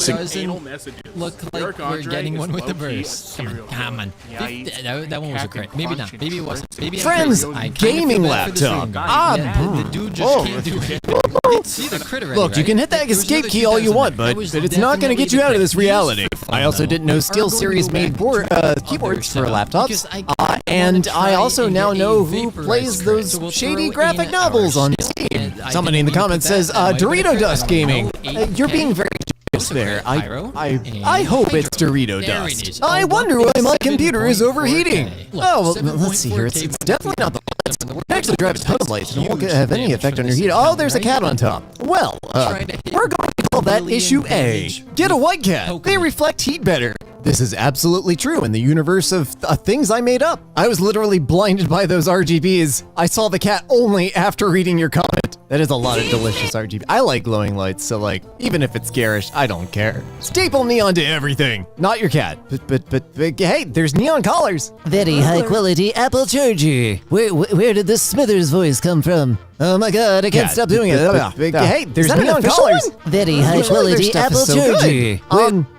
Doesn't look like we're getting one with the burst. Come on. That one was a crit. Maybe not. Maybe it wasn't. Maybe Friends, gaming laptop. The dude just can't do it. You can see the crit already, Look, you can hit that escape key all you want, but it's not going to get you out of this reality. I also didn't know SteelSeries made keyboards for laptops, and I also now know who plays those shady graphic novels on Steam. Somebody in the comments says, Dorito Dust Gaming. You're being very there. I hope it's Dorito Dust. I wonder why my computer is overheating. Oh, well, let's see here. It's definitely not the lights. It actually drive a ton of lights and it won't have any effect on your heat. Oh, there's a cat on top. Well, we're going to call that issue A. Get a white cat. They reflect heat better. This is absolutely true in the universe of things I made up. I was literally blinded by those RGBs. I saw the cat only after reading your comment. That is a lot of delicious RGB. I like glowing lights, so like, even if it's garish, I don't care. Staple neon to everything. Not your cat, but hey, there's neon collars. Very high quality Apple charger. Where did this Smithers voice come from? Oh my god, I can't stop doing it. Hey, there's neon collars. Very high quality Apple charger.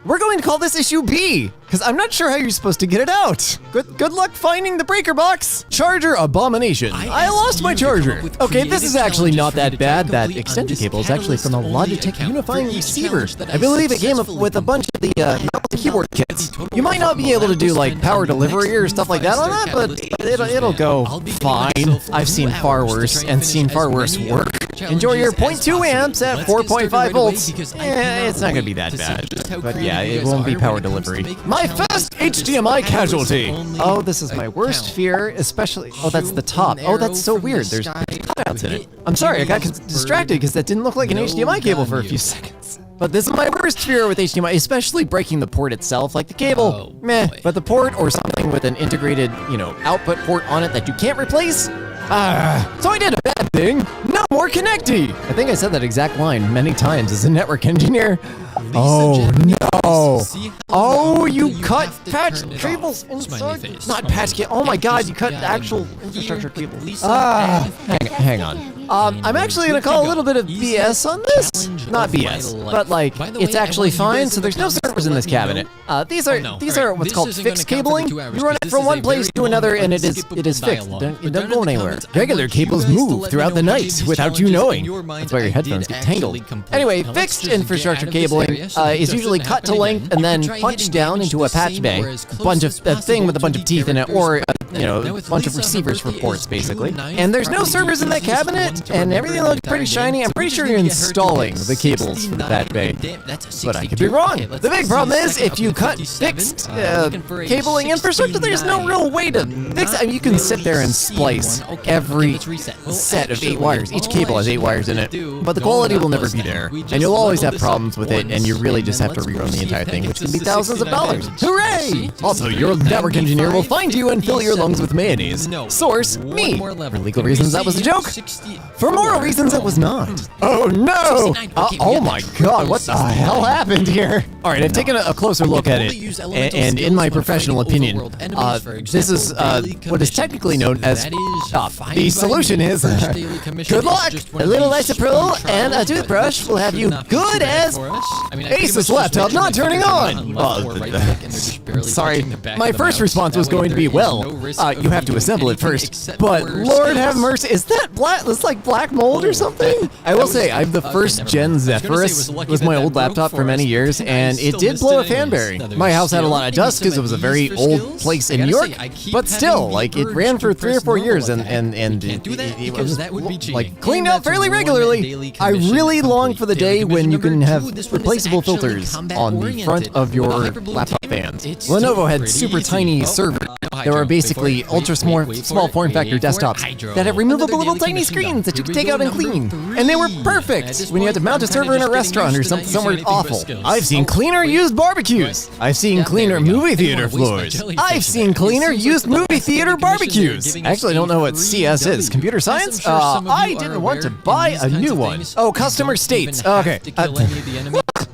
We're going to call this issue B, because I'm not sure how you're supposed to get it out. Good luck finding the breaker box. Charger abomination. I lost my charger. Okay, this is actually not that bad. That extension cable is actually from a Logitech unifying receiver. I believe it came with a bunch of the keyboard kits. You might not be able to do like power delivery or stuff like that on that, but it'll go fine. I've seen far worse and seen far worse work. Enjoy your 0.2 amps at 4.5 volts. It's not gonna be that bad, but yeah, it won't be power delivery. My first HDMI casualty. Oh, this is my worst fear, especially. Oh, that's the top. Oh, that's so weird. There's cutouts in it. I'm sorry, I got distracted because that didn't look like an HDMI cable for a few seconds. But this is my worst fear with HDMI, especially breaking the port itself, like the cable. Meh, but the port or something with an integrated, output port on it that you can't replace. So I did a bad thing. No more connecty. I think I said that exact line many times as a network engineer. Oh no! Oh, you cut patch cables inside. Not patch cables. Oh my God! You cut actual infrastructure cables. Hang on. I'm actually gonna call a little bit of BS on this. Not BS, but like it's actually fine. So there's no servers in this cabinet. These are what's called fixed cabling. You run it from one place to another, and it is fixed. It doesn't go anywhere. Regular cables move throughout the night without you knowing. That's why your headphones get tangled. Anyway, fixed infrastructure cabling is usually cut to length and then punched down into a patch bay, a thing with a bunch of teeth in it, or a bunch of receivers for ports, basically. And there's no servers in that cabinet, and everything looks pretty shiny. I'm pretty sure you're installing the cables for the patch bay, but I could be wrong. The big problem is if you cut fixed cabling infrastructure, there's no real way to fix it. I mean, you can sit there and splice every set of 8 wires. Each cable has 8 wires in it, but the quality will never be there, and you'll always have problems with it, and you really just have to rerun the entire thing, which can be thousands of dollars. Hooray! Also, your network engineer will find you and fill your lungs with mayonnaise. Source, me. For legal reasons, that was a joke. For moral reasons, it was not. Oh no! Oh my God, what the hell happened here? All right, I've taken a closer look at it, and in my professional opinion, this is what is technically known as the solution is good luck. A little isopropyl and a toothbrush will have you good as Asus laptop not turning on. Sorry, my first response was going to be, well, you have to assemble it first. But Lord have mercy, is that black? It's like black mold or something? I will say, I have the first gen Zephyrus. Was my old laptop for many years, and it did blow a fan bearing. My house had a lot of dust because it was a very old place in New York, but still, like, it ran for 3 or 4 years, and it was like cleaned out fairly regularly. I really long for the day when you can have replaceable filters on the front of your laptop fans. Lenovo had super tiny servers. There were basically ultra small form factor desktops that had removable little tiny screens that you could take out and clean. And they were perfect when you had to mount a server in a restaurant or somewhere awful. I've seen cleaner used barbecues. I've seen cleaner movie theater floors. I've seen cleaner used movie theater barbecues. Actually, I don't know what CS is. Computer science? I didn't want to buy a new one. Oh, customer states. Okay.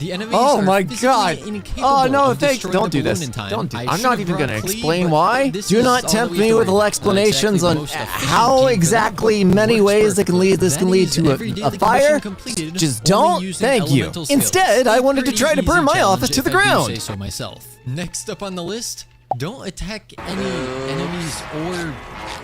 Oh my God. Oh no, don't don't do this. Don't do. I'm not even gonna explain why. Do not tempt me with explanations on how exactly many ways this can lead to a fire. Just don't. Thank you. Instead, I wanted to try to burn my office to the ground. So myself. Next up on the list, don't attack any enemies or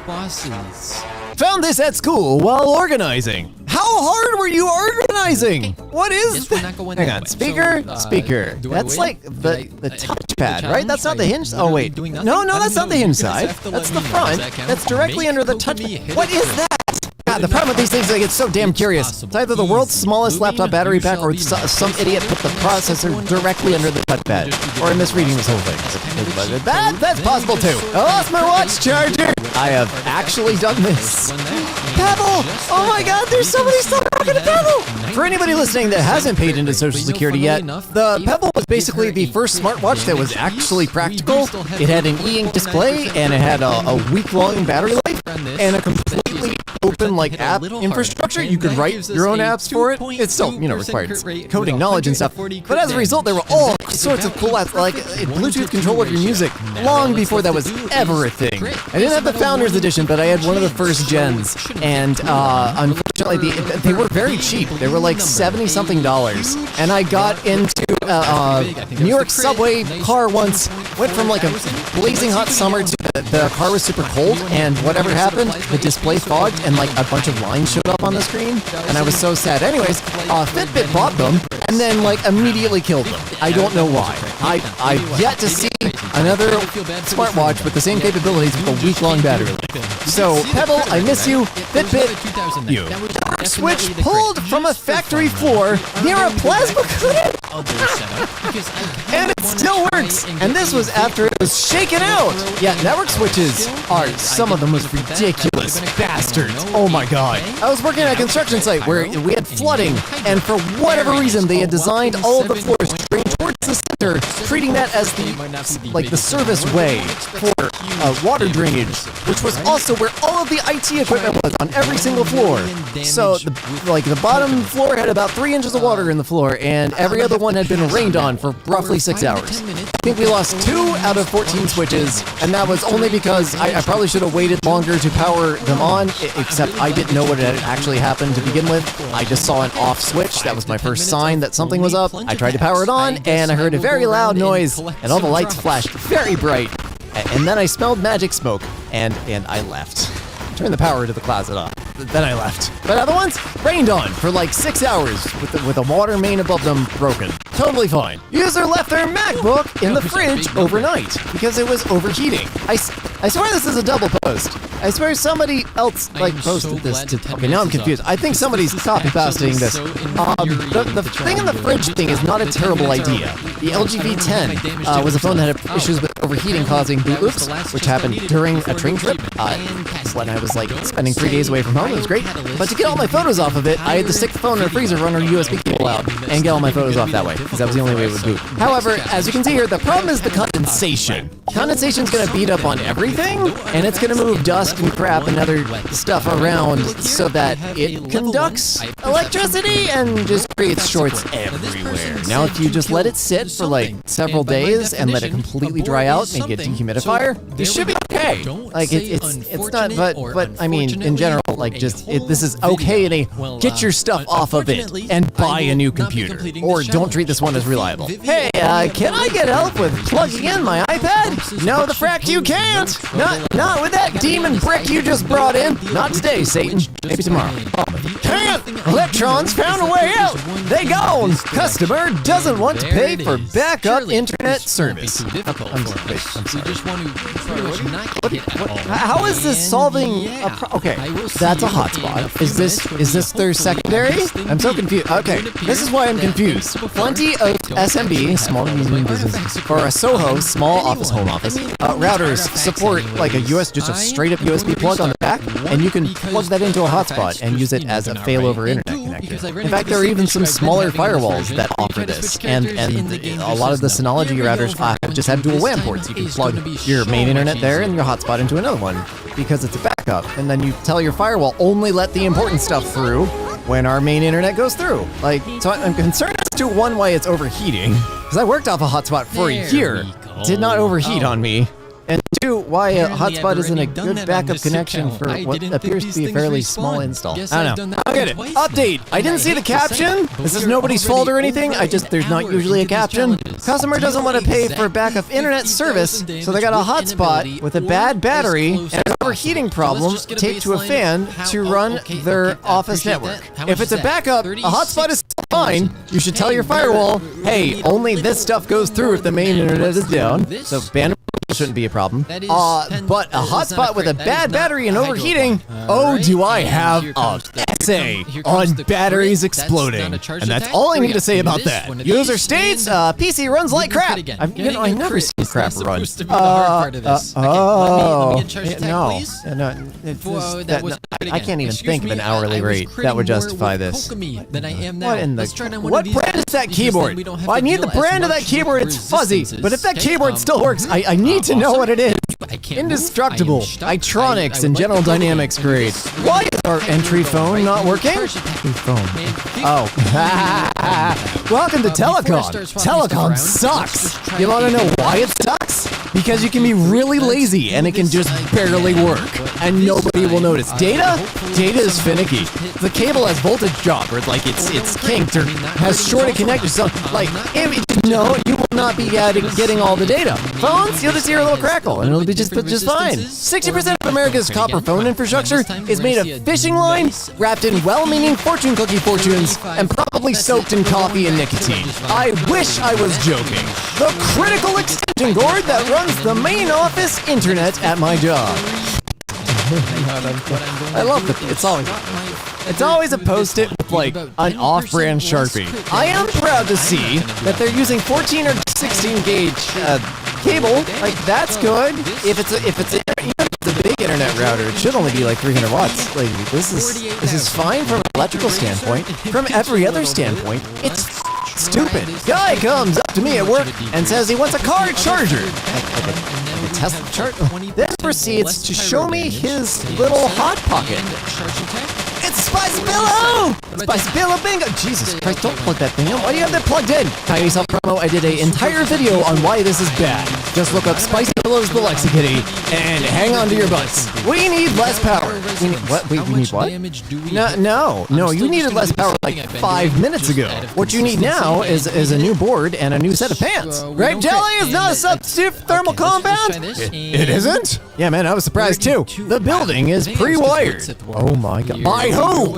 bosses. Found this at school while organizing. How hard were you organizing? What is that? Hang on, speaker. That's like the touchpad, right? That's not the hinge. Oh wait, no, that's not the hinge side. That's the front. That's directly under the touchpad. What is that? God, the problem with these things is I get so damn curious. It's either the world's smallest laptop battery pack or some idiot put the processor directly under the touchpad. Or I'm misreading this whole thing. That's possible too. I lost my watch charger. I have actually done this. Pebble! Oh my god, there's so many stuff talking to Pebble! For anybody listening that hasn't paid into Social Security yet, the Pebble was basically the first smartwatch that was actually practical. It had an e-ink display, and it had a week-long battery life, and a completely open like app infrastructure. You could write your own apps for it. It's still, required coding knowledge and stuff. But as a result, there were all sorts of cool apps, like a Bluetooth control of your music, long before that was ever a thing. I didn't have the Founders Edition, but I had one of the first gens, and unfortunately, they were very cheap. They were like $70-something, and I got into New York subway car once. Went from like a blazing hot summer to the car was super cold, and whatever happened, the display fogged, and like a bunch of lines showed up on the screen, and I was so sad. Anyways, Fitbit bought them, and then like immediately killed them. I don't know why. I've yet to see another smartwatch with the same capabilities with a week-long battery life. So, Pebble, I miss you. Fitbit, you. Switch pulled from a factory floor near a plasma cutter. And it still works. And this was after it was shaken out. Yeah, network switches are some of the most ridiculous bastards. Oh my god. I was working at a construction site where we had flooding, and for whatever reason, they had designed all of the floors straight towards the center, treating that as the service way for water drainage, which was also where all of the IT equipment was on every single floor. So the bottom floor had about 3 inches of water in the floor, and every other one had been rained on for roughly 6 hours. I think we lost 2 out of 14 switches, and that was only because I probably should have waited longer to power them on, except I didn't know what had actually happened to begin with. I just saw an off switch. That was my first sign that something was up. I tried to power it on, and I heard a very loud noise, and all the lights flashed very bright. And then I smelled magic smoke, and I left. Turned the power to the closet off. Then I left. But other ones rained on for like 6 hours with a water main above them broken. Totally fine. User left their MacBook in the fridge overnight because it was overheating. I swear this is a double post. I swear somebody else posted this to. Okay, now I'm confused. I think somebody's copy pasting this. The thing in the fridge thing is not a terrible idea. The LG V10 was a phone that had issues with overheating causing boot loops, which happened during a train trip. When I was spending 3 days away from home, it was great. But to get all my photos off of it, I had to stick the phone in a freezer, run a USB cable out, and get all my photos off that way, because that was the only way it would boot. However, as you can see here, the problem is the condensation. Condensation's gonna beat up on everything, and it's gonna move dust and crap and other stuff around so that it conducts electricity and just creates shorts everywhere. Now, if you just let it sit for several days and let it completely dry out and get a dehumidifier, it should be okay. It's not, but I mean, in general, this is okay to get your stuff off of it and buy a new computer, or don't treat this one as reliable. Hey, can I get help with plugging in my iPad? No, the frack you can't. Not with that demon brick you just brought in. Not today, Satan. Maybe tomorrow. Can't. Electrons found a way out. They gone. Customer doesn't want to pay for backup internet service. How is this solving a okay, that's a hotspot. Is this their secondary? I'm so confused. Okay, this is why I'm confused. Plenty of SMB, small and medium businesses, or a SOHO, small office, home office, routers support just a straight up USB plug on the back, and you can plug that into a hotspot and use it as a failover internet connector. In fact, there are even some smaller firewalls that offer this, and a lot of the Synology routers just have dual WAN ports. You can plug your main internet there and your hotspot into another one, because it's a backup, and then you tell your firewall only let the important stuff through when our main internet goes through. So I'm concerned as to why it's overheating, because I worked off a hotspot for a year, did not overheat on me. And 2, why a hotspot isn't a good backup connection for what appears to be a fairly small install. I don't know. I'll get it. Update. I didn't see the caption. This is nobody's fault or anything. There's not usually a caption. Customer doesn't want to pay for backup internet service, so they got a hotspot with a bad battery and an overheating problem taped to a fan to run their office network. If it's a backup, a hotspot is fine. You should tell your firewall, hey, only this stuff goes through if the main internet is down. So bandwidth shouldn't be a problem. But a hotspot with a bad battery and overheating, oh, do I have a essay on batteries exploding. And that's all I need to say about that. User states, PC runs like crap. I've never seen crap run. I can't even think of an hourly rate that would justify this. What brand is that keyboard? Well, I need the brand of that keyboard. It's fuzzy, but if that keyboard still works, I need to know what it is. Indestructible, Itronics, and General Dynamics grade. Why is our entry phone not working? Oh. Welcome to Telecom. Telecom sucks. You want to know why it sucks? Because you can be really lazy and it can just barely work. And nobody will notice. Data is finicky. The cable has voltage drop, or like it's kinked, or has shorted connectors. So, like, you will not be getting all the data. Phones, you'll just hear a little crackle, and it'll be just fine. 60% of America's copper phone infrastructure is made of fishing line wrapped in well-meaning fortune cookie fortunes and probably soaked in coffee and nicotine. I wish I was joking. The critical extension cord that runs the main office internet at my job. I love it. It's always a post-it with like an off-brand Sharpie. I am proud to see that they're using 14 or 16 gauge cable. Like, that's good. If it's a big internet router, it should only be like 300 watts. Like, this is fine from an electrical standpoint. From every other standpoint, it's stupid. Guy comes up to me at work and says he wants a car charger. Like a Tesla charger. Then proceeds to show me his little hot pocket. It's Spice Pillow! Spice Pillow bingo! Jesus Christ, don't plug that thing in. Why do you have that plugged in? Tiny self promo, I did an entire video on why this is bad. Just look up Spice Pillows the Lexikitty and hang on to your butts. We need less power. We need what? Wait, we need what? No, you needed less power like 5 minutes ago. What you need now is a new board and a new set of pants. Grape jelly is not a substitute for thermal compound? It isn't? Yeah, man, I was surprised too. The building is pre-wired. Oh my god. By who?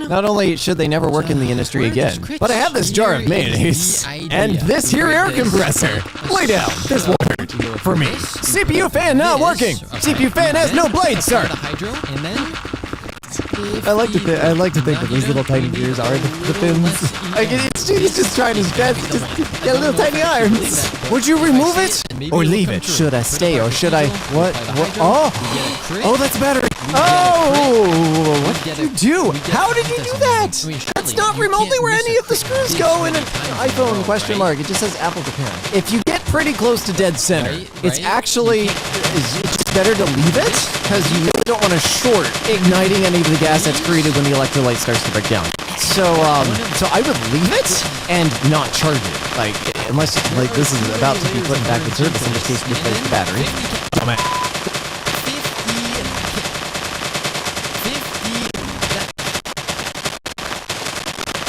Not only should they never work in the industry again, but I have this jar of mayonnaise and this here air compressor. Lay down. This won't hurt. For me. CPU fan not working. CPU fan has no blades, sir. I like to think that these little tiny gears are the fins. Like, he's just trying his best to just get little tiny arms. Would you remove it or leave it? Should I stay or should I? What? Oh, that's better. Oh, what did you do? How did you do that? That's not remotely where any of the screws go in an iPhone question mark. It just says Apple Japan. If you get pretty close to dead center, it's actually just better to leave it because you really don't want to short igniting any of the gas that's created when the electrolyte starts to break down. So I would leave it and not charge it. Like, unless like this is about to be put back in service, in which case you replace the battery. Oh man.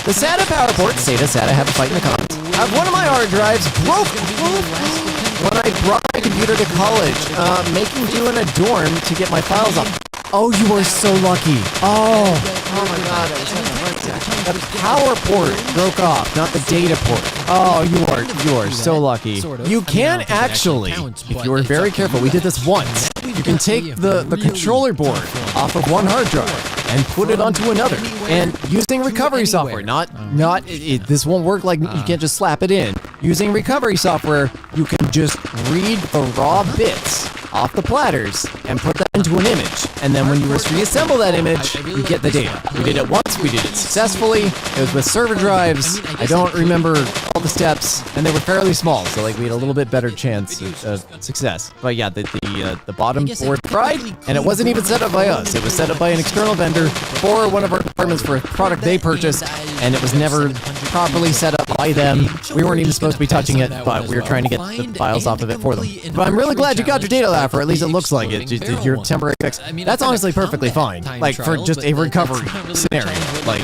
The SATA power port, SATA have a fight in the comments. One of my hard drives broke when I brought my computer to college, making do in a dorm to get my files up. Oh, you are so lucky. Oh my god, I was having a heart attack. The power port broke off, not the data port. Oh, you are so lucky. You can actually, if you are very careful, we did this once. You can take the controller board off of one hard drive and put it onto another. And using recovery software, this won't work like you can't just slap it in. Using recovery software, you can just read the raw bits off the platters and put that into an image. And then when you reassemble that image, you get the data. We did it once, we did it successfully. It was with server drives. I don't remember all the steps, and they were fairly small, so like we had a little bit better chance of success. But yeah, the bottom board fried, and it wasn't even set up by us. It was set up by an external vendor for one of our departments for a product they purchased, and it was never properly set up by them. We weren't even supposed to be touching it, but we were trying to get the files off of it for them. But I'm really glad you got your data lab, or at least it looks like it. Your temporary fix. That's honestly perfectly fine. Like, for just a recovery scenario. Like,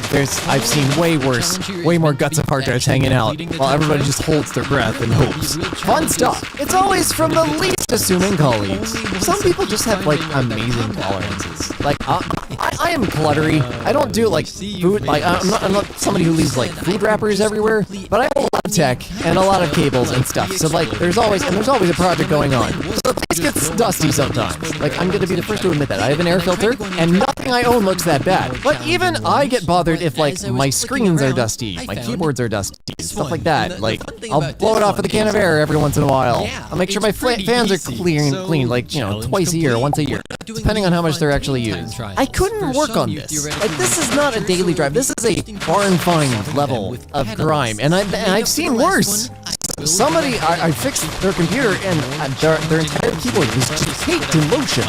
I've seen way worse, way more guts of hard drives hanging out, while everybody just holds their breath and hopes. Fun stuff. It's always from the least assuming colleagues. Some people just have, like, amazing tolerances. Like, I am cluttery. I don't do, like, food, like, I'm not somebody who leaves, like, food wrappers everywhere, but I have a lot of tech and a lot of cables and stuff. So, like, there's always a project going on. So the place gets dusty sometimes. Like, I'm gonna be the first to admit that. I have an air filter, and nothing I own looks that bad. But even I get bothered if, like, my screens are dusty, my keyboards are dusty, stuff like that. Like, I'll blow it off with a can of air every once in a while. I'll make sure my fans are clean, like, you know, twice a year, once a year, depending on how much they're actually used. I couldn't work on this. Like, this is not a daily drive. This is a barn find level of grime, and I've seen worse. Somebody, I fixed their computer, and their entire keyboard was just caked in lotion.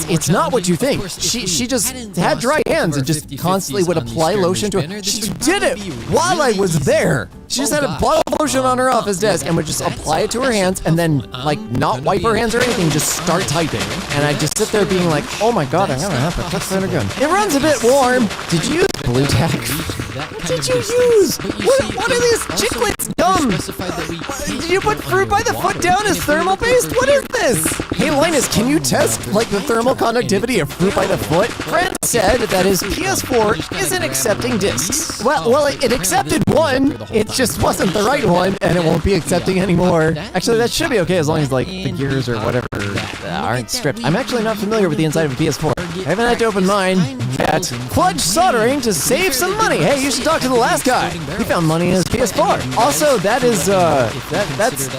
It's not what you think. She just had dry hands and just constantly would apply lotion to it. She did it while I was there. She just had a bottle of lotion on her office desk and would just apply it to her hands and then, like, not wipe her hands or anything, just start typing. And I'd just sit there being like, oh my god, I'm gonna have to touch that again. It runs a bit warm. Did you use blue tack? What did you use? What are these chiclets? Dumb. Did you put fruit by the foot down as thermal paste? What is this? Hey Linus, can you test, like, the thermal conductivity of fruit by the foot? Friend said that his PS4 isn't accepting discs. Well, it accepted one. It just wasn't the right one, and it won't be accepting anymore. Actually, that should be okay as long as, like, the gears or whatever aren't stripped. I'm actually not familiar with the inside of a PS4. I haven't had to open mine yet. Fudge soldering to save some money. Hey, you should talk to the last guy. He found money in his PS4. Also, that is, that's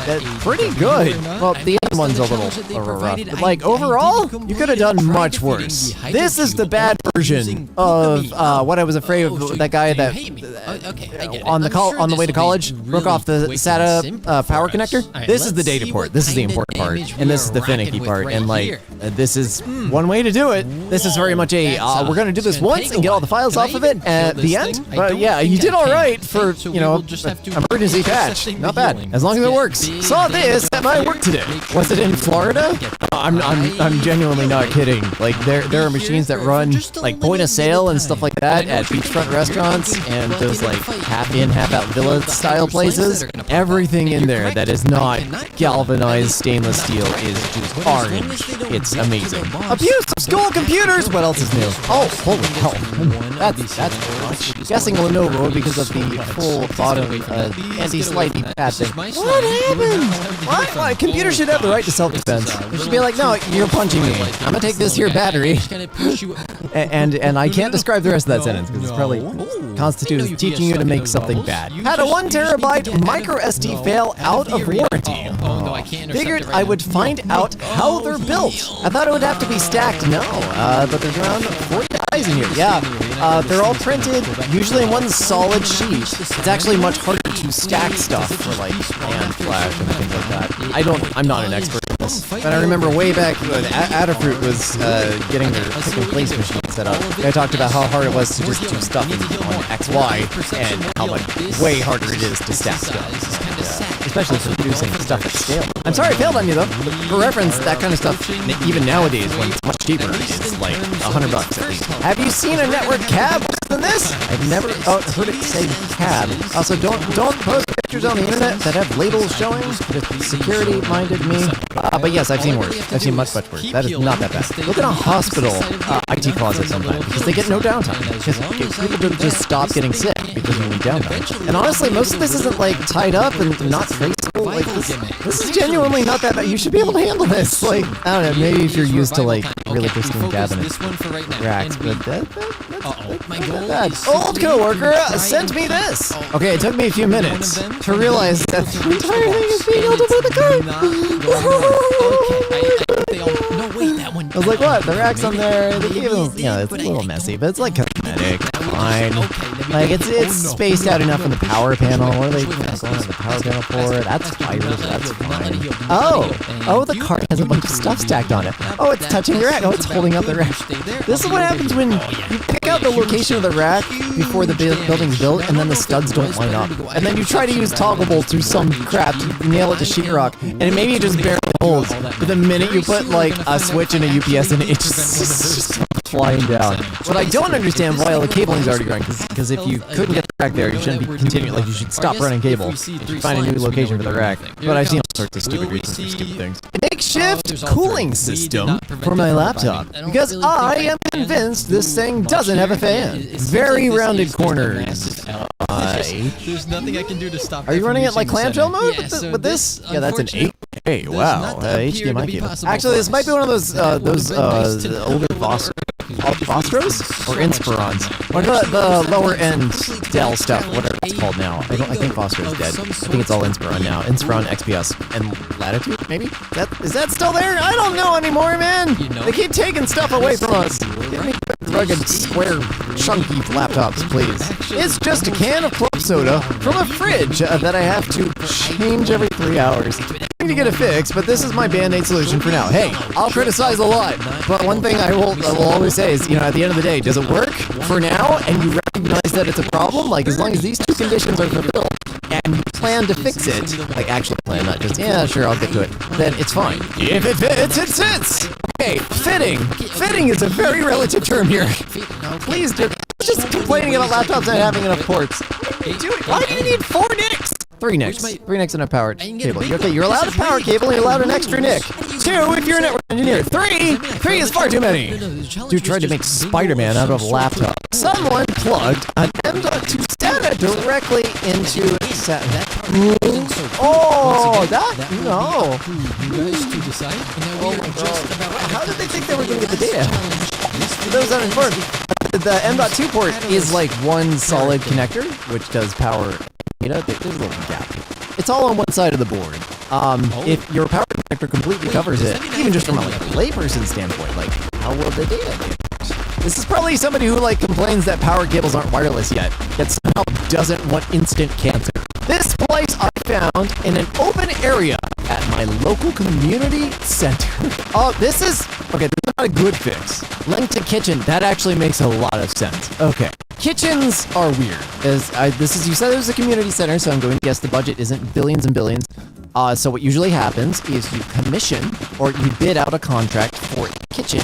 pretty good. Well, the other one's a little rough. But, like, overall, you could have done much worse. This is the bad version of what I was afraid of. That guy that on the way to college broke off the SATA power connector. This is the data port. This is the important part, and this is the finicky part. And, like, this is one way to do it. This is very much a we're gonna do this once and get all the files off of it at the end. But yeah, you did all right for, you know, emergency patch. Not bad, as long as it works. Saw this at my work today. Was it in Florida? I'm genuinely not kidding. Like, there are machines that run, like, point of sale and stuff like that at beachfront restaurants and those, like, half in, half out villa style places. Everything in there that is not galvanized stainless steel is just orange. It's amazing. Abuse of school computers. What else is new? Oh, holy hell! That's much. Guessing Lenovo because of the full bottom anti-sliding pad thing. What happened? What? Computer should have the right to self-defense. It should be like, no, you're punching me. I'm gonna take this here battery. and I can't describe the rest of that sentence because it's probably constitutes teaching you to make something bad. Had a 1 terabyte micro SD fail out of warranty. Figured I would find out how they're built. I thought it would have to be stacked. No, but there's around 40 dies in here. Yeah, they're all printed, usually in one solid sheet. It's actually much harder to stack stuff for, like, NAND flash and things like that. I'm not an expert in this, but I remember way back when Adafruit was getting their pick-and-place machine set up. I talked about how hard it was to just do stuff on XY and how much way harder it is to stack stuff. Especially for producing stuff at scale. I'm sorry I failed on you though. For reference, that kind of stuff, even nowadays when it's much cheaper, is like $100 at least. Have you seen a network cab worse than this? I've never heard it say cab. Also, don't post pictures on the internet that have labels showing. Security-minded me. But yes, I've seen worse. I've seen much worse. That is not that bad. Look at a hospital IT closet sometimes because they get no downtime. Because people don't just stop getting sick because you need downtime. And honestly, most of this isn't, like, tied up and not traceable. Like, this is genuinely not that bad. You should be able to handle this. Like, I don't know, maybe if you're used to, like, really pristine cabinets, racks, but that's bad. Old coworker sent me this. Okay, it took me a few minutes to realize that the entire thing is being held up by the I was like, what? The rack's on there. They gave them, you know, it's a little messy, but it's like cosmetic. Fine. Like, it's spaced out enough in the power panel. What are they going on the power panel for? That's fibers, that's fine. Oh, the card has a bunch of stuff stacked on it. Oh, it's touching the rack. Oh, it's holding up the rack. This is what happens when you pick out the location of the rack before the building's built, and then the studs don't line up. And then you try to use toggle bolts or some crap to nail it to sheetrock, and maybe it just barely holds. But the minute you put, like, a switch and a UPS in it, it's just flying down. But I don't understand why all the cabling's already running, because if you couldn't get the rack there, you shouldn't be continuing, like, you should stop running cable. You should find a new location for the rack. But I've seen all sorts of stupid reasons for stupid things. Makeshift cooling system for my laptop, because I am convinced this thing doesn't have a fan. Very rounded corners. There's nothing I can do to stop. Are you running it like clamshell mode with this? Yeah, that's an 8K. Wow, HDMI cable. Actually, this might be one of those older Vostros or Inspirons, or the lower end Dell stuff, whatever it's called now. I think Vostro's dead. I think it's all Inspiron now. Inspiron, XPS, and Latitude, maybe? Is that still there? I don't know anymore, man. They keep taking stuff away from us. Give me rugged, square, chunky laptops, please. It's just a can of club soda from a fridge that I have to change every 3 hours. I need to get it fixed, but this is my Band-Aid solution for now. Hey, I'll criticize a lot, but one thing I will always say is, at the end of the day, does it work for now, and you recognize that it's a problem? Like, as long as these two conditions are fulfilled, and you plan to fix it, like actually plan, not just, yeah, sure, I'll get to it, then it's fine. If it fits, it sits! Okay, fitting. Fitting is a very relative term here. Please do. Just complaining about laptops not having enough ports. Dude, why do you need 4 NICs? 3 NICs. 3 NICs and a power cable. Okay, you're allowed a power cable, you're allowed an extra NIC. 2 if you're a network engineer. 3 is far too many. Dude tried to make Spider-Man out of a laptop. Someone plugged an M.2 SATA directly into SATA. Oh, that? No. Oh my god. How did they think they were going to get the data? For those uninformed, the M.2 port is like one solid connector, which does power data. There's a little gap. It's all on one side of the board. If your power connector completely covers it, even just from a layperson standpoint, like, how will the data get? This is probably somebody who complains that power cables aren't wireless yet somehow doesn't want instant cancer. This place I found in an open area at my local community center. This is not a good fix. Linked to kitchen, that actually makes a lot of sense. Okay. Kitchens are weird. You said it was a community center, so I'm going to guess the budget isn't billions and billions. So what usually happens is you commission or you bid out a contract for a kitchen.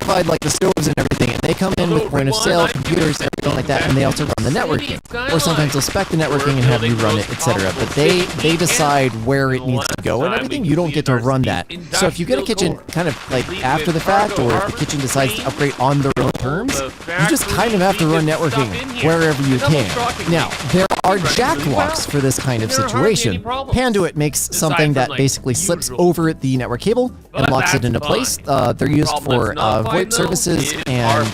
Provide the stoves and everything, and they come in with point of sale, computers, everything like that, and they also run the networking. Or sometimes they'll spec the networking and have you run it, etc. But they decide where it needs to go and everything. You don't get to run that. So if you get a kitchen kind of after the fact, or if the kitchen decides to upgrade on their own terms, you just kind of have to run networking wherever you can. Now, there are jack locks for this kind of situation. Panduit makes something that basically slips over the network cable and locks it into place. They're used for VoIP services and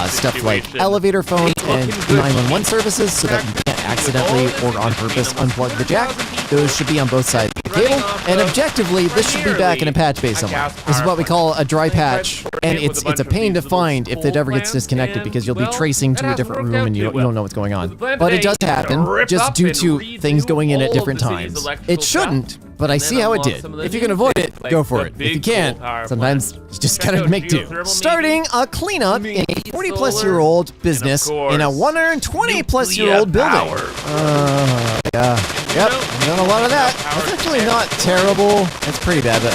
stuff like elevator phones and 911 services, so that you can't accidentally or on purpose unplug the jack. Those should be on both sides of the cable, and objectively, this should be back in a patch bay somewhere. This is what we call a dry patch, and it's a pain to find if it ever gets disconnected, because you'll be tracing to a different room and you don't know what's going on. But it does happen, just due to things going in at different times. It shouldn't, but I see how it did. If you can avoid it, go for it. If you can't, sometimes you just gotta make do. Starting a cleanup in a 40-plus-year-old business in a 120-plus-year-old building. Yeah. Yep, I've done a lot of that. That's actually not terrible. It's pretty bad, but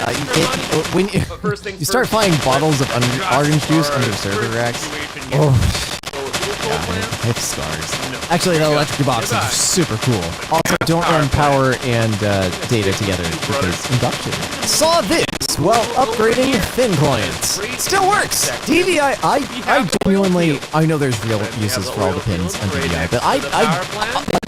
when you start finding bottles of orange juice under server racks, I have scars. Actually, the electric boxes are super cool. Also, don't run power and data together because induction. Saw this while upgrading thin clients. Still works. DVI, I know there's real uses for all the pins on DVI, but I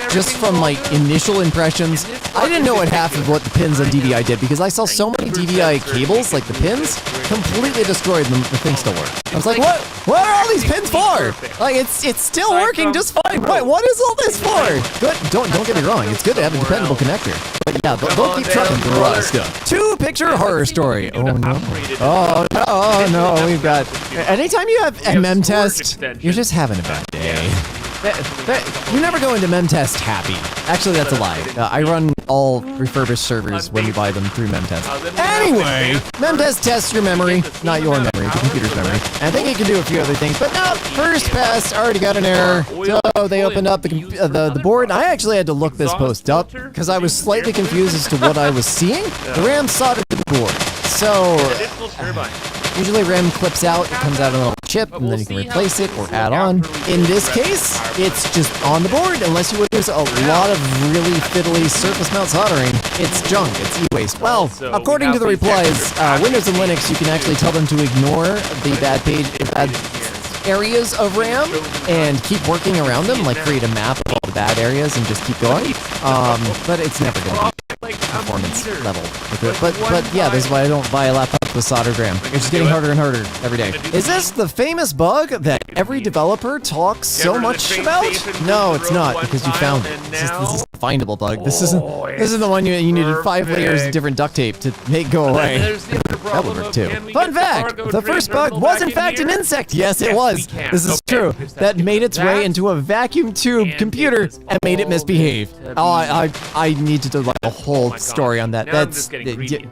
just from my initial impressions, I didn't know what half of what the pins on DVI did, because I saw so many DVI cables, like the pins, completely destroyed them. The thing still worked. I was like, what are all these pins for? Like, it's still working just fine. What is all this for? Good. Don't get me wrong. It's good to have a dependable connector. But yeah, don't keep trucking through a lot of stuff. 2-picture horror story. Oh no. Oh no. We've got. Anytime you have MM test, you're just having a bad day. You never go into memtest happy. Actually, that's a lie. I run all refurbished servers when you buy them through memtest. Anyway, memtest tests your memory, not your memory, the computer's memory. And I think it can do a few other things, but no, first pass, already got an error. So they opened up the board. I actually had to look this post up because I was slightly confused as to what I was seeing. The RAM soldered to the board. So usually RAM clips out, it comes out in a little chip, and then you can replace it or add on. In this case, it's just on the board. Unless you would use a lot of really fiddly surface mount soldering, it's junk, it's e-waste. Well, according to the replies, Windows and Linux, you can actually tell them to ignore the bad areas of RAM and keep working around them, like create a map of all the bad areas and just keep going. But it's never going to be performance level with it. But yeah, this is why I don't buy a laptop with soldered RAM. It's just getting harder and harder every day. Is this the famous bug that every developer talks so much about? No, it's not, because you found it. This is a findable bug. This is the one you needed 5 layers of different duct tape to make go away. That would work too. Fun fact, the first bug was in fact an insect. Yes, it was. This is true. That made its way into a vacuum tube computer and made it misbehave. Oh, I need to do like a whole story on that. That's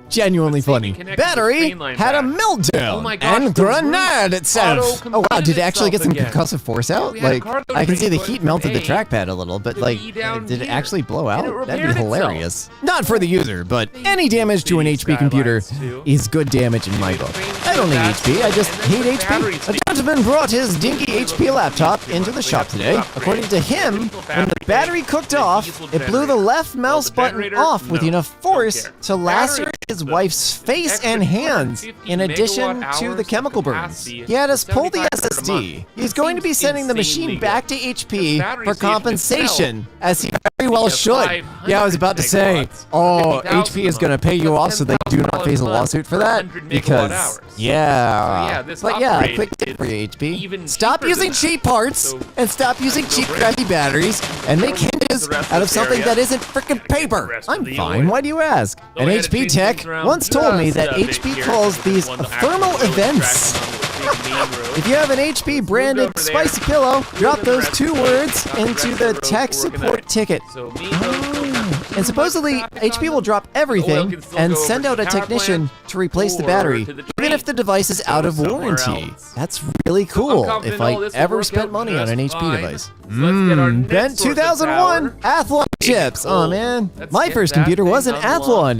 genuinely funny. Battery had a meltdown and grenade itself. Oh wow, did it actually get some concussive force out? Like, I can see the heat melted the trackpad a little, but like, did it actually blow out? That'd be hilarious. Not for the user, but any damage to an HP computer is good damage in my book. I don't need HP, I just hate HP. A gentleman brought his dinky HP laptop into the shop today. According to him, when the battery cooked off, it blew the left mouse button off with enough force to lacerate his wife's face and hands, in addition to the chemical burns. He had us pull the SSD. He's going to be sending the machine back to HP for compensation, as he very well should. Yeah, I was about to say, oh, HP is going to pay you off so they do not face a lawsuit for that, because, yeah. But yeah, a quick tip for you, HP. Stop using cheap parts, and stop using cheap crappy batteries, and make hinges out of something that isn't frickin' paper. I'm fine, why do you ask? An HP tech once told me that HP calls these thermal events. If you have an HP branded spicy pillow, drop those 2 words into the tech support ticket. And supposedly, HP will drop everything and send out a technician to replace the battery, even if the device is out of warranty. That's really cool if I ever spent money on an HP device. Bent 2001 Athlon chips. Oh man, my first computer was an Athlon.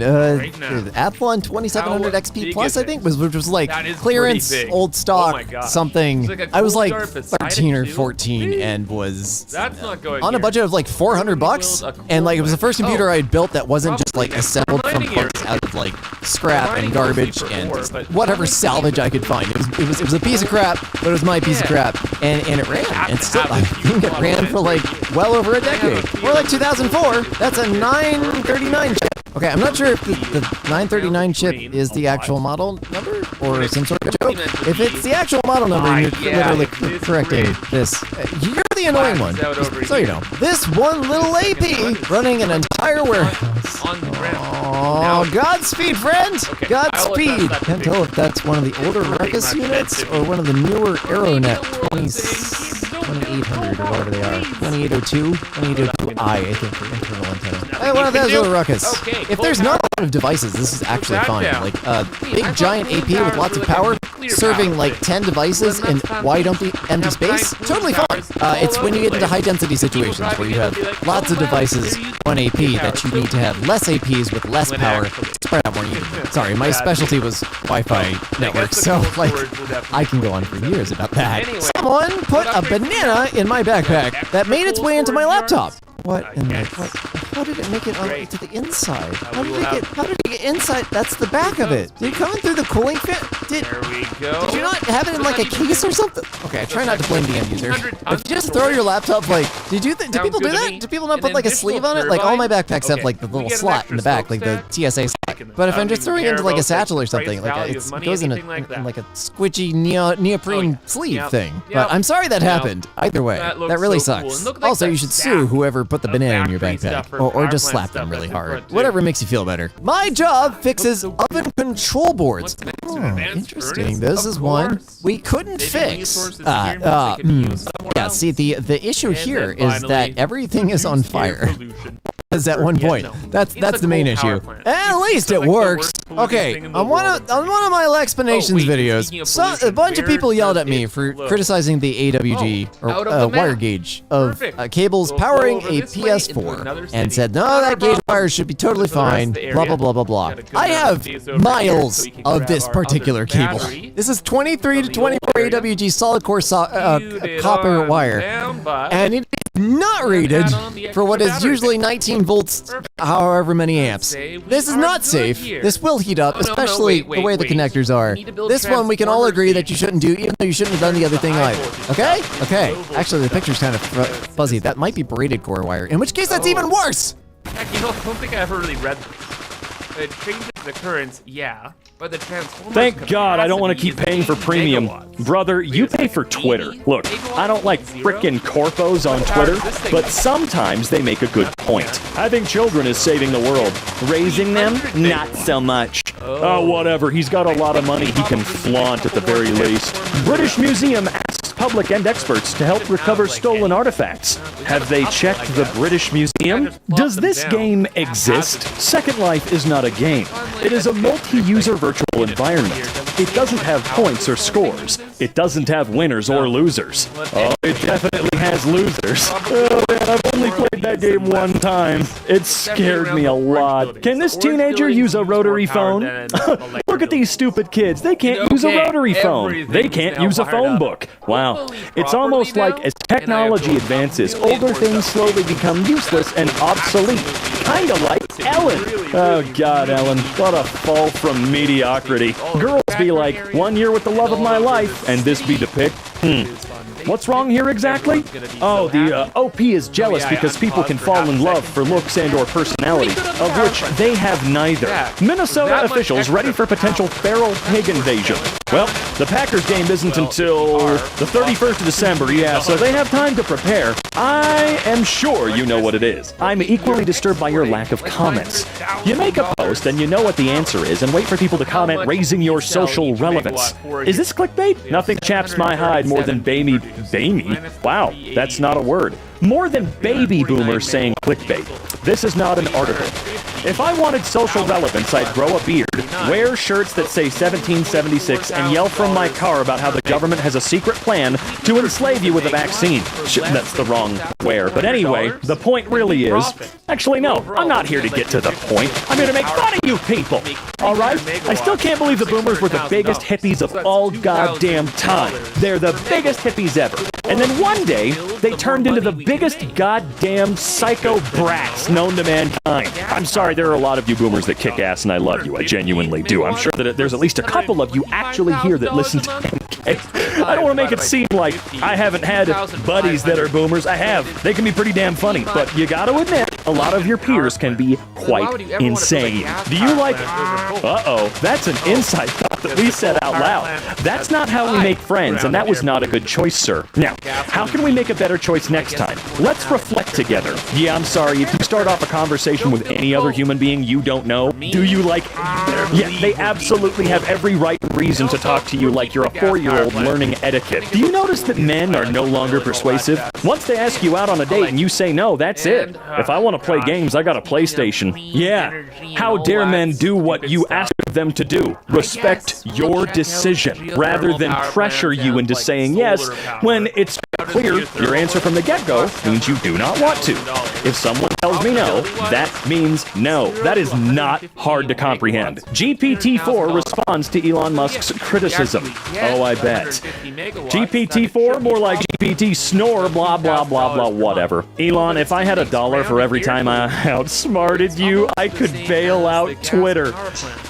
Athlon 2700 XP Plus, I think, which was like clearance, old stock, something. I was like 13 or 14 and was on a budget of like $400, and like it was the first computer I had built that wasn't just like assembled from parts out of like scrap and garbage and whatever salvage I could find. It was a piece of crap, but it was my piece of crap, and it ran. And still, I think it ran for like well over a decade. More like 2004. That's a 939 chip. Okay, I'm not sure if the 939 chip is the actual model number or some sort of joke. If it's the actual model number, you're literally correcting this. You're the annoying one, just so you know. This one little AP running an entire warehouse. Oh, Godspeed, friend! Godspeed! Can't tell if that's one of the older Ruckus units or one of the newer Aeronet 2800 or whatever they are. 2802? 2802i, I think, for internal antenna. Hey, one of those little Ruckus. If there's not a lot of devices, this is actually fine. Like a big giant AP with lots of power, serving like 10 devices in wide empty space, totally fine. It's when you get into high density situations where you have lots of devices on AP that you need to have less APs with less power, spread out more evenly. Sorry, my specialty was Wi-Fi networks, so like I can go on for years about that. Someone put a banana in my backpack that made its way into my laptop. What in the what? How did it make it to the inside? How did it get inside? That's the back of it. Did it come in through the cooling fan? Did you not have it in like a case or something? Okay, I try not to blame the end user. If you just throw your laptop, like, do people do that? Do people not put like a sleeve on it? Like all my backpacks have like the little slot in the back, like the TSA slot. But if I'm just throwing it into like a satchel or something, like it goes in like a squishy neoprene sleeve thing. But I'm sorry that happened. Either way, that really sucks. Also, you should sue whoever put the banana in your backpack, or just slap them really hard. Whatever makes you feel better. My job fixes oven control boards. Oh, interesting. This is one we couldn't fix. Yeah, see, the issue here is that everything is on fire. Is at one point. That's the main issue. At least it works. Okay, on one of my explanations videos, a bunch of people yelled at me for criticizing the AWG or wire gauge of cables powering a PS4 and said, no, that gauge wire should be totally fine, blah, blah, blah, blah, blah. I have miles of this particular cable. This is 23 to 24 AWG solid core copper wire, and it is not rated for what is usually 19 volts, however many amps. This is not safe. This will heat up, especially the way the connectors are. This one we can all agree that you shouldn't do, even though you shouldn't have done the other thing either. Okay? Okay. Actually, the picture's kind of fuzzy. That might be braided core wire, in which case that's even worse! Heck, you know, I don't think I ever really read it changes the currents, yeah, but the transformers. Thank God I don't want to keep paying for premium. Brother, you pay for Twitter. Look, I don't like frickin' corpos on Twitter, but sometimes they make a good point. Having children is saving the world. Raising them, not so much. Oh, whatever. He's got a lot of money he can flaunt at the very least. British Museum asks public and experts to help recover stolen artifacts. Have they checked the British Museum? Does this game exist? Second Life is not a game. It is a multi-user virtual environment. It doesn't have points or scores. It doesn't have winners or losers. Oh, it definitely has losers. Oh man, I've only played that game one time. It scared me a lot. Can this teenager use a rotary phone? Look at these stupid kids. They can't use a rotary phone. They can't use a phone book. Wow. It's almost like as technology advances, older things slowly become useless and obsolete. Kinda like Ellen. Oh God, Ellen. What a fall from mediocrity. Girls be like, 1 year with the love of my life, and this be the pick? What's wrong here exactly? Oh, the OP is jealous because people can fall in love for looks and or personality, of which they have neither. Minnesota officials ready for potential feral pig invasion. Well, the Packers game isn't until the 31st of December, yeah, so they have time to prepare. I am sure you know what it is. I'm equally disturbed by your lack of comments. You make a post and you know what the answer is and wait for people to comment raising your social relevance. Is this clickbait? Nothing chaps my hide more than Baby? Wow, that's not a word. More than baby boomers saying clickbait. This is not an article. If I wanted social relevance, I'd grow a beard, wear shirts that say 1776, and yell from my car about how the government has a secret plan to enslave you with a vaccine. That's the wrong where. But anyway, the point really is... Actually, no, I'm not here to get to the point. I'm here to make fun of you people. All right? I still can't believe the boomers were the biggest hippies of all goddamn time. They're the biggest hippies ever. And then one day, they turned into the biggest goddamn psycho brats known to mankind. I'm sorry, there are a lot of you boomers that kick ass, and I love you. I genuinely do. I'm sure that there's at least a couple of you actually here that listen to MK. I don't want to make it seem like I haven't had buddies that are boomers. I have. They can be pretty damn funny, but you gotta admit, a lot of your peers can be quite insane. Do you like... Uh-oh, that's an inside thought that we said out loud. That's not how we make friends, and that was not a good choice, sir. Now, how can we make a better choice next time? Let's reflect together. Yeah, I'm sorry, if you start off a conversation with any other human being you don't know, do you like... Yeah, they absolutely have every right and reason to talk to you like you're a 4-year-old learning etiquette. Do you notice that men are no longer persuasive? Once they ask you out on a date and you say no, that's it. If I want to play games, I got a PlayStation. Yeah, how dare men do what you ask them to do? Respect your decision, rather than pressure you into saying yes when it's clear your answer from the get-go means you do not want to. If someone tells me no, that means no. That is not hard to comprehend. GPT-4 responds to Elon Musk's criticism. Oh, I bet. GPT-4, more like GPT snore, blah, blah, blah, blah, whatever. Elon, if I had $1 for every time I outsmarted you, I could bail out Twitter.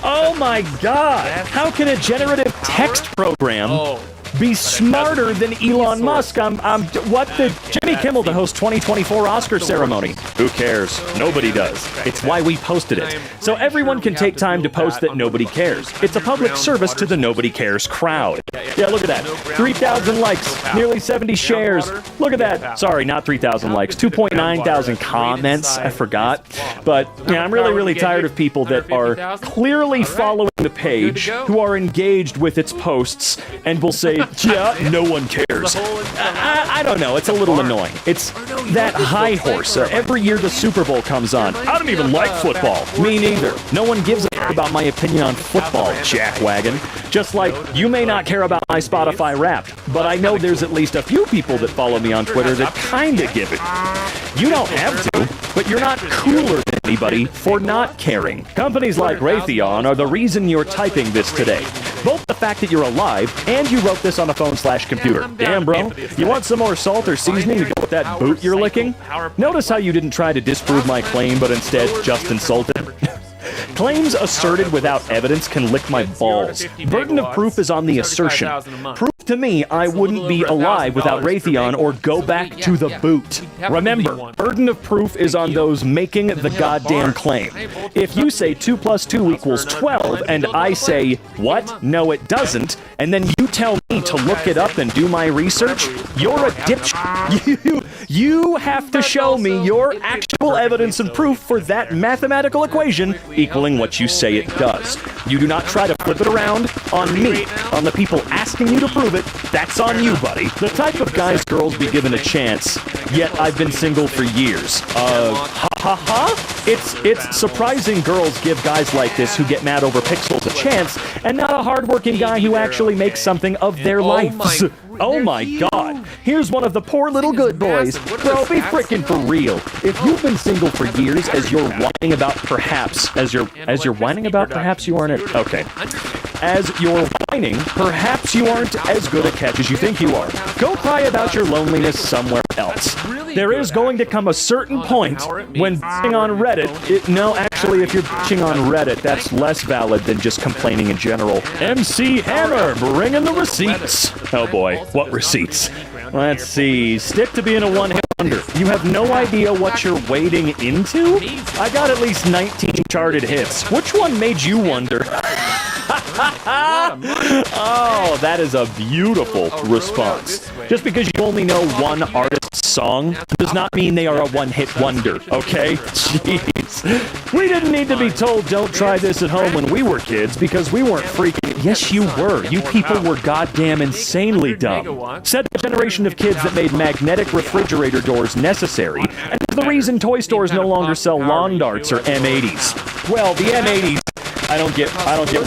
Oh my God! How can a generative text program be smarter than Elon Musk. What the Jimmy Kimmel to host 2024 Oscar ceremony? Who cares? Nobody does. It's why we posted it. So everyone can take time to post that nobody cares. It's a public service to the nobody cares crowd. Yeah, look at that. 3,000 likes, nearly 70 shares. Look at that. Sorry, not 3,000 likes. 2.9 thousand comments. I forgot. But yeah, I'm really tired of people that are clearly following the page, who are engaged with its posts, and will say, yeah, no one cares. I don't know. It's a little annoying. It's that high horse. Every year the Super Bowl comes on. I don't even like football. Me neither. No one gives a fuck about my opinion on football, jackwagon. Just like you may not care about my Spotify Wrapped, but I know there's at least a few people that follow me on Twitter that kinda give it. You don't have to, but you're not cooler than anybody for not caring. Companies like Raytheon are the reason you're typing this today. Both the fact that you're alive and you wrote this on a phone/computer. Damn, bro. You want some more salt or seasoning to go with that boot you're licking? Notice how you didn't try to disprove my claim, but instead just insulted? Claims asserted without evidence can lick my balls. Burden of proof is on the assertion. Proof to me I wouldn't be alive without Raytheon or go back to the boot. Remember, burden of proof is on those making the goddamn claim. If you say 2 + 2 = 12 and I say, what? No, it doesn't, and then you tell me to look it up and do my research, you're a dipshit. You have to show me your actual evidence and proof for that mathematical equation equaling what you say it does. You do not try to flip it around on me, on the people asking you to prove it. That's on you, buddy. The type of guys girls be given a chance, yet I've been single for years. It's surprising girls give guys like this who get mad over pixels a chance, and not a hardworking guy who actually makes something of their lives. Oh my god. Here's one of the poor little good boys. Bro, be frickin' for real. If you've been single for years as you're whining about perhaps, as you're whining about perhaps you aren't, okay. As you're whining, perhaps you aren't as good a catch as you think you are. Go cry about your loneliness somewhere else. There is going to come a certain point when bitching on Reddit, actually, if you're bitching on Reddit, that's less valid than just complaining in general. MC Hammer, bringing the receipts. Oh boy, what receipts? Let's see, stick to being a one-hit wonder. You have no idea what you're wading into? I got at least 19 charted hits. Which one made you wonder? Oh, that is a beautiful response. Just because you only know one artist's song does not mean they are a one-hit wonder, okay? Jeez. We didn't need to be told don't try this at home when we were kids because we weren't freaking... Yes, you were. You people were goddamn insanely dumb. Said the generation of kids that made magnetic refrigerator doors necessary, and the reason toy stores no longer sell lawn darts or M80s. Well, the M80s... I don't get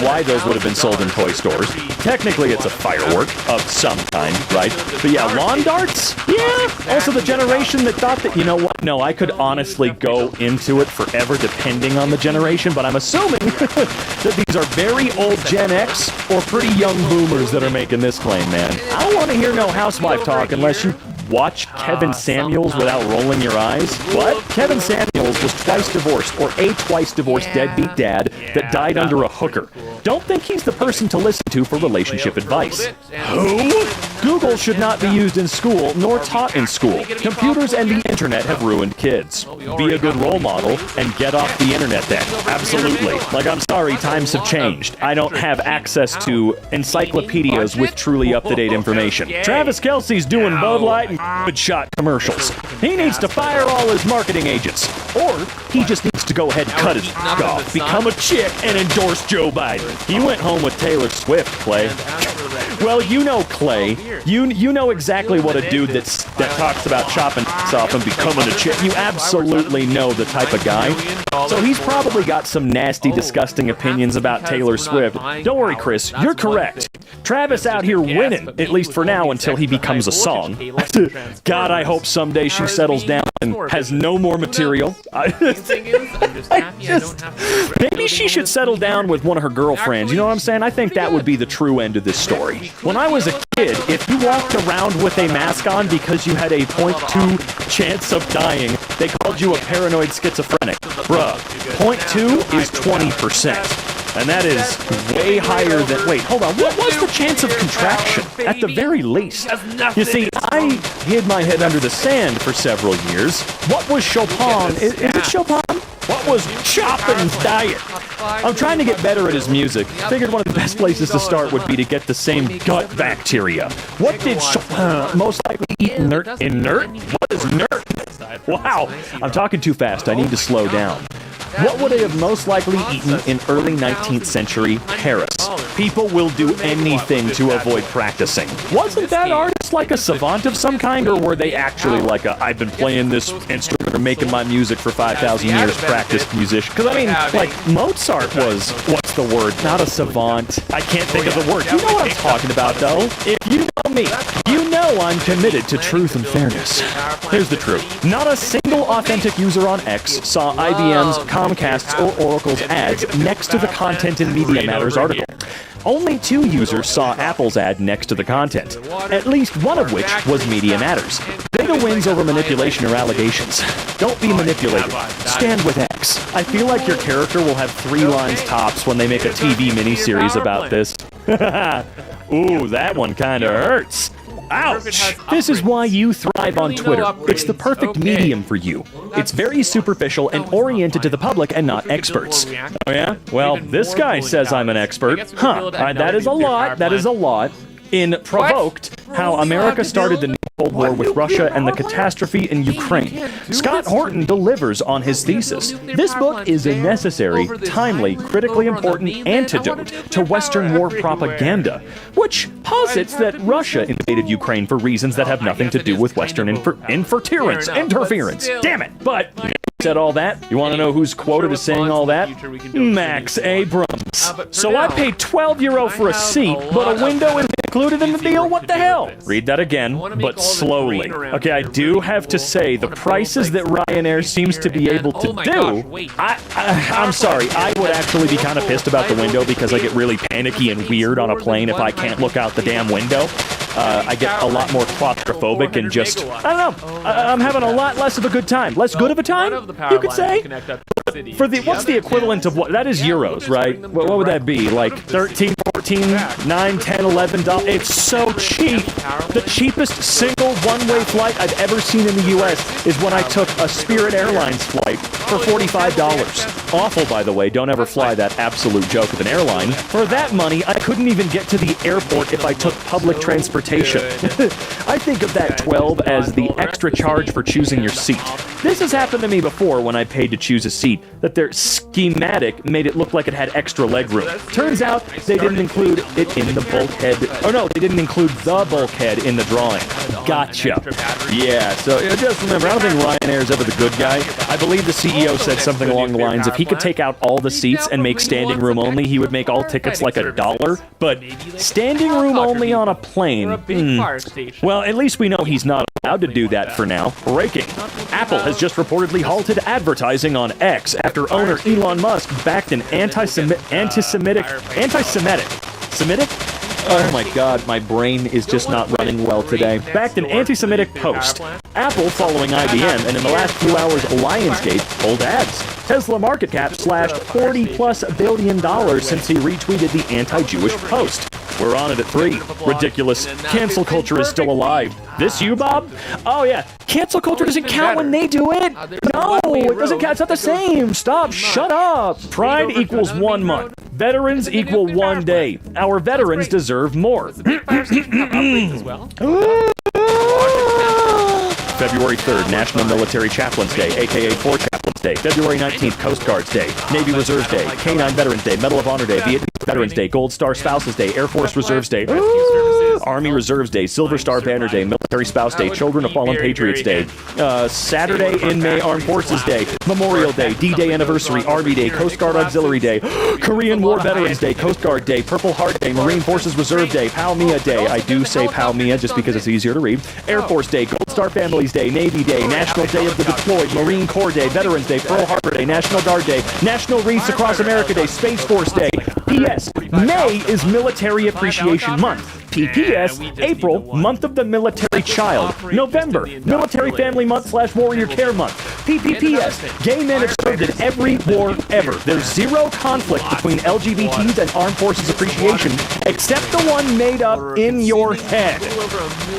why those would have been sold in toy stores. Technically, it's a firework of some kind, right? But yeah, lawn darts? Yeah. Also, the generation that thought that, you know what? No, I could honestly go into it forever depending on the generation, but I'm assuming that these are very old Gen X or pretty young boomers that are making this claim, man. I don't want to hear no housewife talk unless you watch Kevin Samuels without rolling your eyes? What? Kevin Samuels was twice divorced, or a twice divorced deadbeat dad that died under a hooker. Don't think he's the person to listen to for relationship advice. Who? Google should not be used in school, nor taught in school. Computers and the internet have ruined kids. Be a good role model and get off the internet then. Absolutely. Like, I'm sorry, times have changed. I don't have access to encyclopedias with truly up-to-date information. Travis Kelce's doing Bud Light and good shot commercials. He needs to fire all his marketing agents. Or he just needs to go ahead and cut his off, become a chick, and endorse Joe Biden. He went home with Taylor Swift, Clay. Well, you know Clay. You know exactly what a dude that talks about chopping off and becoming a chick. You absolutely know the type of guy. So he's probably got some nasty, disgusting opinions about Taylor Swift. Don't worry, Chris. You're correct. Travis out here winning, at least for now, until he becomes a song. God, I hope someday she settles down and has no more material. Maybe she should settle down with one of her girlfriends. You know what I'm saying? I think that would be the true end of this story. When I was a kid, if you walked around with a mask on because you had a 0.2 chance of dying, they called you a paranoid schizophrenic. Bruh, 0.2 is 20%. And that is way higher than... Wait, hold on. What was the chance of contraction? At the very least. You see, I hid my head under the sand for several years. What was Chopin? Is it Chopin? What was Chopin's diet? I'm trying to get better at his music. Figured one of the best places to start would be to get the same gut bacteria. What did Chopin most likely eat inert? Inert? What is inert? Wow, I'm talking too fast. I need to slow down. What would they have most likely eaten in early 19th century Paris? People will do anything to avoid practicing. Wasn't that artist like a savant of some kind, or were they actually like a, I've been playing this instrument or making my music for 5,000 years, practiced musician? Because I mean, like, Mozart was, what's the word? Not a savant. I can't think of the word. You know what I'm talking about, though. If you know me, you know I'm committed to truth and fairness. Here's the truth. Not a single authentic user on X saw IBM's, Comcast's, or Oracle's ads next to the Content in Media Matters article. Only 2 users saw Apple's ad next to the content, at least one of which was Media Matters. Bigger wins over manipulation or allegations. Don't be manipulated. Stand with X. I feel like your character will have 3 lines tops when they make a TV miniseries about this. Ooh, that one kinda hurts. Ouch! This is why you thrive on Twitter. It's the perfect medium for you. It's very superficial and oriented to the public and not experts. Oh yeah? Well, this guy says I'm an expert. Huh. That is a lot. That is a lot. In Provoked, How America Started the New Cold War with Russia and the Catastrophe in Ukraine, Scott Horton delivers on his thesis. This book is a necessary, timely, critically important antidote to Western war propaganda, which posits that Russia invaded Ukraine for reasons that have nothing to do with Western interference. Damn it! But said all that. You want to know who's quoted as saying all that? Max Abrams. So I paid €12 for a seat, but a window isn't included in the deal? What the hell? Read that again, but slowly. Okay, I do have to say, the prices that Ryanair seems to be able to do, I'm sorry, I would actually be kind of pissed about the window because I get really panicky and weird on a plane if I can't look out the damn window. I get a lot more claustrophobic and just, I don't know, I'm having a lot less of a good time. Less good of a time, you could say? For the, what's the equivalent of what, that is euros, right? What would that be? Like 13, 14, 9, 10, 11 dollars? It's so cheap. The cheapest single one-way flight I've ever seen in the U.S. is when I took a Spirit Airlines flight for $45. Awful, by the way. Don't ever fly that absolute joke with an airline. For that money, I couldn't even get to the airport if I took public transportation. I think of that 12 as the extra charge for choosing your seat. This has happened to me before when I paid to choose a seat, that their schematic made it look like it had extra legroom. Turns out they didn't include it in the bulkhead. Oh no, they didn't include the bulkhead in the drawing. Gotcha. Yeah, so just remember, I don't think Ryanair is ever the good guy. I believe the CEO said something along the lines, if he could take out all the seats and make standing room only, he would make all tickets like $1. But standing room only on a plane, well, at least we know he's not allowed to do that for now. Breaking. Apple has just reportedly halted advertising on X after owner Elon Musk backed an anti-Semitic? Oh my god, my brain is just not running well today. Backed an anti-Semitic post. Apple following IBM, and in the last few hours, Lionsgate pulled ads. Tesla market cap slashed $40+ billion since he retweeted the anti-Jewish post. We're on it at 3. Ridiculous. Cancel culture is still alive. This you, Bob? Oh yeah, cancel culture doesn't count when they do it. No, it doesn't count. It's not the same. Stop. Shut up. Pride equals 1 month. Veterans equal 1 day. Our veterans deserve more. February 3rd, National Military Chaplains Day, aka 4 Chaplains Day. February 19th, Coast Guards Day, Navy Reserves Day, K-9 Veterans Day, Medal of Honor Day, Vietnam Veterans Day, Gold Star Spouses Day, Air Force Reserves Day, Army Reserves Day, Silver Star Banner Day, Military Spouse Day, Children of Fallen Patriots Day, Saturday in May Armed Forces Day, Memorial Day, D-Day Anniversary, Army Day, Coast Guard Auxiliary Day, Korean War Veterans Day, Coast Guard Day, Purple Heart Day, Marine Forces Reserve Day, Palmia Day, I do say Palmia just because it's easier to read, Air Force Day, Gold Star Families Day, Navy Day, National Day of the Deployed, Marine Corps Day, Veterans Day, Pearl Harbor Day, National Guard Day, National Wreaths Across America Day, Space Force Day, P.S. May is Military Appreciation Month. P.P.S. April, Month of the Military Child. November, Military Family Month / Warrior Care Month. P.P.P.S. Gay men have served in every war ever. There's zero conflict between LGBTs and Armed Forces Appreciation, except the one made up in your head.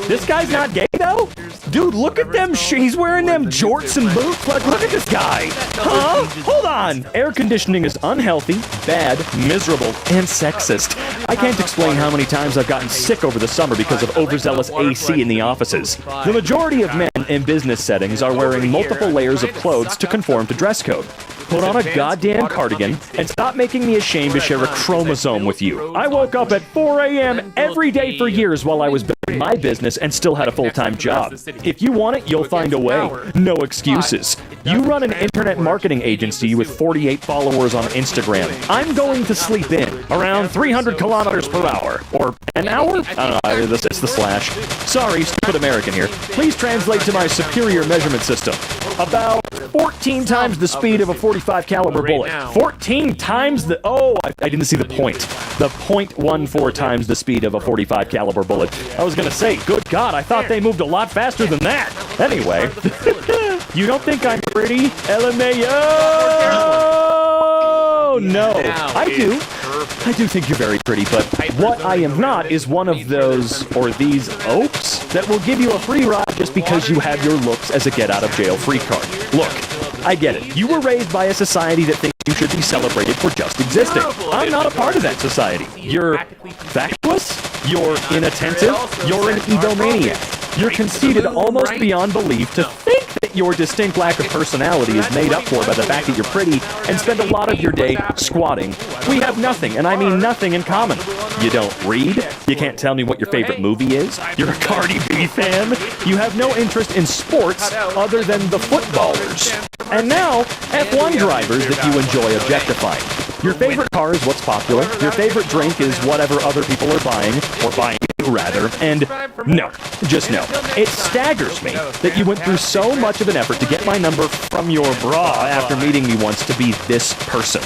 This guy's not gay, though? Dude, look at them. He's wearing them jorts and boots. Like, look at this guy. Huh? Hold on. Air conditioning is unhealthy, bad, miserable, and sexist. I can't explain how many times I've gotten sick over the summer because of overzealous AC in the offices. The majority of men in business settings are wearing multiple layers of clothes to conform to dress code. Put on a goddamn cardigan and stop making me ashamed to share a chromosome with you. I woke up at 4 a.m. every day for years while I was building my business and still had a full-time job. If you want it, you'll find a way. No excuses. You run an internet marketing agency with 48 followers on Instagram. I'm going to sleep in around 300 kilometers per hour. Or an hour? I don't know, it's the slash. Sorry, stupid American here. Please translate to my superior measurement system. About 14 times the speed of a 45 caliber bullet. 14 times the... Oh, I didn't see the point. The 0.14 times the speed of a 45 caliber bullet. I was gonna say, good God, I thought they moved a lot faster than that. Anyway, you don't think I'm pretty, LMAO? No, I do. I do think you're very pretty, but what I am not is one of those, or these opes, that will give you a free ride just because you have your looks as a get-out-of-jail-free card. Look, I get it. You were raised by a society that thinks you should be celebrated for just existing. I'm not a part of that society. You're fatuous, you're inattentive, you're an egomaniac. You're conceited almost beyond belief to think that your distinct lack of personality is made up for by the fact that you're pretty and spend a lot of your day squatting. We have nothing, and I mean nothing in common. You don't read. You can't tell me what your favorite movie is. You're a Cardi B fan. You have no interest in sports other than the footballers. And now, F1 drivers that you enjoy objectifying. Your favorite car is what's popular. Your favorite drink is whatever other people are buying, or buying you rather. And no, just no. It staggers me that you went through so much of an effort to get my number from your bra after meeting me once to be this person.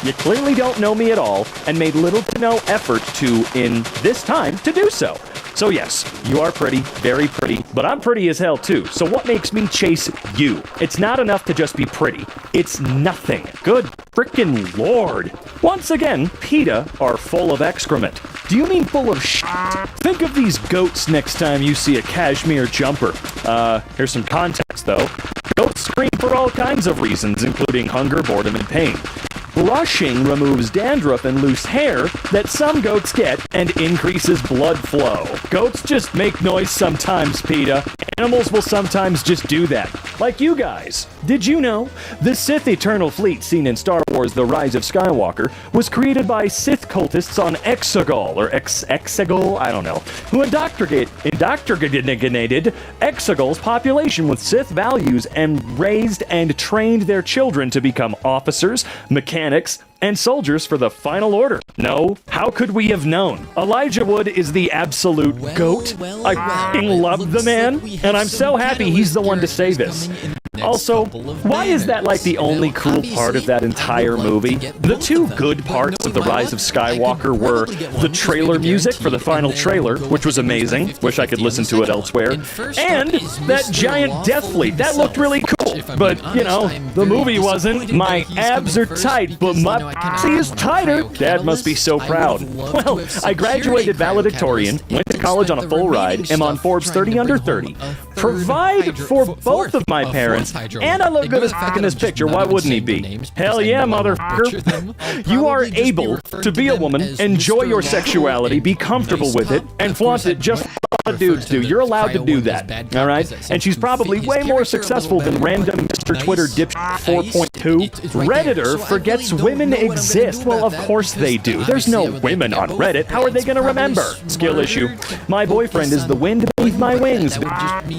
You clearly don't know me at all, and made little to no effort to, in this time, to do so. So yes, you are pretty, very pretty, but I'm pretty as hell too, so what makes me chase you? It's not enough to just be pretty. It's nothing. Good frickin' lord. Once again, PETA are full of excrement. Do you mean full of shit? Think of these goats next time you see a cashmere jumper. Here's some context though. Goats scream for all kinds of reasons, including hunger, boredom, and pain. Brushing removes dandruff and loose hair that some goats get and increases blood flow. Goats just make noise sometimes, PETA. Animals will sometimes just do that. Like you guys. Did you know? The Sith Eternal Fleet seen in Star Wars The Rise of Skywalker was created by Sith cultists on Exegol, or Exegol, I don't know, who indoctrinated Exegol's population with Sith values and raised and trained their children to become officers, mechanics, and soldiers for the Final Order. No, how could we have known? Elijah Wood is the absolute GOAT. I f***ing love the man, and I'm so happy he's the one to say this. Also, why is that like the only cool part of that entire movie? The two good parts of The Rise of Skywalker were the trailer music for the final trailer, which was amazing, wish I could listen to it elsewhere, and that giant death fleet, that looked really cool, but, you know, the movie wasn't. My abs are tight, but my pussy is tighter. Dad must be so proud. Well, I graduated valedictorian, went to college on a full ride, am on Forbes 30 Under 30, provide for both of my parents, and I look good as fuck in this picture. Why wouldn't he be? Hell yeah, motherfucker. You are able to be a woman, enjoy your sexuality, be comfortable with it, and flaunt it just like a lot of dudes do. You're allowed to do that, alright? And she's probably way more successful than random Mr. Twitter dipshit 4.2. Redditor forgets women exist. Well, of course they do. There's no women on Reddit. How are they gonna remember? Skill issue. My boyfriend is the wind beneath my wings.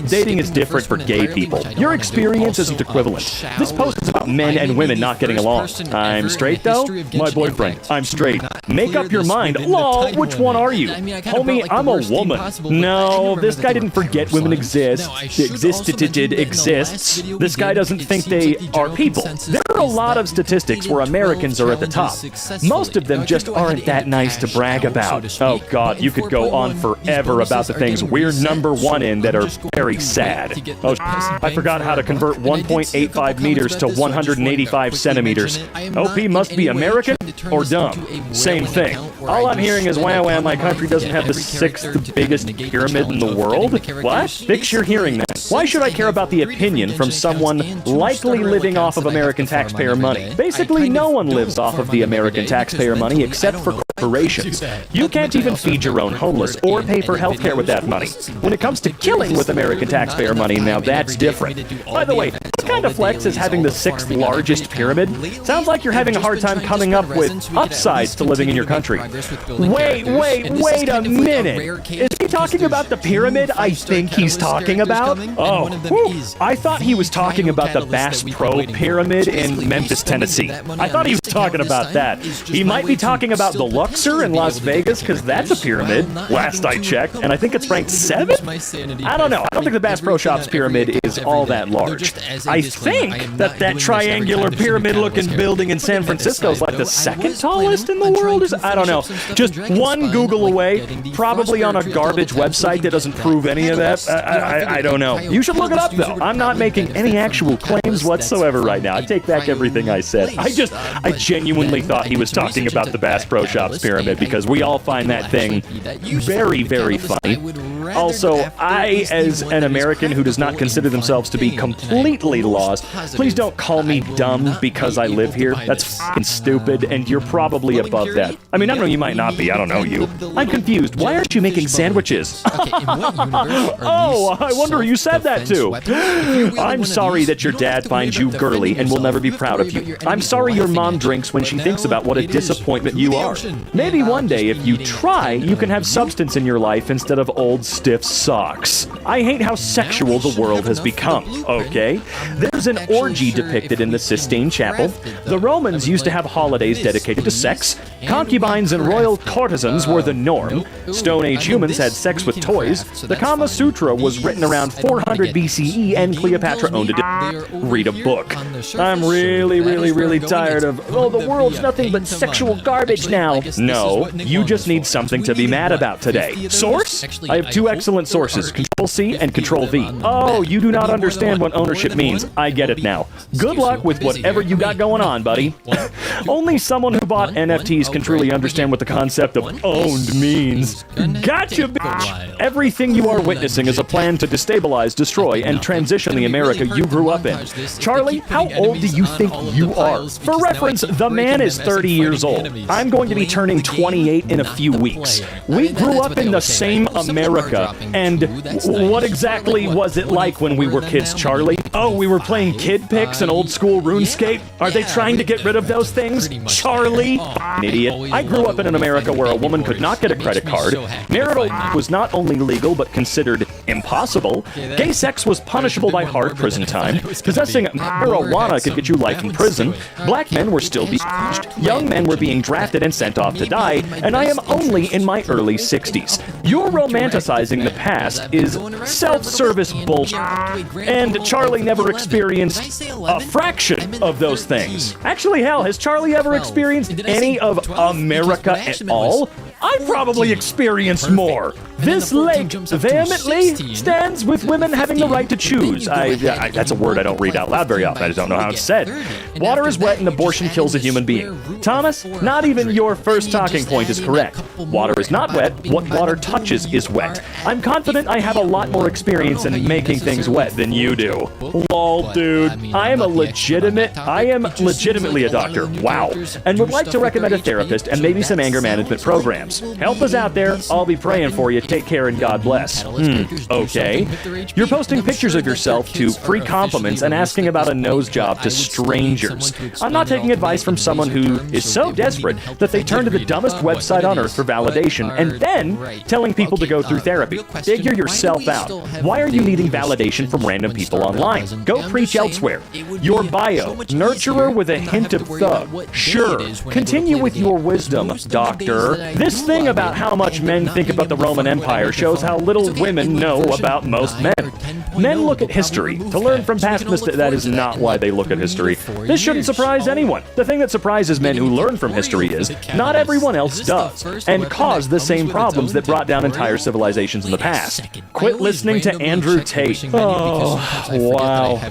Dating is different for gay people. Your experience isn't equivalent. This post is about men and women not getting along. I'm straight, though? My boyfriend. I'm straight. Make up your mind. Lol, which one are you? Homie, I'm a woman. No, this guy didn't forget women exist. Exists. This guy doesn't think they are people. There are a lot of statistics where Americans are at the top. Most of them just aren't that nice to brag about. Oh god, you could go on forever about the things we're number one in that are very sad. Oh, I forgot how to convert 1.85 meters to 185 centimeters. OP must be American or dumb. Same thing. All I'm hearing is wah wah, my country doesn't have the 6th biggest pyramid in the world? What? Fix your hearing then. Why should I care about the opinion from someone likely living off of American taxpayer money? Basically, no one lives off of the American taxpayer money except for corporations. You can't even feed your own homeless or pay for healthcare with that money. When it comes to killing with American taxpayer money, now that's different. By the way, what kind of flex is having the 6th largest pyramid? Sounds like you're having a hard time coming up with upsides to living in your country. Wait a minute! Is he talking about the pyramid I think he's talking about? Oh, I thought he was talking about the Bass Pro Pyramid in Memphis, Tennessee. I thought he was talking about that. He might be talking about the Luxor in Las Vegas, because that's a pyramid, last I checked, and I think it's ranked 7th? I don't know. I don't think the Bass Pro Shop's pyramid is all that large. I think that triangular pyramid-looking building in San Francisco is like the 2nd tallest in the world. I don't know. Just one Google away, probably on a garbage website that doesn't prove any of that. I don't know. You should look it up, though. I'm not making any actual claims whatsoever right now. I take back everything I said. I genuinely thought he was talking about the Bass Pro Shop's pyramid, because we all find that thing very, very funny. Also, I, as an American who does not consider themselves to be completely lost, please don't call me dumb because I live here. That's fucking stupid, and you're probably above that. I mean, I don't know, you might not be. I don't know you. I'm confused. Why aren't you making sandwiches? Oh, I wonder who you said that to. I'm sorry that your dad finds you girly and will never be proud of you. I'm sorry your mom drinks when she thinks about what a disappointment you are. Maybe one day, if you try, you can have substance in your life instead of old stiff socks. I hate how sexual the world has become, okay? There's an orgy depicted in the Sistine Chapel. The Romans used to have holidays dedicated to sex. Concubines and royal courtesans were the norm. Stone Age humans had sex with toys. The Kama Sutra was written around 400 BCE, and Cleopatra owned a read a book. I'm really tired of, oh, the world's nothing but sexual garbage now. No, you just need something to be mad about today. Source? I have 2 excellent sources, Control-C and Control-V. Oh, you do not understand what ownership means. I get it now. Good luck with whatever you got going on, buddy. Only someone who bought NFTs can truly understand what the concept of owned means. Gotcha, bitch! Everything you are witnessing is a plan to destabilize, destroy, and transition the America you grew up in. Charlie, how old do you think you are? For reference, the man is 30 years old. I'm going to be turning 28 in a few weeks. We grew up in the same America, and what exactly was it like when we were kids, Charlie? Oh, we were playing Kid Pix and old school RuneScape? Are they trying to get rid of those things? Charlie? Idiot. I grew up in an America where a woman could not get a credit card. Marital was not only legal but considered impossible. Gay sex was punishable by hard prison time. Possessing marijuana could get you life in prison. Black men were still being punished. Young men were being drafted and sent off to die, and I am only in my early 60s. Your romanticizing the past is self-service bullshit. And Charlie never experienced a fraction of those things. Actually, hell, has Charlie ever experienced any of America at all? I probably experienced more. This lake vehemently stands with women having the right to choose. That's a word I don't read out loud very often. I just don't know how it's said. Water is wet and abortion kills a human being. Thomas, not even your first talking point is correct. Water is not wet. What water touches is wet. I'm confident I have a lot more experience in making things wet than you do. Lol, dude. I am legitimately a doctor. Wow. And would like to recommend a therapist and maybe some anger management programs. Help us out there. I'll be praying for you. Take care and God bless. Okay. You're posting pictures of yourself to free compliments and asking about a nose job to strangers. I'm not taking advice from someone who is so desperate that they turn to the dumbest website on earth for validation and then tell telling people to go through therapy. Figure yourself out. Why are you needing validation from random people online? Go preach elsewhere. Your bio, nurturer with a hint of thug. Sure, continue with your wisdom, doctor. This thing about how much men think about the Roman Empire shows how little women know about most men. Men look at history to learn from past mistakes. That is not why they look at history. This shouldn't surprise anyone. The thing that surprises men who learn from history is not everyone else does, and cause the same problems that brought down entire civilizations in the past. Quit listening to Andrew Tate. Oh,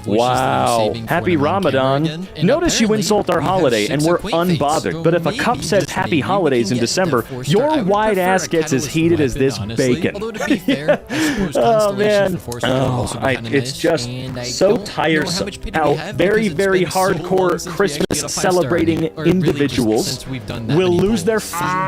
wow. Happy Ramadan. Notice you insult our holiday and we're unbothered, but if a cup says Happy Holidays in December, your wide ass gets as heated as this bacon. Oh, man. It's just so tiresome how very, very hardcore Christmas celebrating individuals will lose their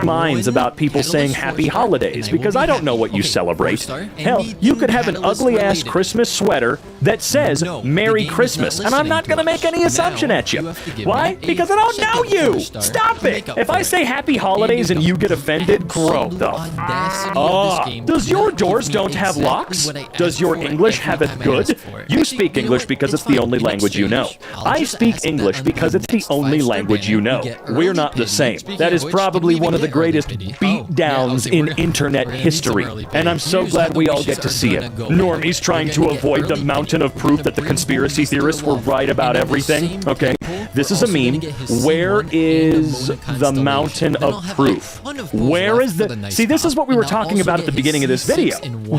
minds about people saying Happy Holidays, because I don't know what you celebrate. Hell, you could have an ugly-ass Christmas sweater that says Merry Christmas, and I'm not going to make any assumption at you. Why? Because I don't know you! Stop it! If I say Happy Holidays and you get offended, grow the does your doors don't have locks? Does your English have it good? You speak English because it's the only language you know. I speak English because it's the only language you know. We're not the same. That is probably one of the greatest beatdowns in internet history, and I'm so glad we all get to see it. Normies trying to avoid the mountain of proof that the conspiracy theorists were right about everything. Okay, this is a meme. Where is the mountain of proof? Where is the... See, this is what we were talking about at the beginning of this video.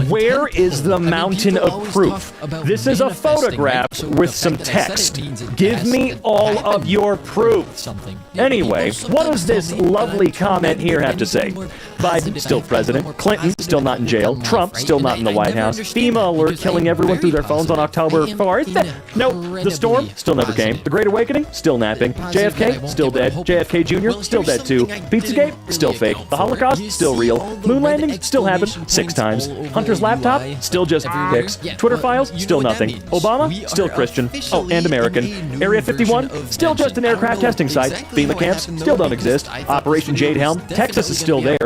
Where is the mountain of proof? This is a photograph with some text. Give me all of your proof. Anyway, what does this lovely comment here have to say? Biden, still president. Clinton, still not in jail. Trump, still not in the White House. FEMA alert killing everyone through their phones on October 4th. Nope. The storm, still never came. The Great Awakening, still napping. JFK, still dead. JFK Jr., still dead too. Pizzagate, still fake. The Holocaust, still real. Moon landing, still happened 6 times. Hunter's laptop, still just pics. Twitter files, still nothing. Obama, still Christian. Oh, and American. Area 51, still just an aircraft testing site. FEMA camps, still don't exist. Operation Jade Helm, Texas is still there.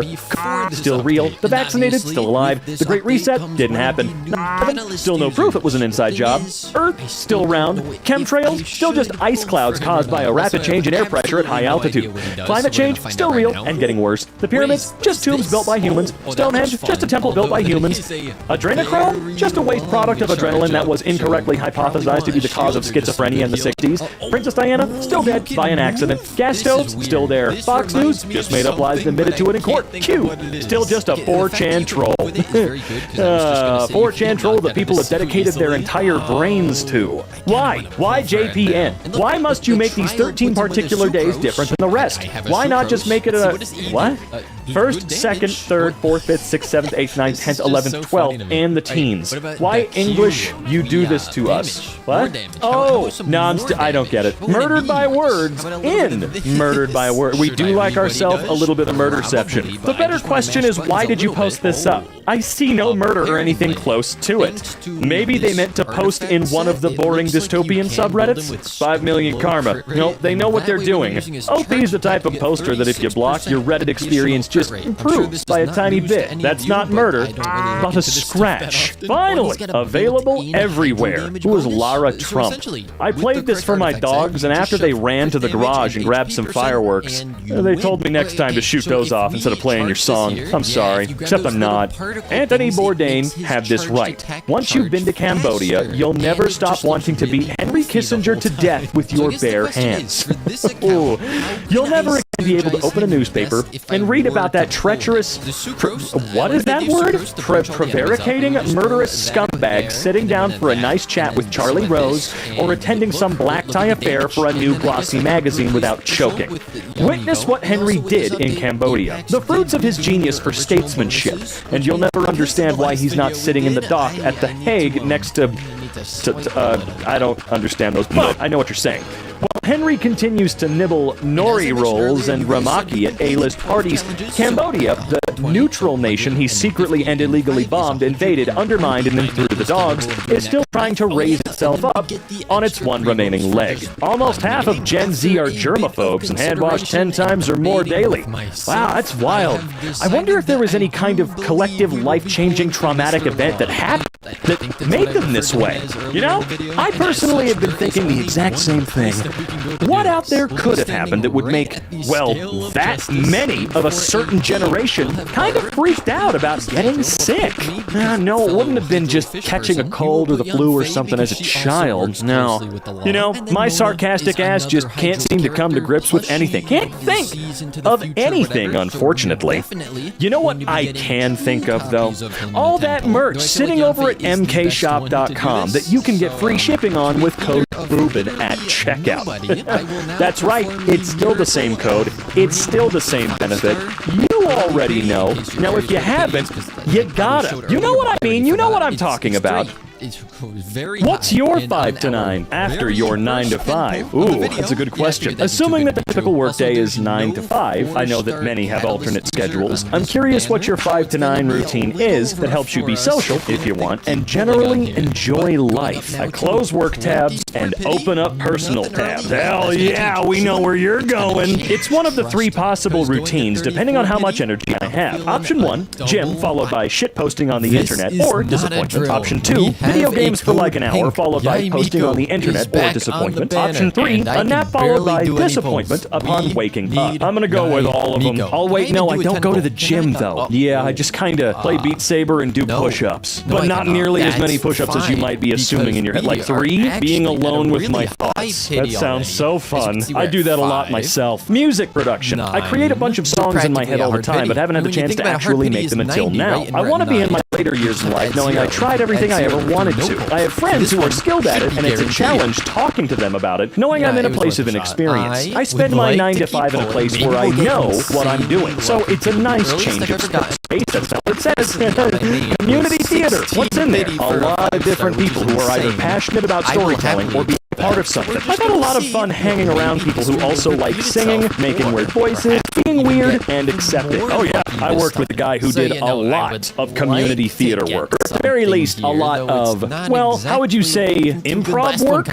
Still real. The vaccinated, still alive. The Great Reset, didn't happen. 9/11, still no proof it was an inside job. Earth, still round. Chemtrails, still just ice clouds caused by a rapid change in air pressure at high altitude. Climate change, still real and getting worse. The pyramids, just tombs built by humans. Stonehenge, just a temple built by humans. Adrenochrome, just a waste product of adrenaline that was incorrectly hypothesized to be the cause of schizophrenia in the 60s. Princess Diana, still dead by an accident. Gas stoves, still there. Fox News, just made up lies and admitted to it in court. Q, still just a 4chan troll. 4chan troll that people have dedicated their entire brains to. Why? Why JPN? Why must you make these 13 particular days different than the rest? Why not just make it a... What? First, second, third, fourth, fifth, sixth, seventh, eighth, ninth, 10th, 11th, 12th, and the teens. Why English you do this to us? What? Oh, no, I don't get it. Murdered by words in Murdered by Words. We do like ourselves a little bit of murderception. The better question is, why did you post this up? I see no murder or anything close to it. Maybe they meant to post in one of the boring dystopian subreddits? 5 million karma. Nope, they know what they're doing. OP is the type of poster that if you block, your Reddit experience just improves by a tiny bit. That's not murder, but a scratch. Finally, available everywhere. Who is Lara Trump? I played this for my dogs, and after they ran to the garage and grabbed some fireworks, they told me next time to shoot those off instead of playing your song. I'm sorry, except I'm not. Anthony Bourdain had this right. Once you've been to Cambodia, you'll never stop wanting to beat Henry Kissinger to death with your bare hands. You'll never again be able to open a newspaper and read about that treacherous... what is that word? Prevaricating, murderous scumbag sitting down for a nice chat with Charlie Rose or attending some black tie affair for a new glossy magazine without choking. Witness what Henry did in Cambodia. The fruits of his genius for statesmanship. And you'll never understand why he's not sitting in the dock at The Hague next to I don't understand those, but I know what you're saying. While Henry continues to nibble nori rolls and ramaki at A-list parties, Cambodia, the neutral nation he secretly and illegally bombed, invaded, undermined, and then threw to the dogs is still trying to raise itself up on its one remaining leg. Almost half of Gen Z are germaphobes and hand wash 10 times or more daily. Wow, that's wild. I wonder if there was any kind of collective life-changing traumatic event that happened that made them this way. You know, I personally have been thinking the exact same thing. What out there could have happened that would make, well, that many of a certain generation kind of freaked out about getting sick? No, it wouldn't have been just catching a cold or the flu or something as a child. No. You know, my sarcastic ass just can't seem to come to grips with anything. Can't think of anything, unfortunately. You know what I can think of, though? All that merch sitting over at mkshop.com that you can get free shipping on with code Ruben at checkout. That's right, it's still the same code, it's still the same benefit. You already know. Now, if you haven't, you gotta. You know what I mean? You know what I'm talking about. What's your 5 to 9 after your 9 to 5? Ooh, that's a good question. Assuming that the typical workday is 9 to 5, I know that many have alternate schedules. I'm curious what your 5 to 9 routine is that helps you be social, if you want, and generally enjoy life. I close work tabs and open up personal tabs. Hell yeah, we know where you're going. It's one of the 3 possible routines, depending on how much energy I have. Option 1, gym, followed by shitposting on the internet, or disappointment. Option 2, video games for like an hour, followed by posting on the internet or disappointment. Option 3, a nap followed by disappointment upon waking up. I'm gonna go with all of them. Oh wait, no, I don't go to the gym though. Yeah, I just kinda play Beat Saber and do push-ups. But not nearly as many push-ups as you might be assuming in your head. Like 3, being alone with my thoughts. That sounds so fun. I do that a lot myself. Music production. I create a bunch of songs in my head all the time, but haven't had the chance to actually make them until now. I want to be in my later years in life knowing I tried everything I ever wanted to. I have friends who are skilled at it, and it's a challenge talking to them about it, knowing I'm in a place of inexperience. I spend my 9 to 5 in a place where I know what I'm doing, so it's a nice change of space. That's not what it says. Community theater. What's in there? A lot of different people who are either passionate about storytelling or being part of something. I've had a lot of fun hanging around people who also like singing, making weird voices, being weird, and accepting. Oh yeah, I worked with a guy who did a lot of community theater work. Or at the very least, a lot of, well, how would you say, improv work?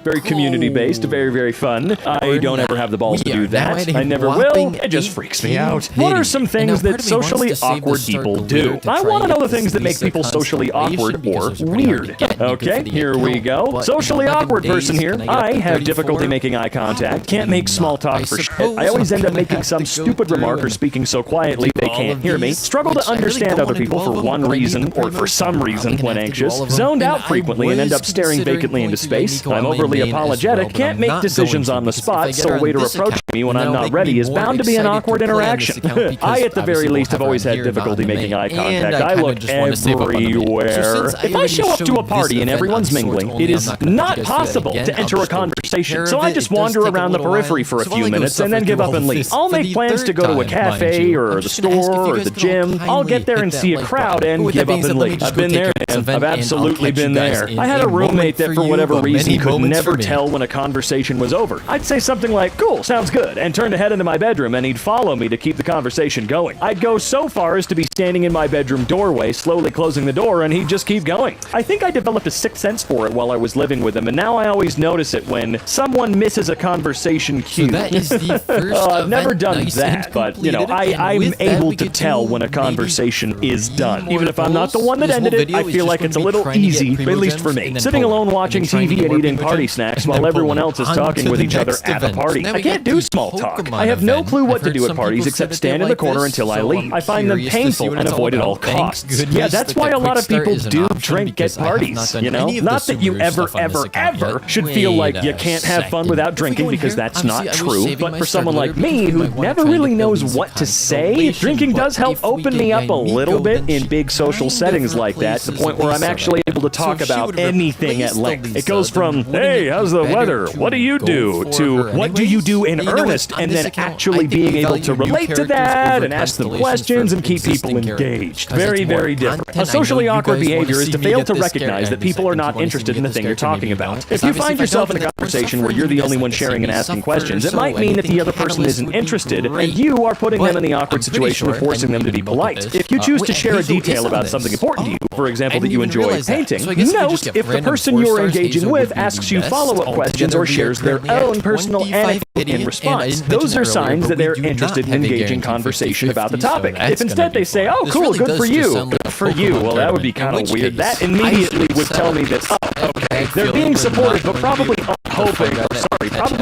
Very community-based, very, very fun. I don't ever have the balls to do that. I never will. It just freaks me out. What are some things that socially awkward people do? I want to know the things that make people socially awkward or weird. Okay, here we go. Socially awkward person here. I have difficulty making eye contact. Can't make small talk for shit. I always end up making some stupid remark or speaking so quietly they can't hear me. Struggle to understand other people for one reason or for some reason when anxious. Zoned out frequently and end up staring vacantly into space. I'm overly apologetic, can't make decisions on the spot, so a way to approach me when I'm not ready is bound to be an awkward interaction. I, at the very least, have always had difficulty making eye contact. I look everywhere. If I show up to a party and everyone's mingling, it is not possible to enter a conversation, so I just wander around the periphery for a few minutes and then give up and leave. I'll make plans to go to a cafe or the store or the gym. I'll get there and see a crowd and give up and leave. I've been there, man. I've absolutely been there. I had a roommate that for whatever reason could never tell when a conversation was over. I'd say something like, cool, sounds good, and turn to head into my bedroom, and he'd follow me to keep the conversation going. I'd go so far as to be standing in my bedroom doorway, slowly closing the door, and he'd just keep going. I think I developed a sixth sense for it while I was living with him, and now I always notice it when someone misses a conversation cue. So that is the first I've never done that, but, you know, I'm able to tell when a conversation is done. Even if I'm not the one that ended it, I feel like it's a little easy, at least for me. Sitting alone watching TV and eating party snacks while everyone else is talking with each other at the party. I can't do small talk. I have no clue what to do at parties except stand in the corner until I leave. I find them painful and avoid at all costs. Yeah, that's why a lot of people do drink at parties, you know? Not that you ever should feel like you can't have fun without drinking, because that's not true. But for someone like me who never really knows what to say, drinking does help open me up a little bit in big social settings like that, to the point where I'm actually able to talk about anything at length. It goes from, hey, how's the weather? What do you do? To what do you do in earnest? And then actually being able to relate to that and ask them questions and keep people engaged. Very, very different. A socially awkward behavior is to fail to recognize that people are not interested in the thing you're talking about. If you find yourself in a conversation where you're the only one sharing and asking questions, it might mean that the other person isn't interested, and you are putting them in the awkward situation of forcing them to be polite. If you choose to share a detail about something important to you, for example, that you enjoy painting, note if the person you're engaging with asks you follow-up questions or shares their own personal anecdote in response. Those are signs that they're interested in engaging conversation about the topic. If instead they say, oh, cool, good for you, well, that would be kind of weird. That immediately would tell me that, oh, okay, they're being supportive, but probably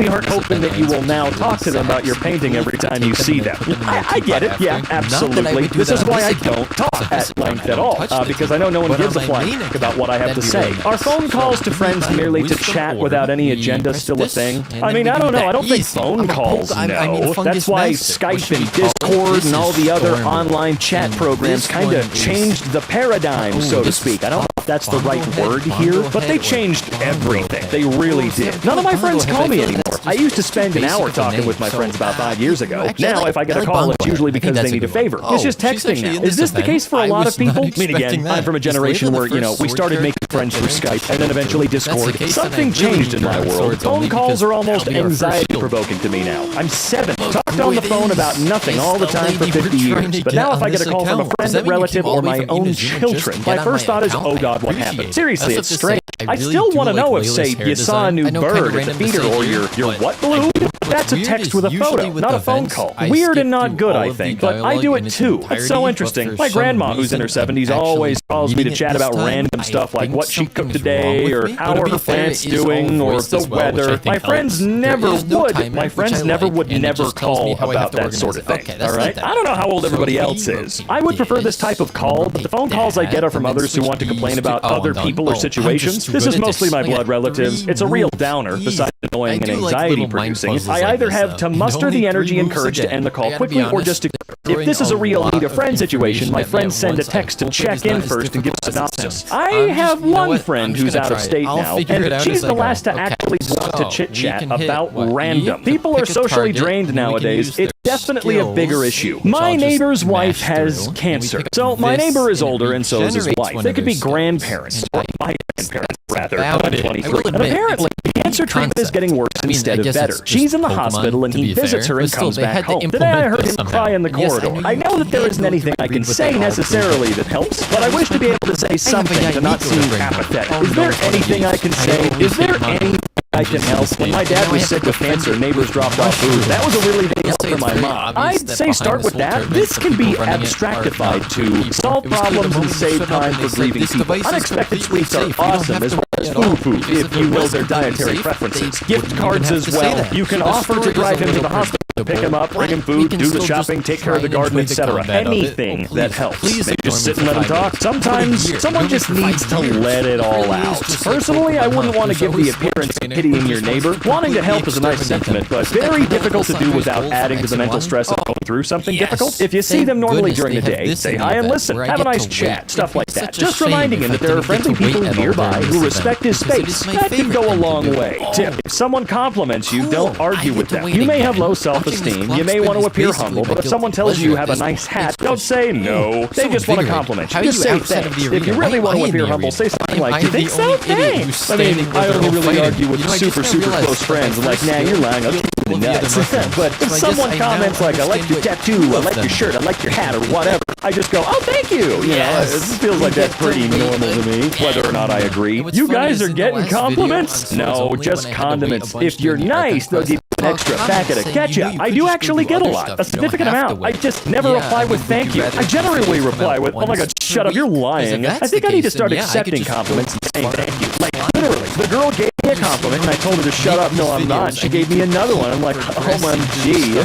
aren't hoping that you will now talk to them about your painting every time you see them. I get it, yeah, absolutely. This is why I don't talk at length at all, because I know no one gives a flying about what I have to say. Are phone calls to friends merely to chat without any agenda still a thing? I mean, I don't know. I don't think phone calls know. That's why Skype and Discord and all the other online chat programs kind of changed the paradigm, so to speak. I don't know if that's the right word here, but they changed everything. They really did. None of my friends call me anymore. I used to spend an hour talking with my friends about 5 years ago. Now, if I get a call, it's usually because they need a favor. It's just texting now. Is this the case for a lot of people? I mean, again, I'm from a generation where, we started making friends through Skype and then eventually Discord. Something changed in my world. Phone calls are almost anxiety-provoking to me now. I'm 7, talked on the phone about nothing all the time for 50 years. But now if I get a call from a friend, relative, or my own children, my first thought is, oh God, what happened? Seriously, it's strange. I still want to know if, say, you saw a new bird at the feeder or your what blew? That's a text with a photo, not a phone call. Weird and not good, I think, but I do it too. It's so interesting. My grandma, who's in her 70s, always calls me to chat about random stuff like what she cooked today or how are her plants doing or the weather. My friends never would. My friends never would call about that sort of thing, all right? I don't know how old everybody else is. I would prefer this type of call, but the phone calls I get are from others who want to complain about other people or situations. This is mostly my blood relatives. It's a real downer, besides annoying and anxiety-producing. I either have to muster the energy and courage to end the call quickly or just to... If this is a real need-a-friend situation, my friends send a text to check in first and give a synopsis. I have one friend who's out of state now, and she's the last to actually want to chit-chat about random. People are socially drained nowadays. It's definitely a bigger issue. My neighbor's wife has cancer. So my neighbor is older and so is his wife. They could be grandparents, or my grandparents, rather. I'm 23. And apparently, the cancer treatment is getting worse instead of better. She's in the hospital and he visits her and comes back home. Today I heard him cry in the corridor. I know that there isn't anything I can say necessarily that helps, but I wish to be able to say something to not seem apathetic. Is there anything I can say? Is there anything I can help? When my dad was sick with cancer, neighbors dropped off food. That was a really big help for my mom. I'd say start with that. This can be abstractified to solve problems and save time for grieving people. Unexpected sweets are awesome, as well as food, if you will, their dietary preferences. Gift cards as well. You can offer to drive him to the hospital, pick him up, bring him food, do the shopping, take care of the garden, etc. Anything that helps. Maybe just sit and let him talk. Sometimes someone just needs to let it all out. Personally, I wouldn't want to give the appearance of pitying your neighbor. Wanting to help is a nice sentiment, but very difficult to do without adding to the mental stress of going through something difficult. If you see them normally during the day, say hi and listen, have a nice chat, stuff like that. Just reminding him that there are friendly people nearby who respect his space. That can go a long way. Tip, if someone compliments you, don't argue with them. You may have low self-esteem, you may want to appear humble, but if someone tells you have a nice hat, don't say no. They just want to compliment you. Just say thanks. If you really want to appear humble, say something like, you think so? Thanks. I mean, I only really argue with super close friends and like, nah, you're lying, I'll kick you in the nuts. But if someone comments like, I like your tattoo, I like your shirt, I like your hat, or whatever, I just go, oh, thank you. You know, it feels like that's pretty normal to me, whether or not I agree. You guys are getting compliments? No, just condiments. If you're nice, they'll give you an extra packet of ketchup. I do actually get a lot, a significant amount. I just never reply with thank you. I generally reply with, oh my god, shut up, you're lying. I think I need to start accepting compliments and saying thank you. Like, literally, the girl gave me a compliment and I told her to shut up. No, I'm not. She gave me another one. I'm like, OMG.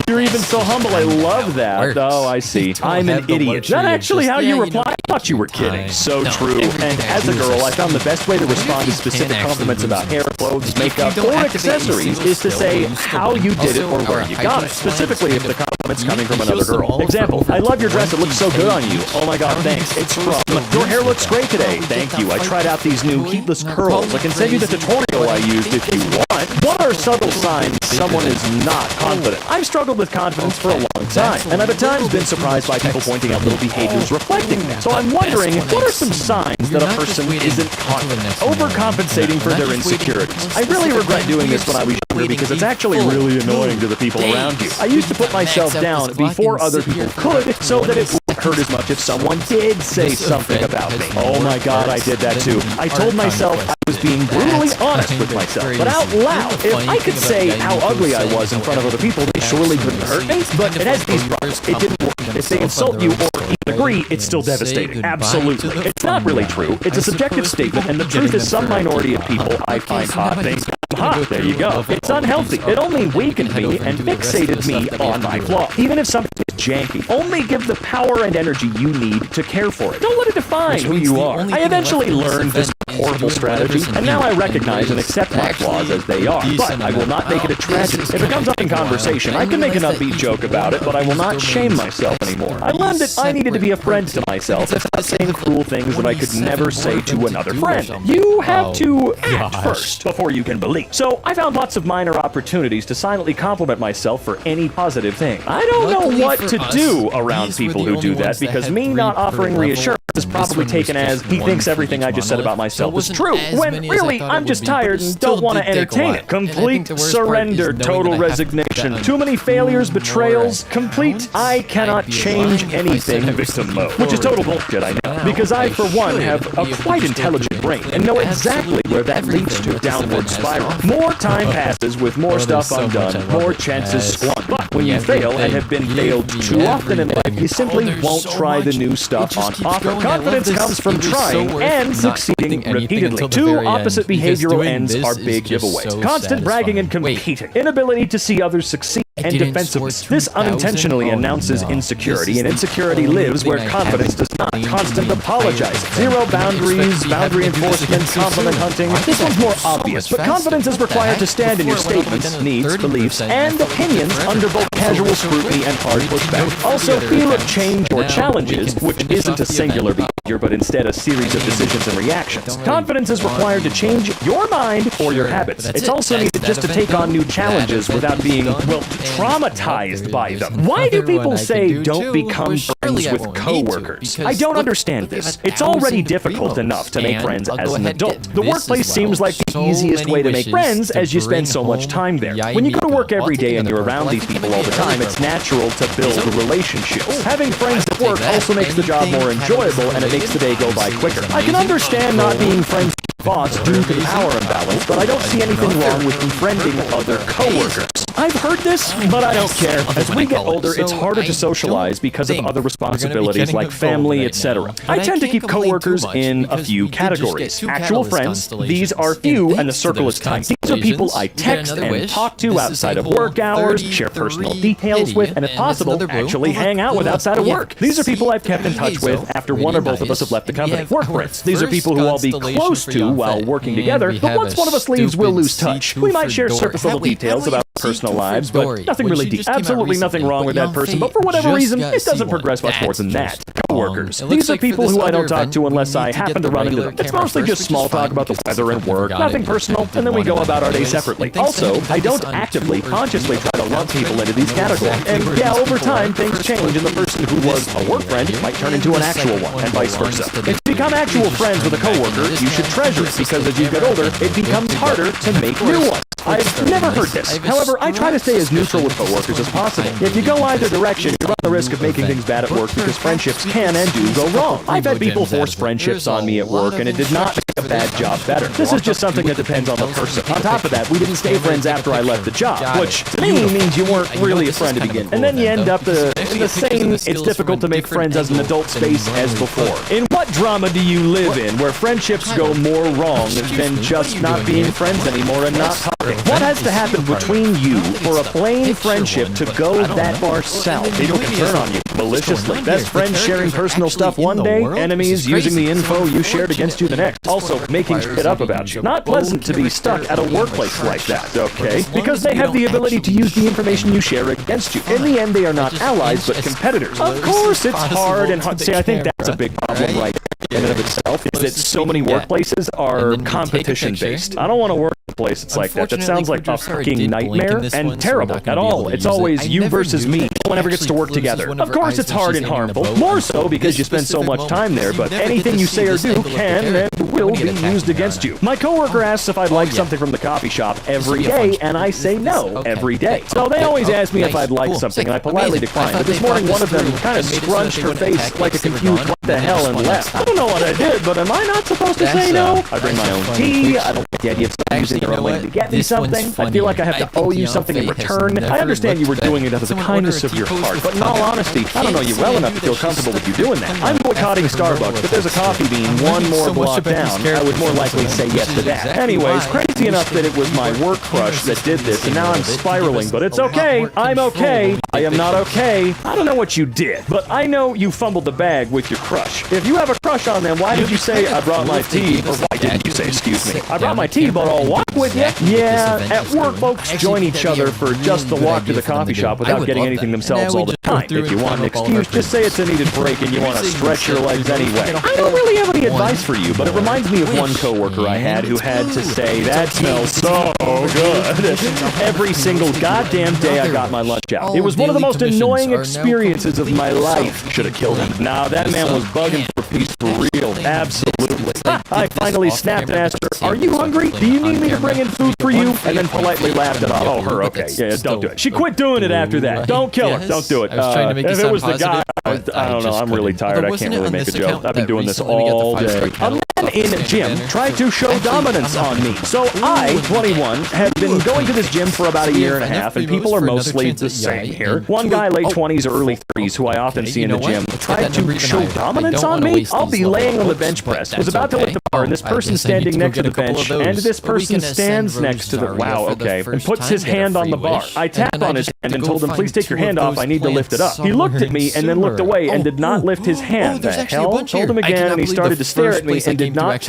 You're even so humble. I love that. Oh, I see. I'm an idiot. Is that actually how you reply? I thought you were kidding. So true. And as a girl, I found the best way to respond to specific compliments about hair, clothes, makeup, or accessories is to say how you did it or where you got it. Specifically if the compliment's coming from another girl. Example, I love your dress. It looks so good on you. Oh my god, thanks. It's from. Your hair looks great today. Thank you. I tried out these new heatless curls. I can send you the tutorial I used if you want. What are subtle signs someone is not confident? I've struggled with confidence for a long time, and I've at times been surprised by people pointing out little behaviors reflecting that. So I'm wondering, what are some signs that a not just person waiting isn't until the next morning. overcompensating for You're not their just waiting insecurities? I until really Sunday regret doing this when I was You're younger because it's waiting actually full really annoying to the people days. around you. I used to put myself Max out down this clock before and other sit here people for could so that it one wouldn't hurt as much if someone did say This something event about has me. more Oh my god, I did that parts too. than I the told art myself I was conquest. being brutally That's honest kind with of myself. crazy. But out You know loud, the if funny I could thing say about how guys who ugly I say was in front of other people, they surely couldn't hurt me. But it has these problems. It didn't work. If they insult you or even agree, it's still devastating. Absolutely. It's not really true. It's a subjective statement, and the truth is some minority of people I find hot think I'm hot. There you go. It's unhealthy. It only weakened me and fixated me on my flaw. Even if something is janky, only give the power and energy you need to care for it. Don't let it define who you are. I eventually learned this horrible strategy, and now I recognize and accept my flaws as they are. But I will not make it a tragedy. If it comes up in conversation, I can make an upbeat joke about it, but I will not shame myself anymore. I learned that I needed to be a friend to myself and stop saying cruel things that I could never say to another friend. You have to act first before you can believe. So I found lots of minor opportunities to silently compliment myself for any positive thing. I don't know what to do around people who do that because me not offering reassurance is probably taken as he thinks everything I just said about myself is true, when really I'm just tired and don't want to entertain it. Complete surrender, total resignation, too many failures, betrayals, complete I cannot change anything victim mode, which is total bullshit, I know, because I for one have a quite intelligent brain and know exactly where that leads to, downward spiral. More time passes with more stuff undone, more chances squandered. But when you fail and have been failed too often in life, you simply won't try the new stuff on offer. Confidence comes from trying and succeeding repeatedly. Two opposite behavioral ends are big giveaways. Constant bragging and competing. Inability to see others succeed and defensiveness. This unintentionally announces insecurity, and insecurity lives where confidence does not. Constant apologize. Zero boundaries, boundary enforcement, compliment hunting. This one's more obvious, but confidence is required to stand in your statements, needs, beliefs, and opinions under both casual scrutiny and hard pushback. Also, fear of change or challenges, which isn't a singular behavior, but instead a series of decisions and reactions. Confidence is required to change your mind or your habits. It's also needed just to take on new challenges without being, well, traumatized by them. Why do people say don't become friends with coworkers? I don't understand this. It's already difficult enough to make friends as an adult. The workplace seems like the easiest way to make friends as you spend so much time there. When you go to work every day and you're around these people all the time, it's natural to build relationships. Having friends at work also makes the job more enjoyable and it makes the day go by quicker. I can understand not being friends with your boss due to the power imbalance, but I don't see anything wrong with befriending other coworkers. I've heard this, but I don't care. As we get older, it's harder to socialize because of other responsibilities like family, etc. I tend to keep coworkers in a few categories. Actual friends, these are few and the circle is tight. These are people I text and talk to outside of work hours, share personal details with, and if possible, actually hang out with outside of work. These are people I've kept in touch with after one or both of us have left the company. Work friends. These are people who I'll be close to while working together, but once one of us leaves, we'll lose touch. We might share surface level details about personal lives, but nothing really deep. Absolutely nothing wrong with that person, but for whatever reason, it doesn't progress much more than that. Coworkers. These are people who I don't talk to unless I happen to run into them. It's mostly just small talk about the weather and work, nothing personal, and then we go about our day separately. Also, I don't actively, consciously try to lump people into these categories. And yeah, over time, things change, and the person who was a work friend might turn into an actual one, and vice versa. If you become actual friends with a coworker, you should treasure it, because as you get older, it becomes harder to make new ones. I've never heard this. However, I try to stay as neutral with coworkers as possible. If you go either direction, you run the risk of making things bad at work because friendships can and do go wrong. I've had people force friendships on me at work, and it did not make a bad job better. This is just something that depends on the person. On top of that, we didn't stay friends after I left the job, which to me means you weren't really a friend to begin. And then you end up in the same it's difficult to make friends as an adult space as before. In what drama do you live in where friendships go more wrong than just not being friends anymore and not talking? What has to happen between you for a plain friendship to go that far south? People can turn on you maliciously. Best friends sharing personal stuff one day, enemies using the info you shared against you the next. Also, making shit up about you. Not pleasant to be stuck at a workplace like that, okay? Because they have the ability to use the information you share against you. In the end, they are not allies, but competitors. Of course, it's hard and hard. See, I think that's a big problem right in and of itself is that so many workplaces are competition-based. I don't want to work in a place that's like that. That sounds like a fucking nightmare and terrible at all. It's always you versus me. No one ever gets to work together. Of course, it's hard and harmful. More so because you spend so much time there, but anything you say or do can and will be used against you. My coworker asks if I'd like something from the coffee shop every day, and I say no every day. So they always ask me if I'd like something, and I politely decline. But this morning, one of them kind of scrunched her face like a confused what the hell and left. I don't know what I did, but am I not supposed to say no? I bring my own tea. I don't get the idea of someone using their own money to get me something. I feel like I have to owe you something in return. I understand you were doing it out of the kindness of your heart, but in all honesty, I don't know you well enough to feel comfortable with you doing that. I'm boycotting Starbucks, but there's a coffee bean one more block down. I would more likely say yes to that. Anyways, crazy enough that it was my work crush that did this, and now I'm spiraling, but it's okay. I'm okay. I am not okay. I don't know what you did, but I know you fumbled the bag with your crush. If you have a crush on them, why did you say I brought my tea? Or why didn't you say, excuse me, I brought my tea, but I'll walk with you? Yeah, at work, folks join each other for just the walk to the coffee shop without getting anything themselves all the time. If you want an excuse, just say it's a needed break and you want to stretch your legs anyway. I don't really have any advice for you, but it reminds me of one coworker I had who had to say, that smells so good, every single goddamn day I got my lunch out. It was one of the most annoying experiences of my life. Should have killed him. Nah, that man was bugging for peace for real. Absolutely. I finally snapped and asked her, are you hungry? Do you need me to bring in food for you? And then politely laughed it off. Oh, her, okay. Yeah, don't do it. She quit doing it after that. Don't kill her. Don't do it. If it was the guy, I don't know. I'm really tired. I can't really make a joke. I've been doing this all day. A man in a gym tried to show dominance on me. So I, 21, have been going to this gym for about a year and a half, and people are mostly the same here. One guy, late 20s, early 30s, who I often see in the gym, tried to show dominance on me. I'll be laying on the bench press, was about to lift the bar, and this person standing next to the bench, and this person stands next to the, wow, okay, and puts his hand on the bar. I tapped on his hand and told him, please take your hand off, I need to lift it up. He looked at me and then looked away and did not lift his hand. The hell? Told him again, and he started to stare at me and did not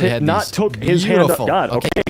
took his hand up. God, okay.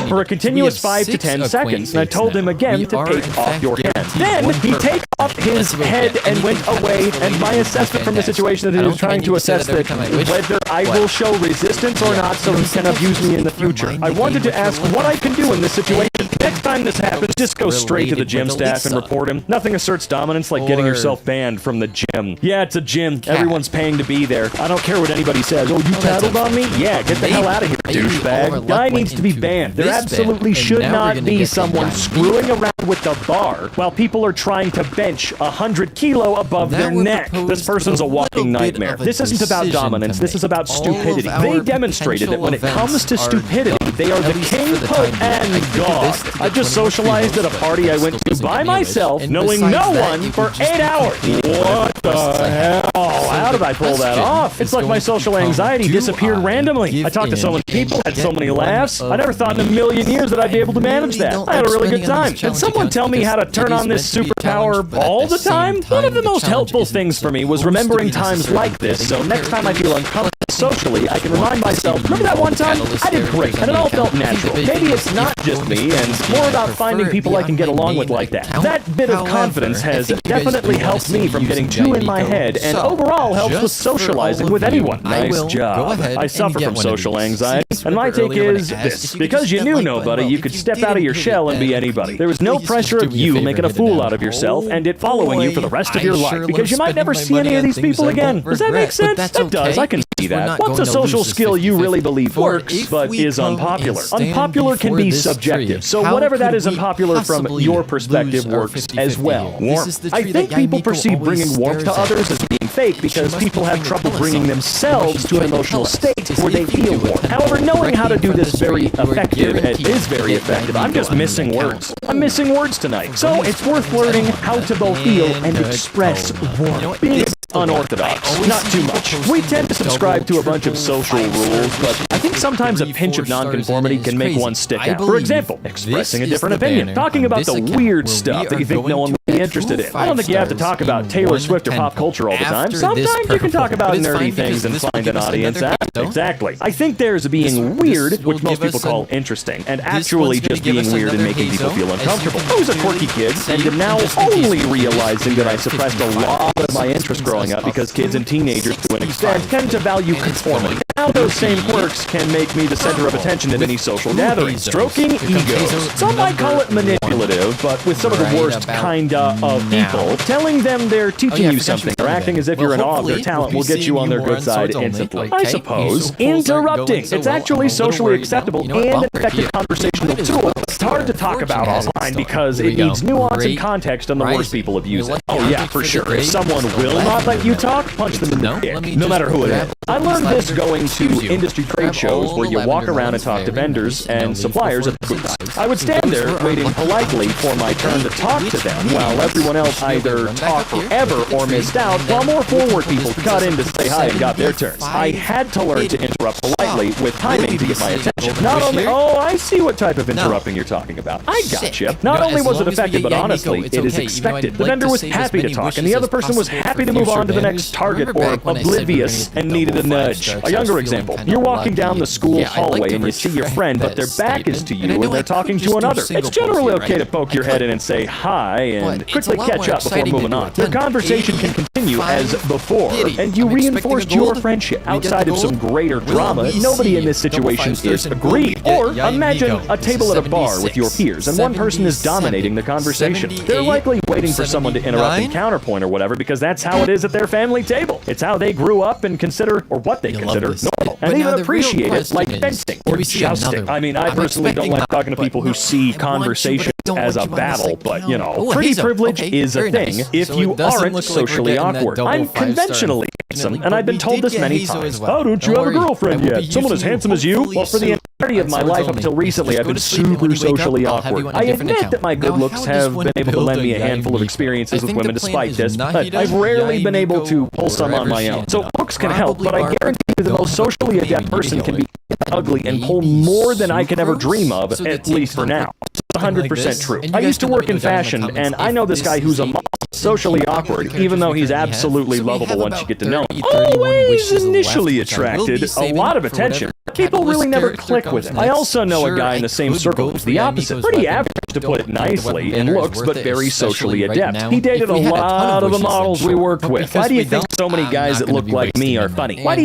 For a continuous 5 to 10 seconds, and I told him again to take off your hand. Then he take off his head and went away, and my assessment from the situation that he was trying to assess that whether I will show resistance or not so he can abuse me in the future. I wanted to ask what I can do in this situation. Next time this happens, just go straight to the gym staff and report him. Nothing asserts dominance like getting yourself banned from the gym. Yeah, it's a gym. Everyone's paying to be there. I don't care what anybody says. Oh, you tattled on me? Yeah, get the hell out of here, douchebag. Guy needs to be banned. There absolutely should not be someone screwing around with the bar while people are trying to bench 100 kilo above their neck. This person's a walking nightmare. This isn't about dominance. This is about stupidity. They demonstrated that when it comes to stupidity, they are the king, pope, and god. I just socialized at a party I went to by myself, knowing no one for 8 hours. What the hell? How did I pull that off? It's like my social anxiety disappeared randomly. I talked to so many people, had so many laughs. I never thought in a million years that I'd be able to manage that. I had a really good time. Can someone tell me how to turn on this superpower all the time? One of the most helpful things for me was remembering times like this, so next time I feel uncomfortable socially, I can remind myself, remember that one time? I did great, and it all felt natural. Maybe it's not just me, and more about finding people I can get along with like that. That bit of confidence has definitely helped me from getting too in my head, and overall helps with socializing with anyone. Nice job. I suffer from social anxiety, and my take is this. Because you knew nobody, you could step out of your shell and be anybody. There was no pressure of you making a fool out of yourself and it following you for the rest of your life, because you might never see any of these people again. Does that make sense? That does. I can see that. What's a social skill you really believe works, but is unpopular? Unpopular can be subjective, so whatever that is unpopular from your perspective works as well. Warmth. I think people perceive bringing warmth to others as being fake because people have trouble bringing themselves to an emotional state where they feel warm. However, knowing how to do this very effective, it is very effective. I'm just missing words. I'm missing words tonight. So it's worth learning how to both feel and express warmth. Being unorthodox, not too much. We tend to subscribe to a bunch of social rules, but I think sometimes a pinch of nonconformity can make one stick out. For example, expressing a different opinion, talking about the weird stuff that you think no one would be interested in. I don't think you have to talk about Taylor Swift or pop culture all the time. Sometimes you can talk about nerdy things and find an audience out. Exactly. I think there's being weird, which most people call interesting, and actually just being weird and making people feel uncomfortable. I was a quirky kid, and am now only realizing that I suppressed a lot of my interest growing up because kids and teenagers, to an extent, tend to value conformity. now those same quirks can make me the center of attention at any social gathering. Stroking egos. Some might call it manipulative, but with some of the worst kinda of people, telling them they're teaching you something or acting as if you're in awe of their talent will get you on their good side instantly. I suppose. Interrupting. It's actually socially acceptable and an effective conversational tool. It's hard to talk about online because it needs nuance and context on the worst people abuse it. Oh yeah, for sure. If someone will not let you talk, punch them in the dick, no matter who it is. I learned this going to industry trade shows where you walk around and talk to vendors and suppliers at the booths. I would stand there waiting politely for my turn to talk to them while everyone else either talked forever or missed out, while more forward people cut in to say hi and got their turns. I had to learn to interrupt politely with timing to get my attention. Not only, oh, I see what type of interrupting you're talking about. I gotcha. Not only was it effective, but honestly, it is expected. The vendor was happy to talk, and the other person was happy to move on to the next target or oblivious and needed a nudge. A younger example, you're walking down the school hallway and you see your friend, but their back is to you and they're talking to another. It's generally okay to poke your head in and say hi and quickly catch up before moving on. Your conversation can continue as before, and you reinforced your friendship. Outside of some greater drama, nobody in this situation is aggrieved. Or imagine a table at a bar with your peers, and one person is dominating the conversation. They're likely waiting for someone to interrupt and counterpoint or whatever because that's how it is at their family table. It's how they grew up and consider, or what they consider, normal, and even appreciate it, like fencing or jousting. I mean, I personally don't like talking to people who see conversation as a battle, but, you know, pretty privilege is a thing if you aren't socially awkward. I'm conventionally handsome, and I've been told this many times. Oh, don't you have a girlfriend yet? Someone as handsome as you? Well, for the entirety of my life up until recently, I've been super socially awkward. I admit that my good looks have been able to lend me a handful of experiences with women despite this, but I've rarely been able to pull some on my own. So looks can help, but I guarantee you the most socially adept person can be ugly and pull more than I could ever dream of, at least for now. 100% true. I used to work in fashion, and I know this guy who's a socially awkward, even though he's absolutely lovable once you get to know him. Always initially attracted a lot of attention. People really never click with him. I also know a guy in the same circle who's the opposite. Pretty average, to put it nicely, in looks, but very socially adept. He dated a lot of the models we worked with. Why do you think so many guys that look like me are funny? Why do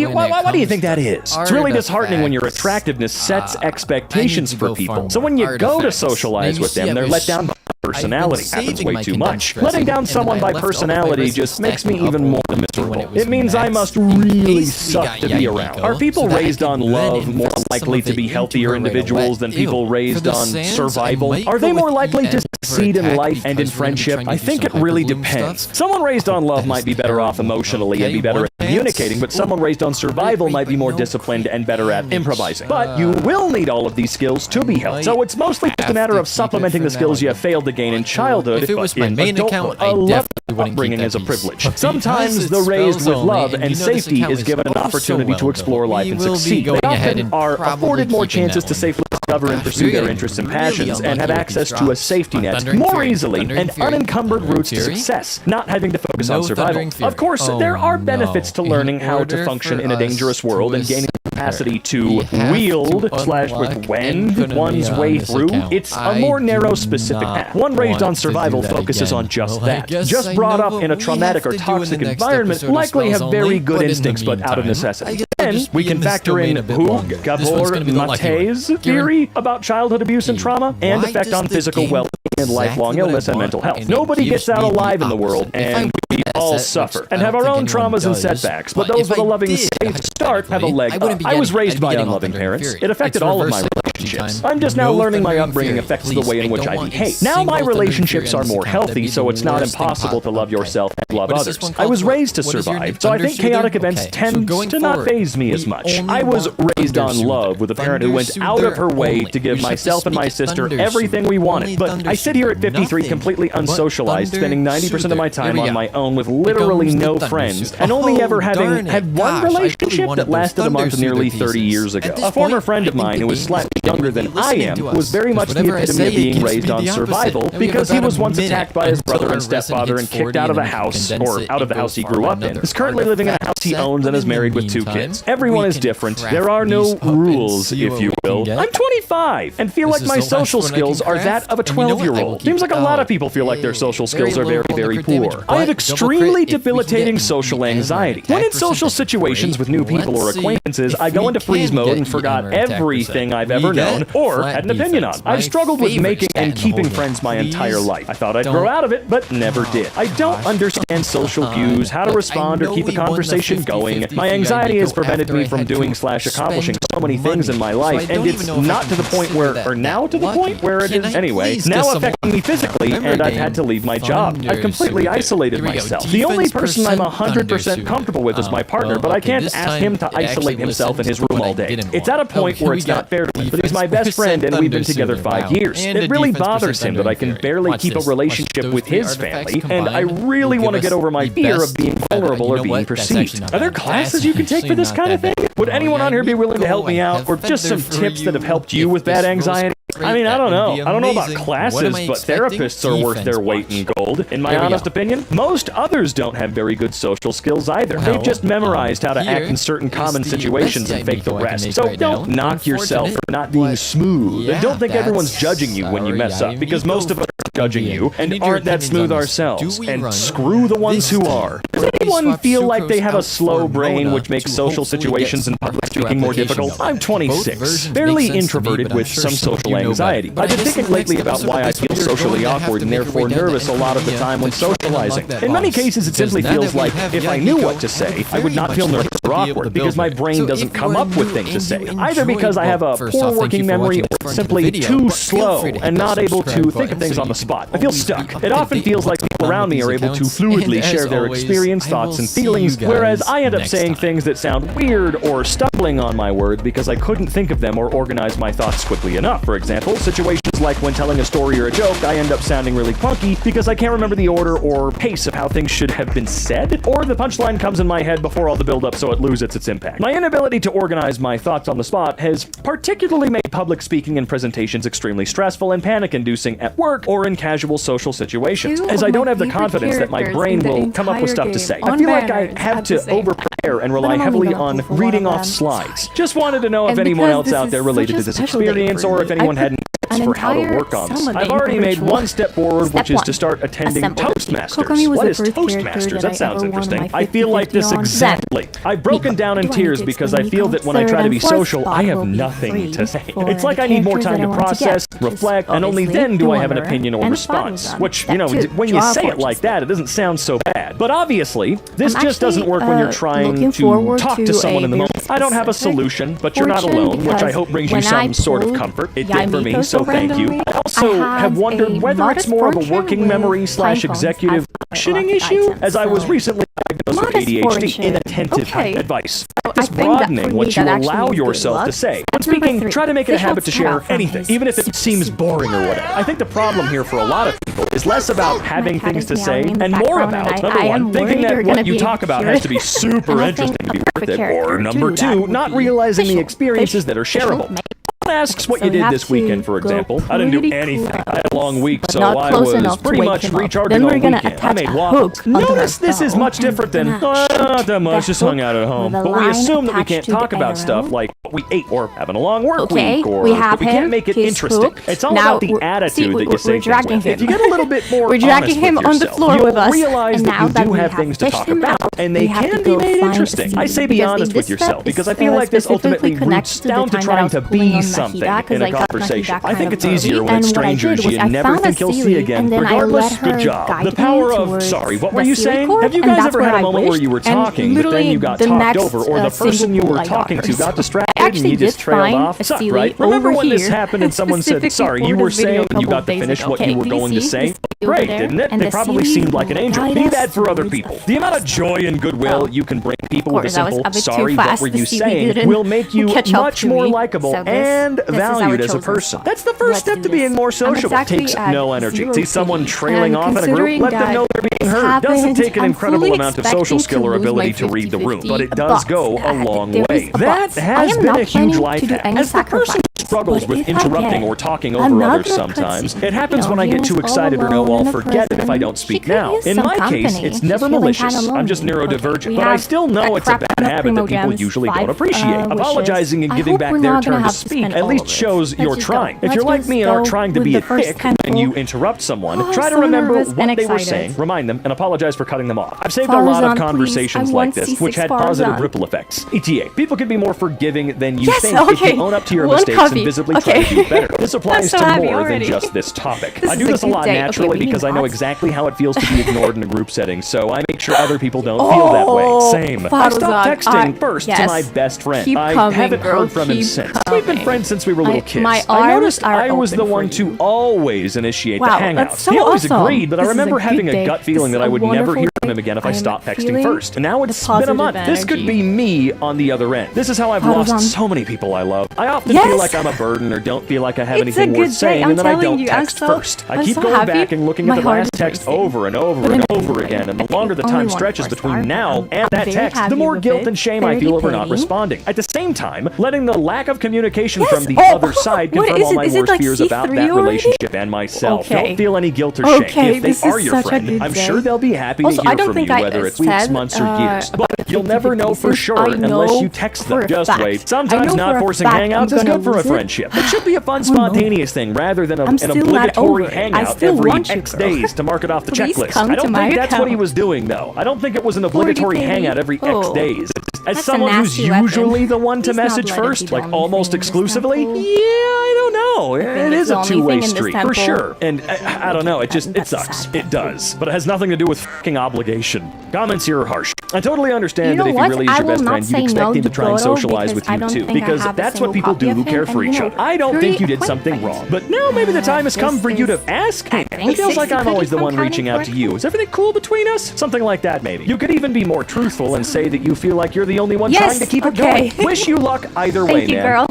you think that is? It's really disheartening when your attractiveness sets expectations for people. So when you go to socialize with them, they're let down by personality. Happens way too much. Letting down someone by personality just makes me even more miserable. It means I must really suck to be around. Are people raised on love more likely to be healthier individuals than people raised on survival? Are they more likely to succeed in life and in friendship? I think it really depends. Someone raised on love might be better off emotionally and be better at communicating, but someone raised on survival might be more disciplined and better at improvising. But you will need all of these skills to be healthy. So it's mostly just a matter of supplementing the skills you have failed to gain in childhood, but in adulthood, a love upbringing is a privilege. Sometimes the raised with love and safety is given an opportunity to explore life and succeed. They often are afforded more chances to safely discover and pursue their interests and passions and have access to a safety net more easily and unencumbered routes to success, not having to focus on survival. Of course, there are benefits to learning how to function in a dangerous world and gaining the capacity to wield / wend one's way through. It's a more narrow, specific path. One raised on survival focuses on just that. Just brought up in a traumatic or toxic environment likely have very good instincts, but out of necessity. Then we can factor in Gabor Mate's theory about childhood abuse and trauma and effect on physical well-being and lifelong illness and mental health. Nobody gets out alive in the world, and we all suffer and have our own traumas and setbacks, but those with a loving, safe start have a leg up. I was raised by unloving parents. It affected all of my relationships. I'm just now learning my upbringing affects the way in which I behave. Now my relationships are more healthy, so it's not impossible to love yourself and love others. I was raised to survive, so I think chaotic events tend to not faze me as much. I was raised on love with a parent who went out of her way to give myself and my sister everything we wanted, but I sit here at 53 completely unsocialized, spending 90% of my time on my own with literally no friends, and only ever having had one relationship that lasted a month nearly 30 years ago. A former friend of mine who was slightly younger than I am, was very much the epitome of being raised on survival because he was once attacked by his brother and stepfather and kicked out of a house, or out of the house he grew up in. Is currently living in a house he owns and is married with 2 kids. Everyone is different. There are no rules, if you will. I'm 25 and feel like my social skills are that of a 12-year-old. Seems like a lot of people feel like their social skills are very, very poor. I have extremely debilitating social anxiety. When in social situations with new people or acquaintances, I go into freeze mode and forgot everything I've ever known or had an opinion on. I've struggled with making and keeping friends my entire life. I thought I'd grow out of it, but never did. I don't understand social cues, how to respond or keep a conversation going. My anxiety has prevented me from doing/accomplishing so many things in my life, and it's not to the point where, or now to the point where it is anyway, now affecting me physically, and I've had to leave my job. I've completely isolated myself. The only person I'm 100% comfortable with is my partner, but I can't ask him to isolate himself in his room all day. It's at a point where it's not fair to me, but he's my best friend and we've been together 5 years. It really bothers him that I can barely keep a relationship with his family, and I really want to get over my fear of being vulnerable or being perceived. Are there classes you can take for this kind of thing? Would anyone on here be willing to help me out, or just some tips that have helped you with bad anxiety? I mean, I don't know. I don't know about classes, but therapists are worth their weight in gold. In my honest opinion, most others don't have very good social skills either. They've just memorized how to act in certain common situations and fake the rest. So don't knock yourself for not being smooth. And don't think everyone's judging you when you mess up, because most of us are judging you and aren't that smooth ourselves. And screw the ones who are. Does anyone feel like they have a slow brain which makes social situations and public speaking more difficult? I'm 26, fairly introverted with some social anxiety. I've been thinking lately about why I feel socially awkward and therefore nervous a lot of the time when socializing. In many cases, it simply feels like if I knew what to say, I would not feel nervous or awkward because my brain doesn't come up with things to say. Either because I have a poor working memory or simply too slow and not able to think of things on the spot. I feel stuck. It often feels like people around me are able to fluidly share their experience, thoughts, and feelings, whereas I end up saying things that sound weird or stumbling on my words because I couldn't think of them or organize my thoughts quickly enough. For example, situations like when telling a story or a joke, I end up sounding really clunky because I can't remember the order or pace of how things should have been said, or the punchline comes in my head before all the build-up so it loses its impact. My inability to organize my thoughts on the spot has particularly made public speaking and presentations extremely stressful and panic-inducing at work or in casual social situations, as I don't have the confidence that my brain will come up with stuff to say. I feel like I have to over-prepare and rely heavily on reading off slides. Just wanted to know if anyone else out there related to this experience, or if anyone had for how to work on this. I've already made one step forward, which is to start attending Toastmasters. What is Toastmasters? That sounds interesting. I feel like this exactly. I've broken down in tears because I feel that when I try to be social, I have nothing to say. It's like I need more time to process, reflect, and only then do I have an opinion or response. Which, you know, when you say it like that, it doesn't sound so bad. But obviously, this just doesn't work when you're trying to talk to someone in the moment. I don't have a solution, but you're not alone, which I hope brings you some sort of comfort. It did for me, so thank you. I also have wondered whether it's more of a working memory / executive functioning issue, as I was recently diagnosed with ADHD. Inattentive advice. It's broadening what you allow yourself to say. When speaking, try to make it a habit to share anything, even if it seems boring or whatever. I think the problem here for a lot of people is less about having things to say and more about, number one, thinking that what you talk about has to be super interesting to be worth it, or number two, not realizing the experiences that are shareable. Asks what you did this weekend, for example. I didn't do anything. I had a long week, so I was pretty much recharging all weekend. I made waffles. Notice this is much different than, not that much, just hung out at home. But we assume that we can't talk about stuff like what we ate, or having a long work week, or that we can't make it interesting. It's all about the attitude that you say things with. If you get a little bit more honest with yourself, you'll realize that you do have things to talk about, and they can be made interesting. I say be honest with yourself, because I feel like this ultimately roots down to trying to be something in a conversation. I think it's easier when it's strangers you never think you'll see again. Regardless, good job. The power of, sorry, what were you saying? Have you guys ever had a moment where you were talking, but then you got talked over, or the person you were talking to got distracted and you just trailed off? Sucked, right? Remember when this happened and someone said, sorry, you were saying, and you got to finish what you were going to say? Great, didn't it? They probably seemed like an angel. Be that for other people. The amount of joy and goodwill you can bring people with a simple, sorry, what were you saying, will make you much more likable and valued as a person. That's the first step to being more sociable. It takes no energy. See someone trailing off in a group, let them know they're being heard. Doesn't take an incredible amount of social skill or ability to read the room, but it does go a long way. That has been a huge life hack. As the person struggles with interrupting or talking over others sometimes. It happens when I get too excited or know I'll forget it if I don't speak now. In my case, it's never malicious. I'm just neurodivergent, but I still know it's a bad habit that people usually don't appreciate. Apologizing and giving back their turn to speak at least shows you're trying. If you're like me and aren't trying to be a dick and you interrupt someone, try to remember what they were saying, remind them, and apologize for cutting them off. I've saved a lot of conversations like this, which had positive ripple effects. ETA, people can be more forgiving than you think if you own up to your mistakes and visibly try to do better. This applies to more than just this topic. I do this a lot naturally because I know exactly how it feels to be ignored in a group setting, so I make sure other people don't feel that way. Same. I stopped texting first to my best friend. I haven't heard from him since. We've been friends since we were little kids. I noticed I was the one to always initiate the hangouts. He always agreed, but I remember having a gut feeling that I would never hear from him again if I stopped texting first. And now it's been a month. This could be me on the other end. This is how I've lost so many people I love. I often feel like I'm a burden or don't feel like I have anything worth saying, and then I don't text first. I keep going back and looking at the last text over and over and over again, and the longer the time stretches between now and that text, the more guilt and shame I feel over not responding. At the same time, letting the lack of communication from the other side confirm all my worst fears about that relationship and myself. Don't feel any guilt or shame. If they are your friend, I'm sure they'll be happy to hear from you, whether it's weeks, months, or years. But you'll never know for sure unless you text them. Just wait. Sometimes not forcing hangouts is good for a friendship. It should be a fun, spontaneous thing rather than an obligatory hangout every X days to mark it off the checklist. I don't think that's what he was doing, though. I don't think it was an obligatory hangout every X days. As someone who's usually the one to message first, like almost exclusively, yeah, I don't know. It is a two-way street, for sure. And I don't know, it sucks. It does. But it has nothing to do with fucking obligation. Comments here are harsh. I totally understand that if he really is your best friend, you'd expect him to try and socialize with you too, because that's what people do who care for each other. I don't think you did something wrong, but now maybe the time has come for you to ask me. It feels like I'm always the one reaching out to you. Is everything cool between us? Something like that, maybe. You could even be more truthful and say that you feel like you're the only one trying to keep it going. Wish you luck either way, man. Thank you, girl.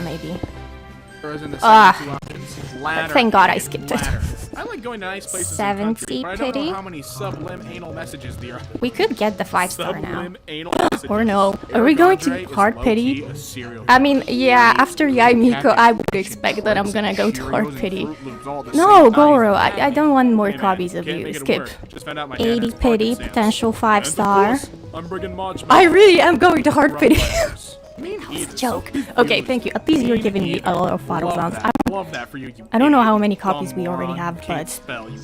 Maybe. Thank God I skipped it. I like going to nice places 70 but I don't know how many sublim anal messages there are. We could get the 5-star now. Or no. Are we going to hard pity? I mean, yeah, after Yai Miko, I would expect that I'm gonna go to hard pity. No, Goro, I don't want more copies of you. Skip. 80 pity, potential 5-star. I really am going to hard pity. That was a joke. Okay, thank you. At least you're giving me a lot of photo sounds. I don't know how many copies we already have, but...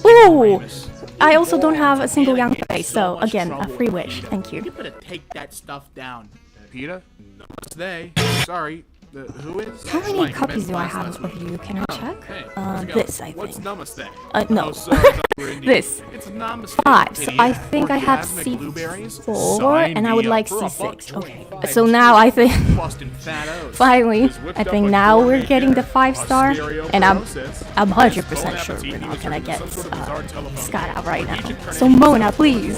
Ooh! I also don't have a single young face, so again, a free wish. Thank you. You better take that stuff down. Peter? Namaste. Sorry. Who is? How many copies do I have of you? Can I check? This, I think. What's namaste? No. This. 5. So I think I have C4, and I would like C6. Okay. So now I think... Finally, I think now we're getting the 5-star, and I'm 100% sure we're not gonna get Skara right now. So Mona, please.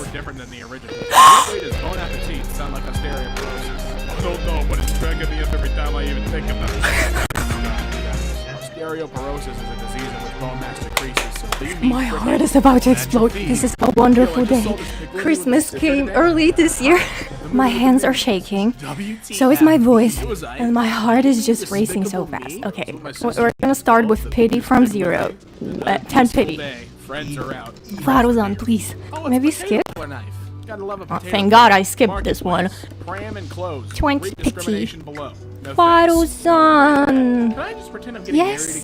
I don't know, but it's cracking me up every time I even think about it. Osteoporosis is a disease in which bone mass decreases, so my heart is about to explode. This is a wonderful day. Christmas came early this year. My hands are shaking. So is my voice. And my heart is just racing so fast. Okay, we're gonna start with pity from 0. 10 pity. Faruzan, please. Maybe skip? Oh, thank God I skipped this one. 20 pity. Faruzan. Yes.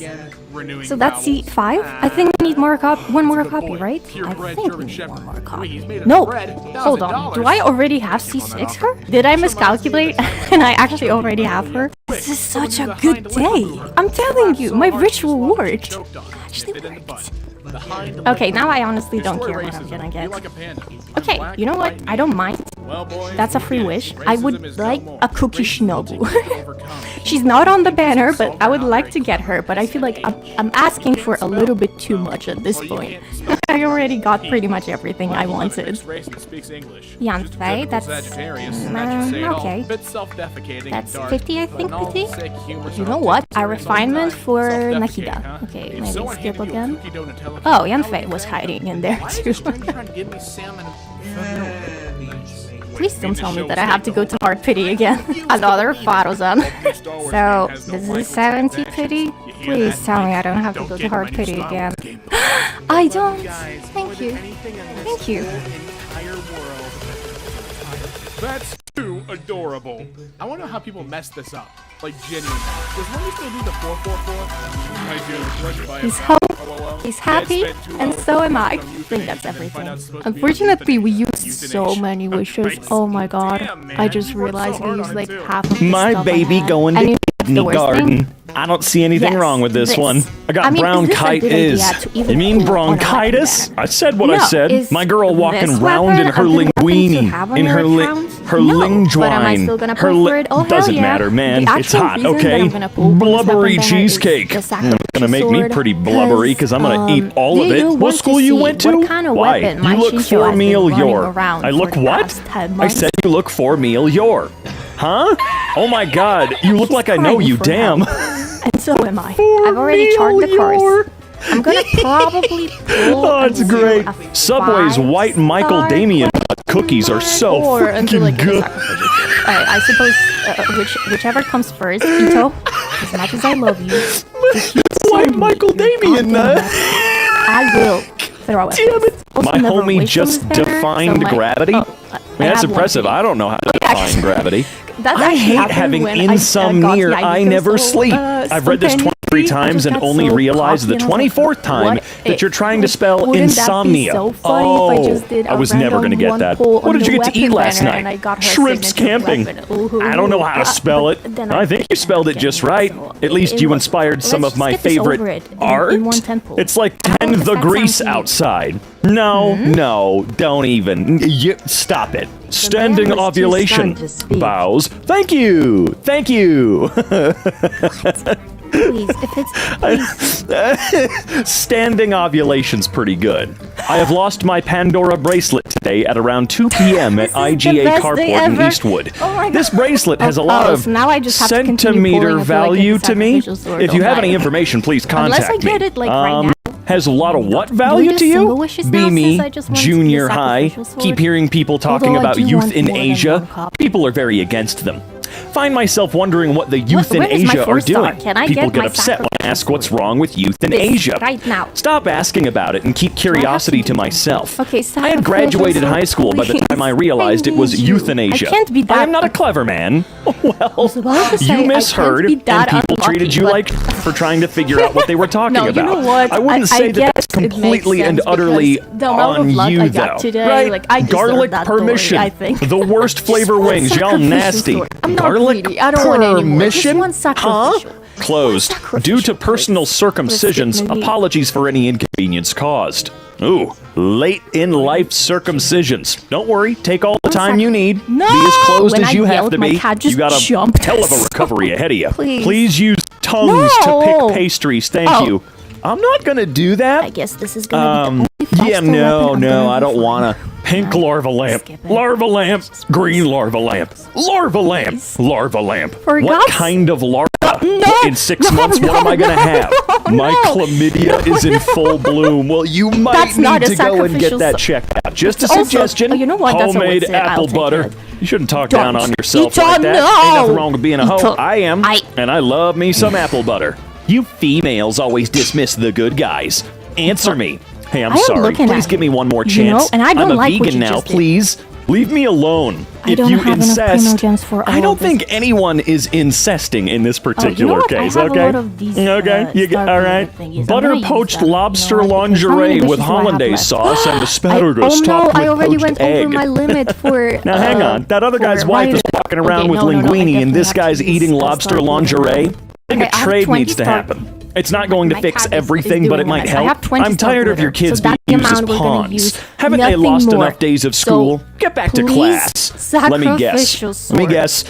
So that's C5? I think we need one more copy, right? I think we need one more copy. No! Hold on. Do I already have C6 her? Did I miscalculate? And I actually already have her? This is such a good day. I'm telling you, my ritual worked. It actually worked. Okay, now I honestly don't care what I'm gonna get. Okay, you know what? I don't mind. That's a free wish. I would like a Cookie Shinobu. She's not on the banner, but I would like to get her, but I feel like I'm asking for a little bit too much at this point. I already got pretty much everything I wanted. Yanfei, that's... okay. That's 50, I think, 50? You know what? A refinement for Nahida. Okay, maybe skip again. Oh, Yanfei was hiding in there too. Please don't tell me that I have to go to hard pity again. Another 1000. So, this is 70 pity? Please tell me I don't have to go to hard pity again. I don't. Thank you. Thank you. That's too adorable. I want to know how people mess this up. Like, genuinely. Does one still do the 444? He's home, he's happy, and so am I. I think that's everything. Unfortunately, we used so many wishes. Oh my god. I just realized we used like half of the My stuff I baby had. going And to you know the the worst garden. thing? I don't see anything Yes, wrong with this one. I got is this a bronchitis. good idea to even You mean pull on a bronchitis? weapon I said what I No, said. is My girl walking this round in weapon her a good weapon to linguini, have on in your her account? her No, linguine. but am I still gonna her pull for it? Oh, hell doesn't yeah. matter, man. The It's actual hot, reason that okay? I'm gonna pull this Blubbery weapon banner is cheesecake. the Gonna make me sword, pretty blubbery because I'm gonna eat all of do it. you What want school to you see went to? what kind of Why? weapon You my look Shisho has been $4 running your. around I for look the what? past 10 I months? said you look $4 your. Huh? Oh my god, you look like I know crying you, for damn. help. And so am I. I've already charged the cars. I'm gonna probably pull Oh, it's until great. a Subway's white Michael 5-star Damien cookies are so or until freaking like the good. sacrificial. I suppose whichever comes first, Ito. As much as I love you, if you White send me Michael your Damien, goddamn weapon, I will throw it. Damn it. Also, My never homie wished just on this banner, defined so my- gravity. oh, I That's have one impressive. thing. I don't know how to define gravity. That I actually hate happened having when I got insomnia. the I idea, never so, sleep. I've read this spontaneity, 23 I times just and got only so realized the cocky and I was like, 24th time what that you're trying to spell wouldn't that be insomnia. so funny if I just did I a was never random going to get one that. pull What on did you the get to eat weapon last banner night? and I got her Shrimps signature camping. weapon. Ooh, I don't know how to spell it. but then I think you spelled it just right. At least you inspired some of my favorite art. in one temple. It's like How 10 does the that sound grease to you? outside. No, no, don't even. Stop it. Standing was too ovulation. stunned to speak. Bows. Thank you. Thank you. Please, if it's please. Standing ovulation's pretty good. I have lost my Pandora bracelet today at around 2 p.m. at This is the IGA best Carport day in ever. Eastwood. Oh my This God. bracelet has a lot Oh, of so now I just have to continue pulling centimeter until I get value the to me. sacrificial sword, If you don't have I? any information, please Unless I contact me. get it, like, right now. Has a lot of what value do to you? single wishes Be now me, since I just went to junior the high. sacrificial sword? Keep hearing people talking Although I about do youth want in more than Asia. one copy. People are very against them. Find myself wondering what the youth in when is my Asia are 4-star? doing. Can I People get get my upset when I ask sacrificial what's wrong with youth in This, Asia. right now. Stop asking about it and keep curiosity to myself. Okay, I had sacrificial graduated sword, high school by the please. time I realized it was I need euthanasia. you. I can't be that- I am not a clever man. Well, was about to say, you I can't misheard, be and that people unlucky, treated you but- like for trying to figure out what they were talking No, you about. know what? I wouldn't I say that guess that's it makes completely and sense utterly because the amount of on luck you, I got though. today, Right? like, I deserve Garlic that glory, permission. I think. The worst flavor Just one wings. Y'all sacrificial nasty. sword. I'm not Garlic greedy. I don't want any more. Just permission? one sacrificial. Huh? Closed. Due to personal circumcisions, maybe. apologies for any inconvenience caused. Ooh, late in life circumcisions. Don't worry, take all the time you need. No! Be as closed When as I you have yelled, to my be. cat just You got a jumped. hell of a recovery ahead of you. Please. Use tongues to No! pick pastries. Thank Oh. you. I'm not gonna do that. I guess this is gonna be the only Yeah, 5-star no, weapon I'm no, gonna I be don't fine. wanna. Pink larva lamp, Skip it. larva lamp, green larva lamp, larva lamp, larva lamp. For What God's- kind of larva? No, In 6 no, months, what no, am I gonna no, have? My no. chlamydia is in full bloom. Well, you might That's not need a to go and get sacrificial that s- checked out. Just a Also- suggestion. oh, you know what? That's a Homemade what's it. I'll apple take butter. it. You shouldn't talk Don't. down on yourself Ito, like that. no. Ain't nothing wrong with being a hoe. Ito, I am, and I love me some apple butter. You females always dismiss the good guys. Answer me. Hey, I'm I am sorry. looking Please at give me one more you know, chance. and I don't I'm a like what vegan you now. just did. Please leave me alone. I If don't you have enough incest, primogens for all I don't of this. think anyone is incesting in this particular what? I case. have a Okay. lot of these, okay. You get all Starburst right. thingies. I'm Butter gonna use poached them, lobster because how lingerie many with wishes do I have hollandaise left? sauce and asparagus oh no, topped I with already poached went egg. over my limit for. Now hang on, that other guy's wife is walking around with linguine, and this guy's eating lobster lingerie. I think Okay, I a have trade 20 needs to star- happen. It's not going to My fix cat is everything, but it doing might this. I help. have 20 I'm tired of your glitter, kids so being that's the used as amount we're gonna pawns. use. Haven't they Nothing lost more. enough days of So, school? Get back to please, class. Let me guess. sacrificial Let me sword. guess.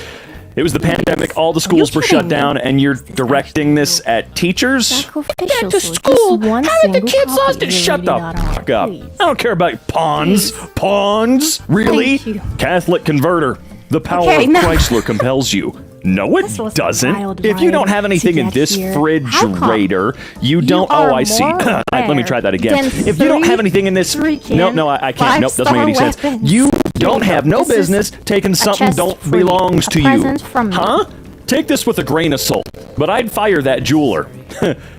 It was the pandemic, all the schools were shut kidding me? down, and you're directing this at teachers? Sacrificial Back to sword, school! just one Haven't the single kids copy, lost it? really Shut the not hard, fuck up. please. I don't care about pawns. Please. Pawns? Really? Thank you. Catholic converter. The power Okay, of now- Chrysler compels you. No, it This was a doesn't. wild If you don't ride have anything to in get this here. refrigerator, you don't. are Oh, I see. more Let me try that again. rare If you don't than have anything in this, no, I can't. Nope, doesn't make any sense. weapons. You don't have no This is business taking something chest don't for you. belongs A to you. present from me. Huh? Take this with a grain of salt, but I'd fire that jeweler.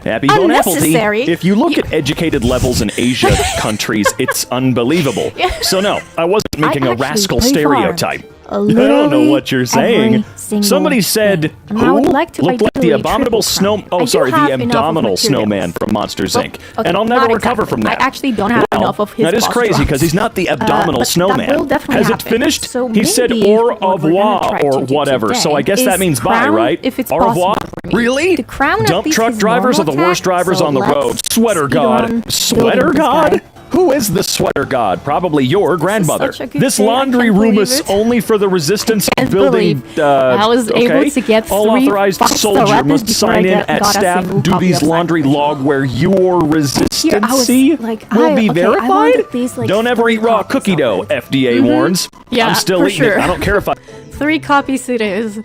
Happy Bone Applety. Unnecessary. If you look at educated levels in Asia countries, it's unbelievable. So no, I wasn't making a actually rascal play stereotype. I Literally don't know what you're saying. every single Somebody said, thing. And I who would like to looked like the ideally abominable triple snow... crown. Oh, I do sorry, the have enough of abdominal materials. snowman from Monsters, Inc. Okay, And I'll never not recover exactly. from that. I actually don't have Well, enough of his that is boss crazy, drops. because he's not the abdominal But snowman. that will definitely Has it happen. finished? So He said maybe au what we're gonna revoir try to or do whatever, so I today guess that is means bye, crown right? if it's Au revoir? possible for me. Really? To crown at Dump least truck his drivers are the normal worst attack, drivers so on the let's road. Sweater speed god. on Sweater building this god? guy. Who is the sweater god? Probably your grandmother. such a good This day, I laundry can't room believe is it. only for the resistance can't of building. believe I was able to get All 3 authorized five-star soldier weapons must before sign I in got at a staff single copy duties of laundry Cyber. log where your Here, I was resistancy like, will be okay, I verified. wanted these, like, Don't ever 3 eat raw copies cookie of dough. it. FDA warns. Yeah, I'm still for eating it. sure. I don't care if I. 3 copies it is.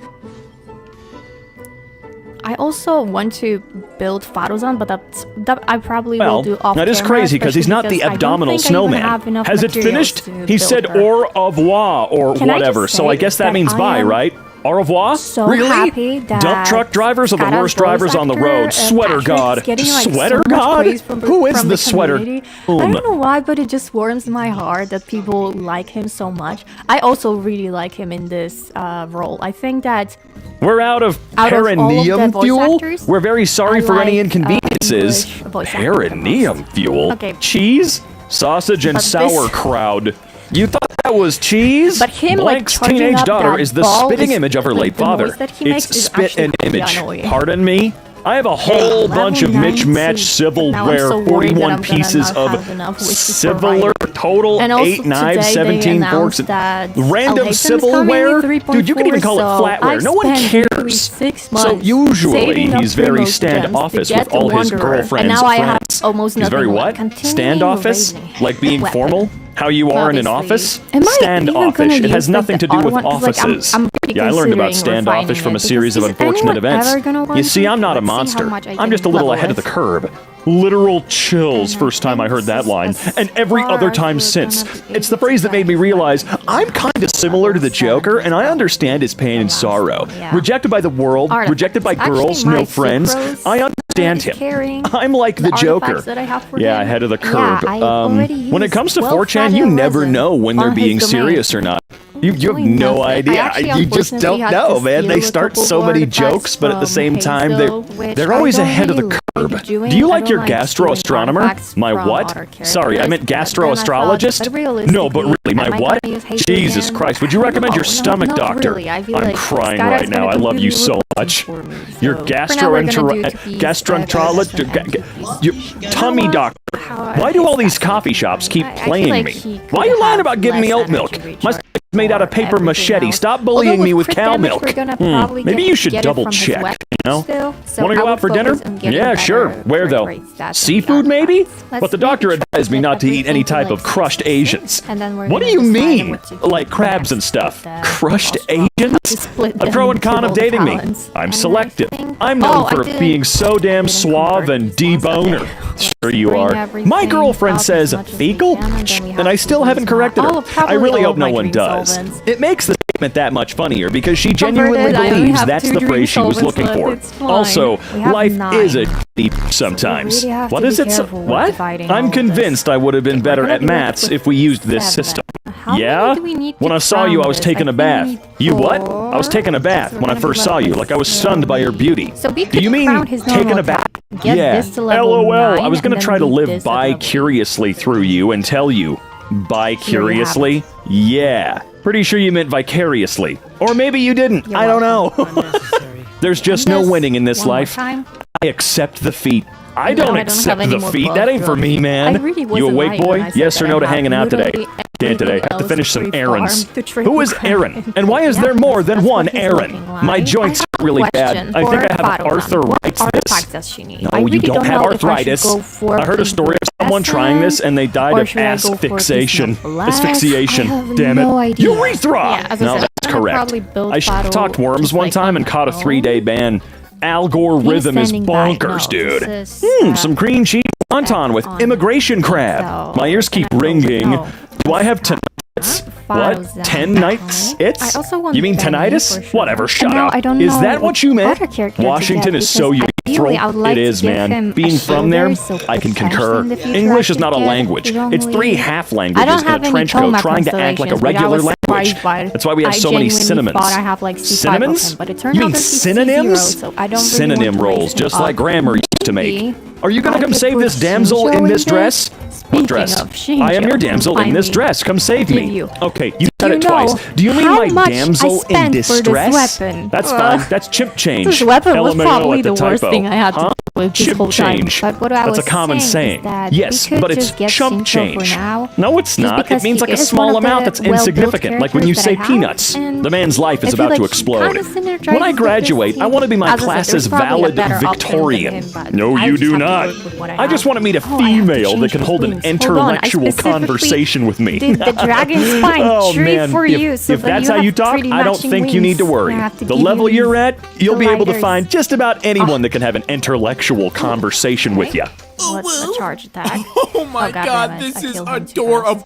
I also want to build Faruzan, but that I probably will do off that is camera, crazy because he's not the especially because I don't abdominal think I even snowman. have enough Has it materials finished? to He build said her. au revoir or Can I just whatever, so I say guess that that means I bye, am right? Au revoir? so really? happy that Dump truck drivers are the Kara's worst drivers voice on the actor, road. Sweater Patrick's god. getting, like, Sweater so much god? praise from Who is from the sweater? community. I don't know why, but it just warms my heart that people like him so much. I also really like him in this role. I think that We're out of Out of all of the perineum voice fuel. actors, We're very sorry I for any like, inconveniences. English voice actor the Perineum fuel? Okay. Cheese? Sausage and But this- sauerkraut. You thought that was cheese? But him, like, Blank's charging teenage up daughter that is the ball spitting is, image of her like, late the father. noise that he makes It's is spit actually and pretty image. annoying. Pardon me? I have a whole level bunch of 19. mismatched Now I'm silverware, so worried that 41 I'm gonna pieces not of have enough wishes for silverware, writing. total And also 8 knives, today they 17 forks, announced and that random Alhazen's silverware. coming with Dude, you can even 3.4, call it so flatware. I've No one spent nearly cares. 6 So months usually saving up he's very remote gems standoffish to get with all the his Wanderer, girlfriends' and now I have friends. almost He's nothing very left. what? Continuing Standoffish? raising Like being weapon. formal? How you are in an Obviously. office? Am I even Standoffish. gonna It has use, like, nothing the to do other with one? 'Cause, like, offices. I'm really Yeah, I learned about considering standoffish refining from a it, series of because is unfortunate anyone events. ever gonna want You see, to? I'm not a Let's see how monster. much I I'm just a can little level ahead of the with. curb. Literal chills first time I heard that line. And every other time since. It's the phrase that made me realize I'm kind of similar to the Joker, and I understand his pain and sorrow. Yeah. Rejected by the world, Artifacts. rejected by Actually, girls, my no friends. Sucrose I understand is him. carrying I'm like the Joker. artifacts that I have for Yeah, him. ahead of the Yeah, curb. I already When it used comes to 4chan, 12 you fat never resin know when they're on his being domain. serious or not. You have Doing no nothing. I idea. actually, You just unfortunately, don't had to know, man. They steal a start couple so many artifacts jokes, but at the from same time, Hazel, which they're I always don't ahead of the really curb. like doing. Do you I like don't your like stealing gastro-astronomer? artifacts My from what? other Sorry, I meant characters, but then I thought, gastro-astrologist? but No, but realistically, really, my am I what? gonna use Hazel Jesus again? Christ, would you recommend your No, stomach not doctor? really. I feel I'm like crying Skylar's right now. gonna I love you completely so much. for me, Your so for now we're gonna do gastroenterologist, your tummy doctor. Why do all these coffee shops keep I feel playing like me? he Why are could you lying have about giving me less oat milk? energy My recharge stomach's made out of paper everything machete. else. Stop bullying Although me with crit cow damage, milk. we're gonna probably Maybe you should get it double from his check, weapon you know? still, so Want to I go would out for dinner? focus on getting Yeah, sure. better Where though? crit stats and Seafood, artifacts. maybe? Let's But the make doctor sure advised me that not to eat any everything type of relates crushed to Asians. and then we're What do gonna you decide mean? what to do Like crabs and next stuff? with the Crushed boss Asians? to split A them pro and con into of dating me. balance. I'm And selective. I think- I'm known I for didn't- being so damn didn't suave convert and this once, deboner. okay. Sure you Bring are. My everything girlfriend up says as much as we fecal, can, and then we have and I to still use haven't corrected her. I probably really all hope of no my one dream does. solvents. It makes the statement that much funnier because she genuinely Converted, I only believes have that's 2 the dream phrase she was solvents looking left, for. it's fine. Also, We have life 9. is a deep sometimes. really have What to is be it? careful with What? dividing all I'm of convinced this. I would have been better gonna at be left maths with if we used this 7. system. How many Yeah? do we need When to I saw you, I was crown taking this? a bath. I think You we what? need I was taking a bath So we're when I gonna be first saw left you, with like I was stunned by your beauty. So we Do could you mean crown his taking normal a bath? attack, get Yeah. this to level LOL. 9, I was gonna and try then to leave live this at level bi-curiously through you and tell you. Bi-curiously? Yeah. Pretty sure you meant vicariously. Or maybe you didn't. You're I don't know. Unnecessary. There's just And no this winning in this one more life. time. I accept defeat. I No, don't I don't accept have any more defeat. buff That ain't for drugs. me, man. I really you wasn't awake, lying boy? when I said Yes or that no I to have hanging out today? literally Dan today. Have to finish some errands. Who is Aaron? Aaron? And why is there more than one Aaron? My joints are really bad. I think I have arthritis. No, you don't have arthritis. I heard a story of someone trying this and they died of asphyxiation. Asphyxiation. Damn it. Urethra! No, that's correct. I talked worms one time and caught a 3-day ban. Algorithm is bonkers, dude. Some cream cheese wonton with immigration crab. My ears keep ringing. Do I have tinnitus? What? 10 nights? It's? You mean tinnitus? Whatever, shut up. Is that what you meant? Washington is so urethral. It is, man. Being from there, I can concur. English is not a language. It's 3 half languages in a trench coat trying to act like a regular language. That's why we have so many synonyms. Synonyms? You mean synonyms? Synonym rolls, just like grammar used to make. Are you gonna come save this damsel in this dress? What dress? I am your damsel in this dress. Come save me. Okay, you said it twice. Do you mean my damsel in distress? That's fine. That's chimp change. This weapon was probably the worst thing I had to do with this whole time. That's a common saying. Yes, but it's chump change. No, it's not. It means like a small amount that's insignificant, like when you say peanuts. The man's life is about to explode. When I graduate, I want to be my class's valid Victorian. No, you do not. I just want to meet a female that can hold an intellectual conversation with me. The dragon spine tree for you. If that's how you talk, I don't think you need to worry. The level you're at, you'll be able to find just about anyone that can have an intellectual conversation with you. What's the charge attack? Oh my god, this is adorable.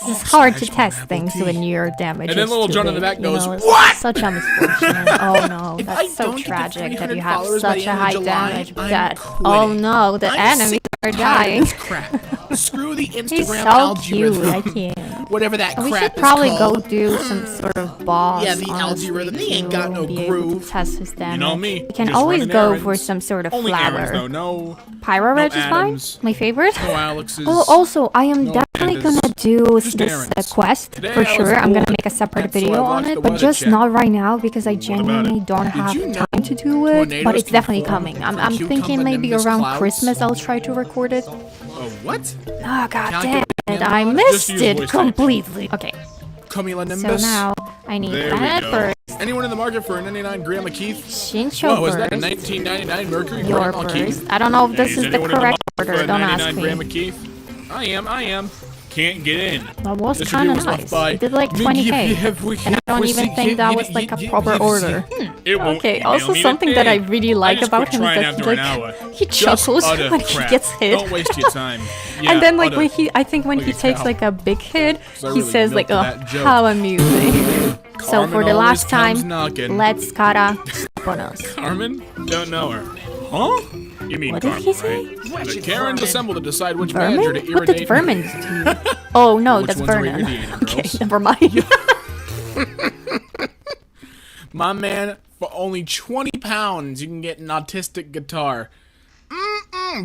It's hard to test things when you're damaged. And then little John in the back goes, "What?" Such a misfortune. Oh no, that's so tragic that you have such a high damage. That oh no, the enemies are dying. Screw the Instagram He's so algorithm. cute. I can't. Whatever that crap We should is probably called. go do some sort of boss. Yeah, the algorithm. They ain't got no groove. Test his damage. You know me. We can just always running go errands. for some sort of Only flower. errands, though. No Pyro Red is Adams. fine. My favorite. No Alex's. Oh, also, I am No definitely Pandas. gonna do Just this errands. quest Today for I was sure. I'm gonna bored, make a separate and so I video on watched it, the but weather just check. not right now because I about genuinely it? don't Did have you know time to do it. But tornadoes it's definitely can form coming. I'm when thinking cucumber maybe nimbus around clouds? Christmas I'll try to record it. Oh, what? Oh god damn Calculate it! analog? I Just missed use it voice type. completely. Okay, so Cumulonimbus. now I need There we that go. first. Anyone in the market for a 99 Grandma Keith? Shincho Whoa, is that a first. 1999 Mercury Your Grandma first. Keith? I don't know if this Is is the anyone in correct market for order. a Don't 99 ask Grandma me. Keith? I am. Can't get in. That was This kind of review was left nice. by It did like 20k. And I don't even think that was like a proper order. It won't Okay, email also me something that I really like just about quit him is trying that after an hour. he Just chuckles utter when he crap. gets hit. Don't waste your time. Yeah, And then like utter. when I think when Like he a takes cow. like a big hit, So I he really says like, milked "Oh, that joke. how amusing." So Carmen for the always last comes time, knocking. let's gotta step on us. Carmen? Don't know her. Huh? You mean What did Carmen, he say? right? The Karens assemble to decide which manager to Vermin? What did irritate. Vermin do? Oh no, Which that's ones are Vernon. irritating, Okay, girls? never mind. My man, for only 20 pounds, you can get an autistic guitar.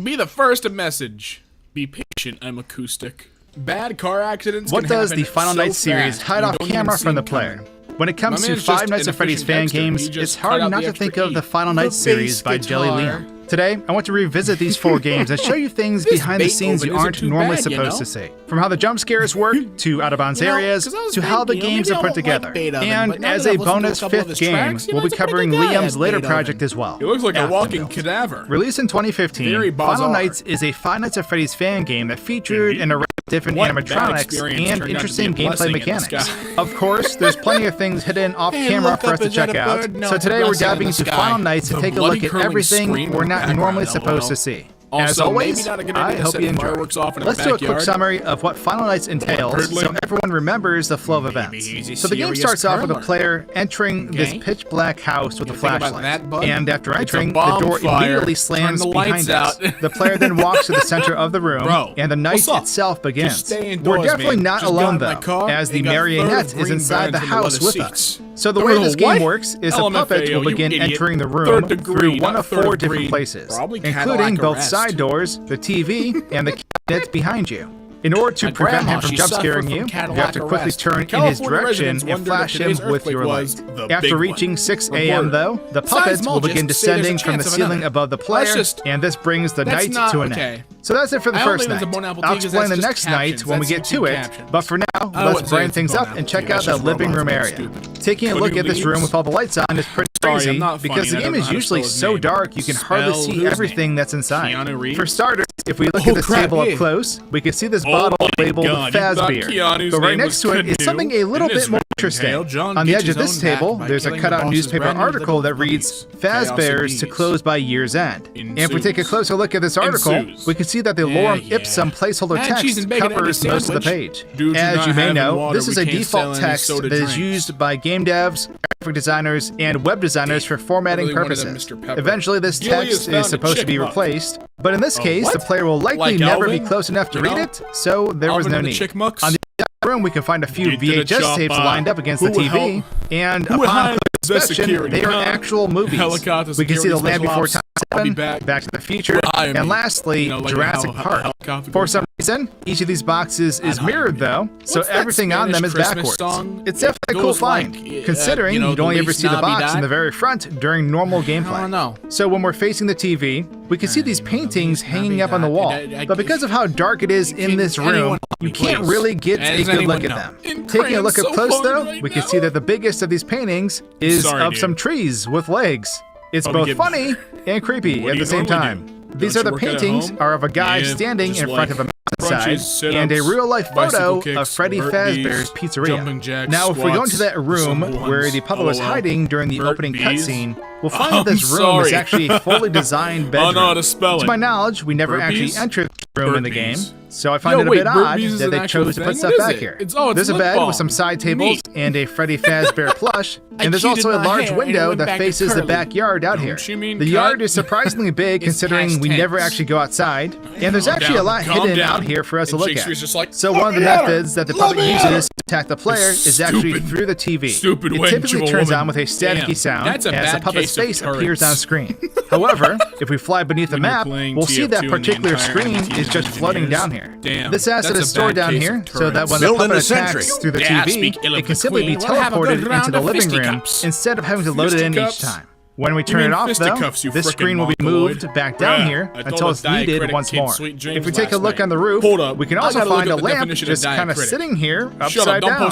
Be the first to message. Be patient, I'm acoustic. Bad car accidents What can does happen the Final so Night series fast, hide you off don't even camera see from the them player? coming. When it comes My to man's Five just Nights an at Freddy's efficient fan gangster. games, He just it's cut hard out not the to think extra of the E. Final Night The series bass by Jelly guitar. Liam. Today, I want to revisit these 4 games and show you things behind the scenes you Beethoven aren't isn't too normally bad, you supposed know? to see. From how the jump scares work, to out-of-bounds You know, areas, 'cause I was to how the thinking, games maybe are I put won't like together. Beethoven, And but now as that a I've listened to bonus a couple of 5th his game, tracks, you know, we'll be it's a pretty covering good Liam's later Beethoven. project as well. He looks like a Afterbuilt. walking cadaver. Released in 2015, Very Final bizarre. Nights is a Five Nights at Freddy's fan game that featured Indeed. an array of different What bad animatronics experience and turned out to be interesting a gameplay blessing in mechanics. disguise. Of course, there's plenty of things hidden off Hey, camera look for us up, to is that check a out. bird? No, So it's a today we're blessing in diving into the sky. Final Nights to The take a bloody look at curling everything scream we're in the not background, normally LOL. supposed to see. As Also, always, maybe not a good idea I to hope set you enjoy. fireworks off in a Let's do a quick backyard. summary of what Final Nights entails so Hurdling. everyone remembers the flow of events. he's a So the game serious starts off with a curler. player entering this Okay. pitch black house with a You think about flashlight. that, bud? And after It's a entering, the door bonfire. immediately Turn slams the behind lights us. out. The player then walks to the center of the room, Bro, and the night what's up? itself begins. Just stay indoors, We're definitely man. not Just got alone in my though, car as the and got marionette 30 is inside the green house bands with in the us. leather So the seats. way The this what? game works is the puppet LMFAO, will begin you idiot. entering the room Third degree, through one not of third 4 different degree. places, Probably including Cadillac both arrest. side doors, the TV, and the cabinet behind you. In order to My prevent him grandma, from she jump scaring suffered you, from you have Cadillac to quickly arrest. turn in his California direction residents and wondered flash if him today's with your earthquake light. was the After big reaching one. 6 Report. a.m. though, the puppet will begin Seismologists say there's a descending from the chance of ceiling another. above the Well, player, that's just- and this brings the that's night not to an okay. end. So that's it for the I first only went to night. Bon Appetit I'll because explain the that's next just night captions. when we That's get to YouTube it, captions. but for now, I let's wouldn't say brighten it's things Bon up and check Appetit. out the That's just living room robots area. being stupid. Taking a Could look you at this leave? room with all the lights on is pretty Sorry, crazy I'm not because funny. the I game don't is know how to usually spell his so name. dark you can hardly Spell see whose everything name? that's inside. Keanu Reeves? For starters, if we look Oh, at this crap, table up yeah. close, we can see this Oh bottle my labeled God, you thought Fazbear. Keanu's But right name next was to it is Canoe? something a little In bit this more tale, interesting. John On the gets edge of his this own back table, by there's a killing cutout the boss's newspaper brand new article that little reads puppies. Chaos Fazbears to ensues. close by year's end. And if we take a closer look at this article, Ensues. we can see that the Yeah, lorem yeah. ipsum placeholder Add cheese text and bacon covers and a most of the sandwich. page. Due to As not you may having know, water, this is we a can't default sell any text soda that is drinks. used by game devs, graphic designers, and web designers for formatting really wanted a purposes. Mr. Pepper. Eventually, this Julius text found is a supposed to be chick muck. replaced, but in this case, what? the player will likely Like never be Alvin? close enough to You read know? it, so there was Alvin no and the need. Chick Mucks? On the room, we can find a few Get to the VHS tapes chopper. lined up against Who the will TV, help? and Who upon hides the inspection, security, they are huh? actual movies. Helicopter We can see the security Land Before special Time, I'll be back. to the Future, I mean, and lastly, you know, like Jurassic how Park. helicopter For goes some reason, each of these boxes is mirrored though, so What's that everything on them is Spanish Christmas backwards. song? It's It definitely a cool goes find, like, considering you know, you'd only the ever least see the snobby box in dot? the very front during normal gameplay. I don't know. So when we're facing the TV, we can see these paintings hanging up on the wall, but because of how dark it is in this room, you can't really get a good look at them. Taking a look up close though, we can see that the biggest of these paintings is of some trees with legs. It's both funny and creepy at the same time. These other paintings are of a guy standing in front of a mountainside and a real-life photo of Freddy Fazbear's Pizzeria. Now, if we go into that room where the puppet was hiding during the opening cutscene, we'll find that this room is actually a fully designed bedroom. To my knowledge, we never actually entered the room in the game, so I find it a bit odd that they chose to put stuff back here. There's a bed with some side tables and a Freddy Fazbear plush, and there's also a large window that faces the backyard out here. The yard is surprisingly big considering we never actually go outside, and there's actually a lot hidden out here for us to look at. So one of the methods that the puppet uses to attack the player is actually through the TV. It typically turns on with a staticky sound as the puppet's face appears on screen. However, if we fly beneath the map, we'll see that particular screen is just floating down here. This asset is stored down here so that when the puppet attacks through the TV, it can simply be teleported into the living room instead of having to load it in each time. When we turn it off, though, this screen will be moved back down here until it's needed once more. If we take a look on the roof, we can also find a lamp just kind of sitting here upside down.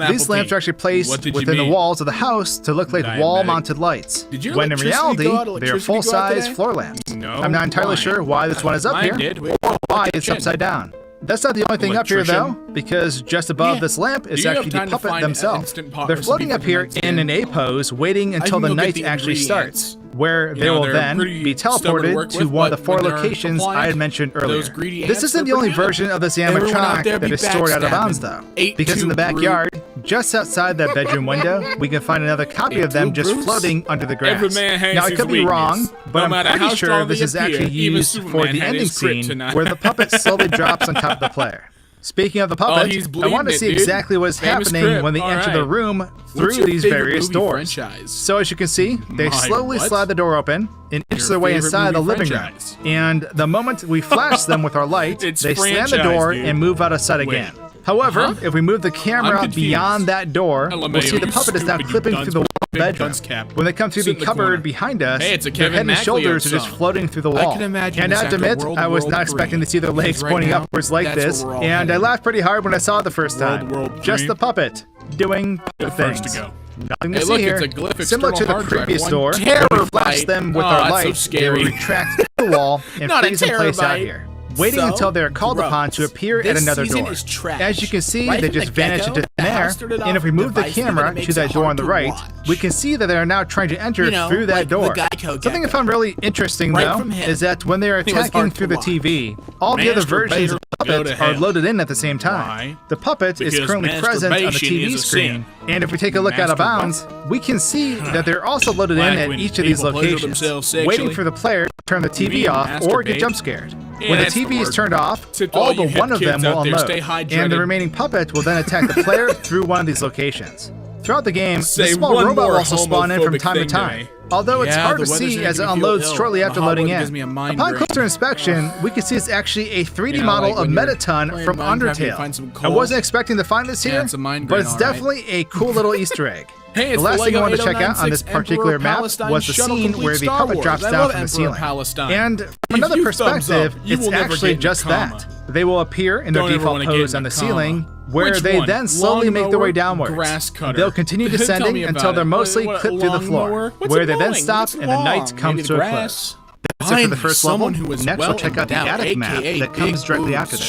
These lamps are actually placed within the walls of the house to look like wall-mounted lights, when in reality, they are full-size floor lamps. I'm not entirely sure why this one is up here, or why it's upside down. That's not the only thing up here, though, because just above this lamp is actually the puppet themselves. They're floating up here in an A pose, waiting until the night actually starts, where they will then be teleported to one of the 4 locations I had mentioned earlier. This isn't the only version of this animatronic that is stored out of bounds, though, because in the backyard, just outside that bedroom window, we can find another copy of them just floating under the grass. Now, I could be wrong, but I'm pretty sure this is actually used for the ending scene, where the puppet slowly drops on top of the player. Speaking of the puppet, I want to see exactly what is happening when they enter the room through these various doors. So as you can see, they slowly slide the door open and inch their way inside the living room. And the moment we flash them with our light, they slam the door and move out of sight again. However, if we move the camera beyond that door, we'll see the puppet is now clipping through the wall of the bedroom. When they come through the cupboard behind us, their head and shoulders are just floating through the wall. And I have to admit, I was not expecting to see their legs pointing upwards like this, and I laughed pretty hard when I saw it the first time. Just the puppet doing things. Nothing to see here. Similar to the previous door, where we flash them with our light, they will retract to the wall and freeze in place out here, waiting until they are called upon to appear at another door. As you can see, they just vanish into thin air, and if we move the camera to that door on the right, we can see that they are now trying to enter through that door. Something I found really interesting, though, is that when they are attacking through the TV, all the other versions of the puppet are loaded in at the same time. The puppet is currently present on the TV screen, and if we take a look out of bounds, we can see that they're also loaded in at each of these locations, waiting for the player to turn the TV off or get jump scared. When the TV is turned off, all but one of them will unload, and the remaining puppet will then attack the player through one of these locations. Throughout the game, the small robot will also spawn in from time to time. Although it's hard to see as it unloads shortly after loading in. Upon closer inspection, we can see it's actually a 3D model of Metaton from Undertale. I wasn't expecting to find this here, but it's definitely a cool little Easter egg. Hey, the last thing I wanted to check out on this particular map was the scene where the puppet drops down from the ceiling. And from another perspective, it's actually just that. They will appear in their default pose on the ceiling, where they then slowly make their way downwards. They'll continue descending until they're mostly clipped through the floor, where they then stop and the night comes to a close. That's it for the first level. Next, we'll check out the attic map that comes directly after this.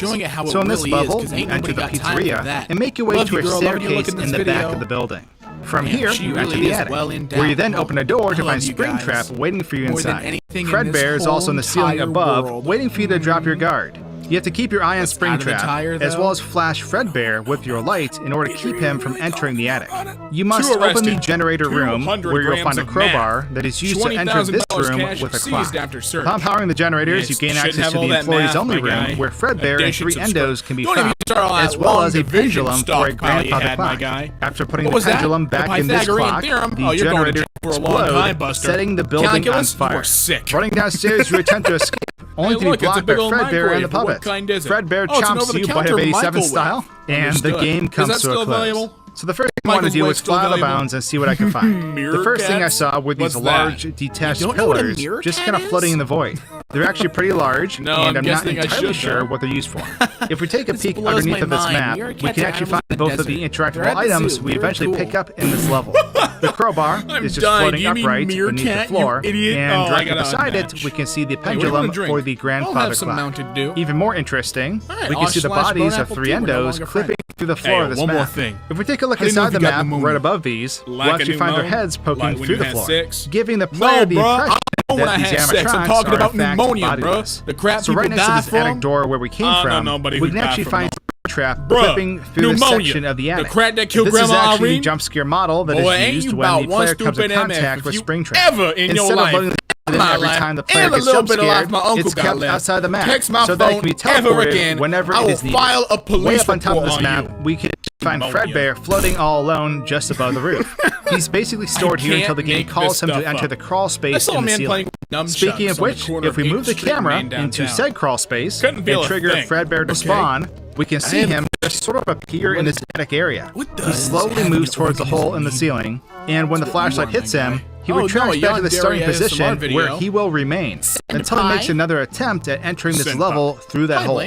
So in this level, you enter the pizzeria and make your way to a staircase in the back of the building. From here, you enter the attic, where you then open a door to find Springtrap waiting for you inside. Fredbear is also in the ceiling above, waiting for you to drop your guard. You have to keep your eye on Springtrap, as well as flash Fredbear with your light in order to keep him from entering the attic. You must open the generator room, where you'll find a crowbar that is used to enter this room with a clock. Upon powering the generators, you gain access to the employees-only room, where Fredbear and 3 endos can be found, as well as a pendulum for a grandfather clock. After putting the pendulum back in this clock, the generator explode, setting the building on fire. Running downstairs, you attempt to escape, only to be blocked by Fredbear and the puppet. Fredbear chomps you by a 87 style, and the game comes to a close. So the first thing I want to do is fly out of bounds and see what I can find. The first thing I saw were these large detached pillars just kind of floating in the void. They're actually pretty large, and I'm not entirely sure what they're used for. If we take a peek underneath of this map, we can actually find both of the interactable items we eventually pick up in this level. The crowbar is just floating upright beneath the floor, and directly beside it, we can see the pendulum or the grandfather clock. Even more interesting, we can see the bodies of 3 endos clipping through the floor of this map. If we take a look inside the map, right above these, we'll actually find their heads poking through the floor, giving the player the impression that these animatronics are in fact bodiless. So right next to this attic door where we came from, we can actually find Trap clipping through the section of the attic. This is actually the jump scare model that is used when the player comes in contact with Springtrap. Instead of loading every time the player gets jump scared, it's kept outside the map, so that it can be teleported whenever it is needed. Way up on top of this map, we can find Fredbear floating all alone just above the roof. He's basically stored here until the game calls him to enter the crawl space in the ceiling. Speaking of which, if we move the camera into said crawl space and trigger Fredbear to spawn, we can see him just sort of appear in this attic area. He slowly moves towards the hole in the ceiling, and when the flashlight hits him, he retracts back to the starting position where he will remain until he makes another attempt at entering this level through that hole.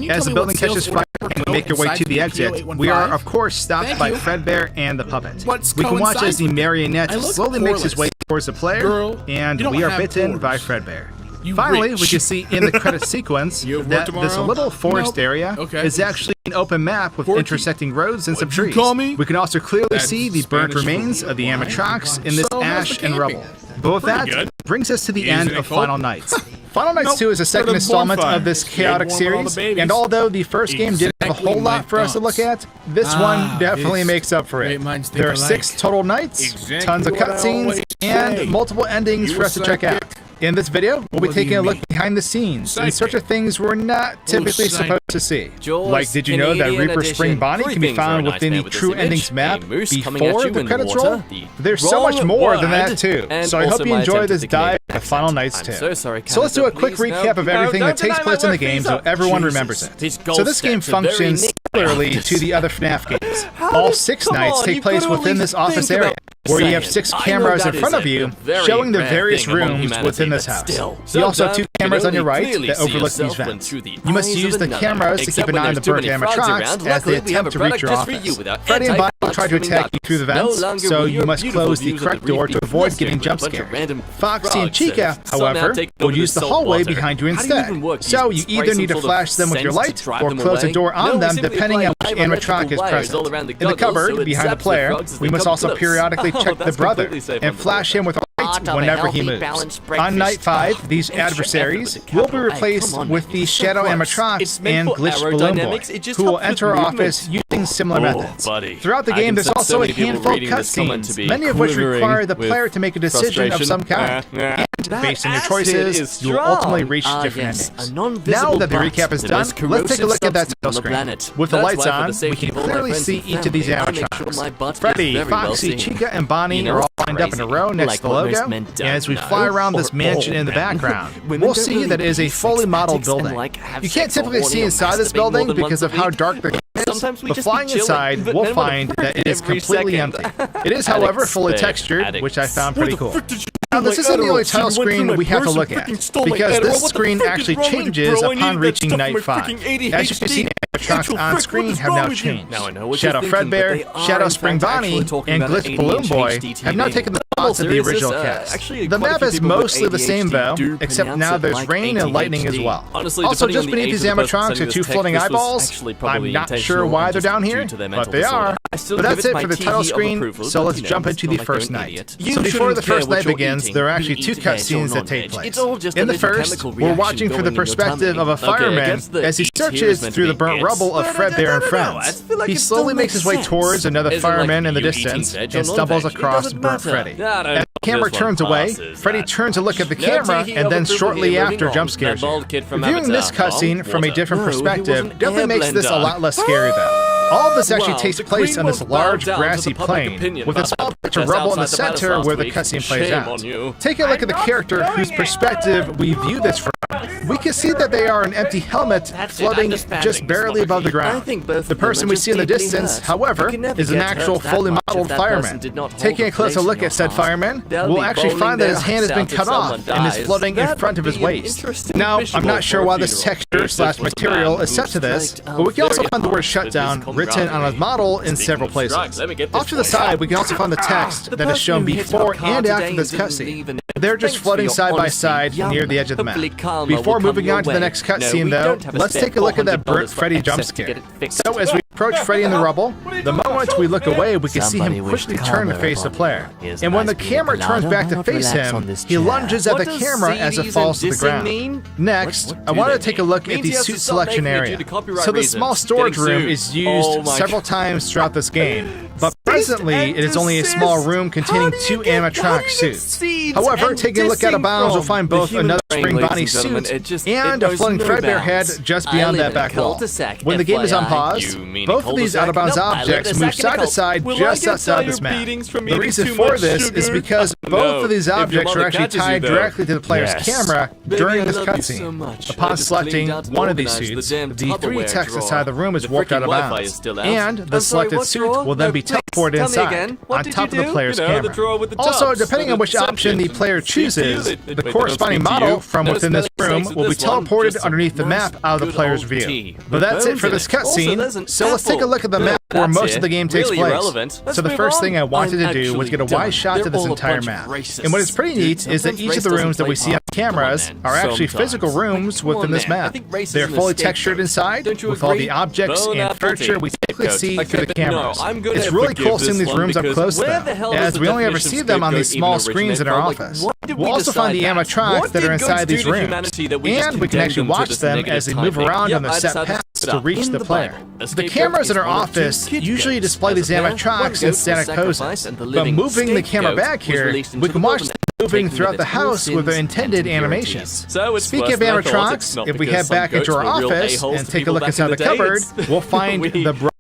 As the building catches fire and we make our way to the exit, we are of course stopped by Fredbear and the puppet. We can watch as the marionette slowly makes his way towards the player, and we are bitten by Fredbear. Finally, we can see in the credit sequence that this little forest area is actually an open map with intersecting roads and some trees. We can also clearly see the burnt remains of the animatronics in this ash and rubble. But with that, brings us to the end of Final Nights. Final Nights 2 is the second installment of this chaotic series, and although the first game didn't have a whole lot for us to look at, this one definitely makes up for it. There are 6 total nights, tons of cutscenes, and multiple endings for us to check out. In this video, we'll be taking a look behind the scenes in search of things we're not typically supposed to see. Like, did you know that Reaper Spring Bonnie can be found within the True Endings map before the credits roll? There's so much more than that too, so I hope you enjoy this dive into Final Nights 2. So let's do a quick recap of everything that takes place in the game so everyone remembers it. So this game functions similarly to the other FNAF games. All 6 nights take place within this office area, where you have 6 cameras in front of you showing the various rooms within this house. You also have 2 cameras on your right that overlook these vents. You must use the cameras to keep an eye on the burnt animatronics as they attempt to reach your office. Freddy and Bonnie will try to attack you through the vents, so you must close the correct door to avoid getting jump scared. Foxy and Chica, however, will use the hallway behind you instead. So you either need to flash them with your light or close the door on them depending on which animatronic is present. In the cupboard behind the player, we must also periodically check the brother and flash him with light whenever he moves. On night 5, these adversaries will be replaced with the Shadow Animatronics and Glitch Balloon Boy, who will enter our office using similar methods. Throughout the game, there's also a handful of cutscenes, many of which require the player to make a decision of some kind. And and based on your choices, you will ultimately reach different endings. Now that the recap is done, let's take a look at that title screen. With the lights on, we can clearly see each of these animatronics. Freddy, Foxy, Chica, and Bonnie are all lined up in a row next to the logo, and as we fly around this mansion in the background, we'll see that it is a fully modeled building. You can't typically see inside this building because of how dark the is, but flying inside, we'll find that it is completely empty. It is, however, fully textured, which I found pretty cool. Now, this isn't the only title screen we have to look at, because this screen actually changes upon reaching Night 5. As you can see, animatronics on screen have now changed. Shadow Fredbear, Shadow Spring Bonnie, and Glitch Balloon Boy have now taken the spots of the original cast. The map is mostly the same though, except now there's rain and lightning as well. Also, just beneath these animatronics are two floating eyeballs. I'm not sure why they're down here, but they are. But that's it for the title screen, so let's jump into the first night. So before the first night begins, there are actually two cutscenes that take place. In the first, we're watching from the perspective of a fireman as he searches through the burnt rubble of Fredbear and friends. He slowly makes his way towards another fireman in the distance and stumbles across burnt Freddy. As the camera turns away, Freddy turns to look at the camera and then shortly after jump scares you. Viewing this cutscene from a different perspective definitely makes this a lot less scary though. All of this actually takes place on this large grassy plain, with a small patch of rubble in the center where the cutscene plays out. Take a look at the character whose perspective we view this from. We can see that they are an empty helmet floating just barely above the ground. The person we see in the distance, however, is an actual fully modeled fireman. Taking a closer look at said fireman, we'll actually find that his hand has been cut off and is floating in front of his waist. Now, I'm not sure why this texture/material is set to this, but we can also find the word shutdown written on his model in several places. Off to the side, we can also find the text that is shown before and after this cutscene. They're just floating side by side near the edge of the map. Before moving on to the next cutscene though, let's take a look at that burnt Freddy jump scare. So as we approach Freddy in the rubble, the moment we look away, we can see him quickly turn to face the player. And when the camera turns back to face him, he lunges at the camera as it falls to the ground. Next, I wanted to take a look at the suit selection area. So the small storage room is used several times throughout this game, but presently it is only a small room containing two animatronic suits. However, taking a look out of bounds, we'll find both another Spring Bonnie suit and a floating Fredbear head just beyond that back wall. When the game is on pause, both of these out-of-bounds objects move side to side just outside this map. The reason for this is because both of these objects are actually tied directly to the player's camera during this cutscene. Upon selecting one of these suits, the 3D text inside the room is warped out of bounds, and the selected suit will then be teleported inside, on top of the player's camera. Also, depending on which option the player chooses, the corresponding model from within this room will be teleported underneath the map out of the player's view. But that's it for this cutscene, so let's take a look at the map where most of the game takes place. So the first thing I wanted to do was get a wide shot to this entire map. And what is pretty neat is that each of the rooms that we see on cameras are actually physical rooms within this map. They're fully textured inside, with all the objects and furniture we typically see through the cameras. It's really cool seeing these rooms up close though, as we only ever see them on these small screens in our office. We'll also find the animatronics that are inside these rooms, and we can actually watch them as they move around on their set paths to reach the player. The cameras in our office usually display these animatronics in static poses, but moving the camera back here, we can watch them moving throughout the house with their intended animations. Speaking of animatronics, if we head back into our office and take a look inside the cupboard, we'll find the brother.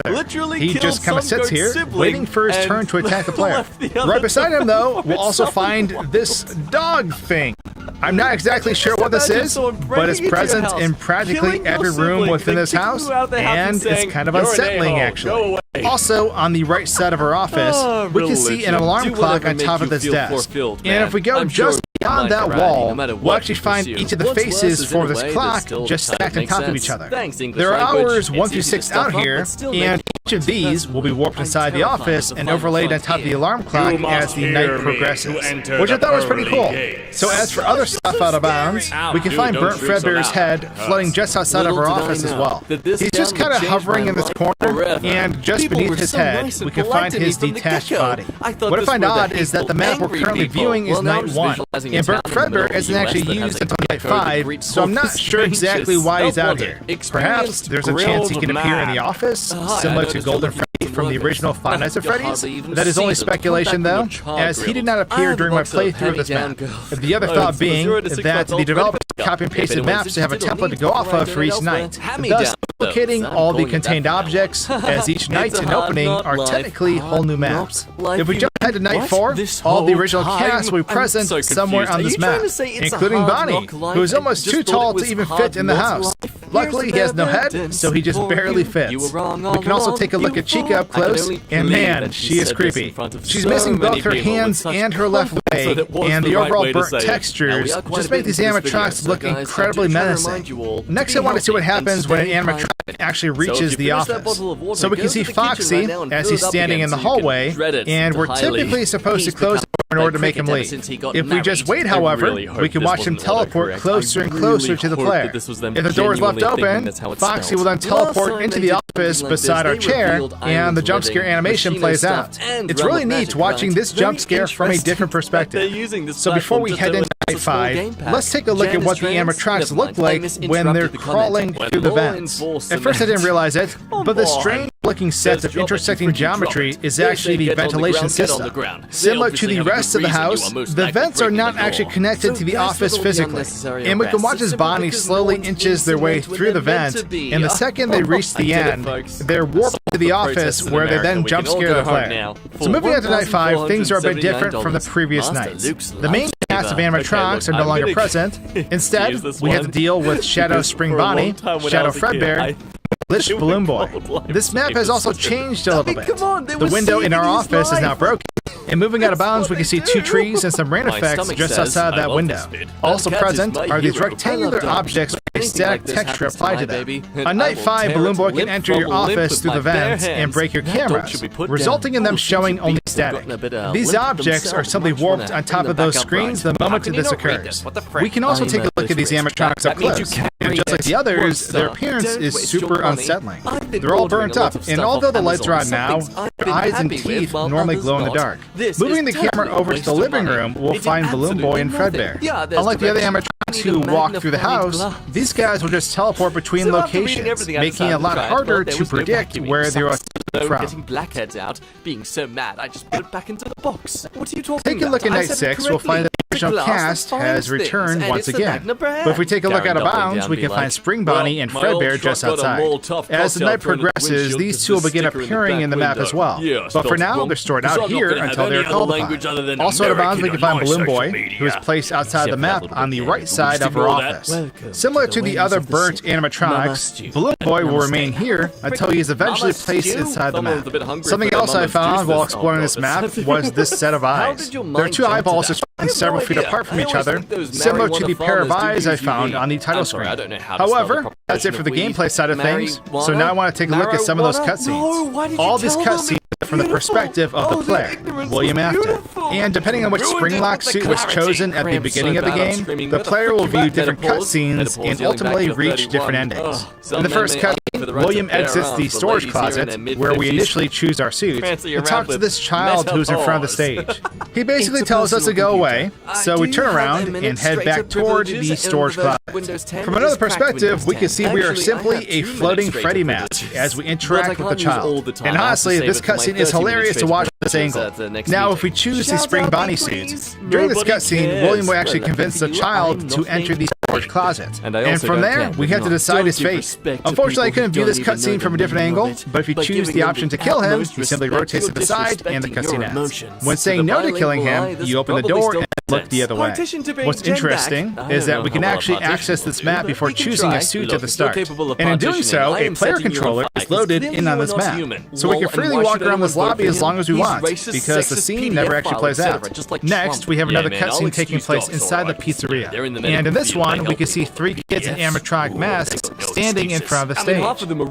He just kind of sits here, waiting for his turn to attack the player. Right beside him, though, we'll also find this dog thing. I'm not exactly sure what this is, but it's present in practically every room within this house, and it's kind of unsettling, actually. Also, on the right side of our office, we can see an alarm clock on top of this desk. And if we go just beyond that wall, we'll actually find each of the faces for this clock just stacked on top of each other. There are hours 1 through 6 out here, and each of these will be warped inside the office and overlaid on top of the alarm clock as the night progresses, which I thought was pretty cool. So as for other stuff out of bounds, we can find Burnt Fredbear's head floating just outside of our office as well. He's just kind of hovering in this corner, and just beneath his head, we can find his detached body. What I find odd is that the map we're currently viewing is Night 1, and Burnt Fredbear isn't actually used until Night 5, so I'm not sure exactly why he's out here. Perhaps there's a chance he can appear in the office, similar to to Golden Freddy from the original Five Nights at Freddy's. That is only speculation though, as he did not appear during my playthrough of this map. The other thought being that the developers copy and pasted maps to have a template to go off of for each night, thus duplicating all the contained objects, as each night and opening are technically whole new maps. If we jump ahead to night 4, all the original cast will be present somewhere on this map, including Bonnie, who is almost too tall to even fit in the house. Luckily, he has no head, so he just barely fits. We can also take a look at Chica up close, and man, she is creepy. She's missing both her hands and her left leg, and the overall burnt textures just make these animatronics look incredibly menacing. Next, I want to see what happens when an animatronic actually reaches the office. So we can see Foxy as he's standing in the hallway, and we're typically supposed to close the door in order to make him leave. If we just wait, however, we can watch him teleport closer and closer to the player. If the door is left open, Foxy will then teleport into the office beside our chair, and the jump scare animation plays out. It's really neat watching this jump scare from a different perspective. So before we head into night 5, let's take a look at what the animatronics look like when they're crawling through the vents. At first I didn't realize it, but the strange looking sets of intersecting geometry is actually the ventilation system. Similar to the rest of the house, the vents are not actually connected to the office physically, and we can watch as Bonnie slowly inches their way through the vent, and the second they reach the end, they're warped to the office where they then jump scare the player. So moving on to night 5, things are a bit different from the previous nights. The main cast of animatronics are no longer present. Instead, we have to deal with Shadow Spring Bonnie, Shadow Fredbear, Glitch Balloon Boy. This map has also changed a little bit. The window in our office is now broken, and moving out of bounds we can see 2 trees and some rain effects just outside that window. Also present are these rectangular objects with a static texture applied to them. On night 5, Balloon Boy can enter your office through the vents and break your cameras, resulting in them showing only static. These objects are simply warped on top of those screens the moment this occurs. We can also take a look at these animatronics up close, and just like the others, their appearance is super unsettling. They're all burnt up, and although the lights are on now, their eyes and teeth normally glow in the dark. Moving the camera over to the living room, we'll find Balloon Boy and Fredbear. Unlike the other animatronics who walk through the house, these guys will just teleport between locations, making it a lot harder to predict where they are from. Blackheads out, being so mad, I just put it back into the box. What are you talking Taking a look at night 6, we'll find that the original cast has returned once again. But if we take a look out of bounds, we can find Spring Bonnie and Fredbear just outside. As the night progresses, these two will begin appearing in the map as well. But for now, they're stored out here until they're called upon. Also out of bounds, we can find Balloon Boy, who is placed outside the map on the right side of our office. Similar to the other burnt animatronics, Balloon Boy will remain here until he is eventually placed inside the map. Something else I found while exploring this map was this set of eyes. There are 2 eyeballs that stand several feet apart from each other, similar to the pair of eyes I found on the title screen. However, that's it for the gameplay side of things, so now I want to take a look at some of those cutscenes. All these cutscenes are from the perspective of the player, William Afton. And depending on which Springlock suit was chosen at the beginning of the game, the player will view different cutscenes and ultimately reach different endings. In the first cutscene, William exits the storage closet, where we initially choose our suit, and talks to this child who's in front of the stage. He basically tells us to go away, so we turn around and head back toward the storage closet. From another perspective, we can see we are simply a floating Freddy mask as we interact with the child. And honestly, this cutscene is hilarious to watch from this angle. Now, if we choose the Spring Bonnie suit, during this cutscene, William will actually convince the child to enter the storage closet. And from there, we have to decide his fate. Unfortunately, I couldn't view this cutscene from a different angle, but if you choose the option to kill him, he simply rotates to the side and the cutscene ends. When saying no to killing him, you open the door and look the other way. What's interesting is that we can actually access this map before choosing a suit at the start. And in doing so, a player controller is loaded in on this map. So we can freely walk around this lobby as long as we want, because the scene never actually plays out. Next, we have another cutscene taking place inside the pizzeria. And in this one, we can see 3 kids in animatronic masks standing in front of the stage.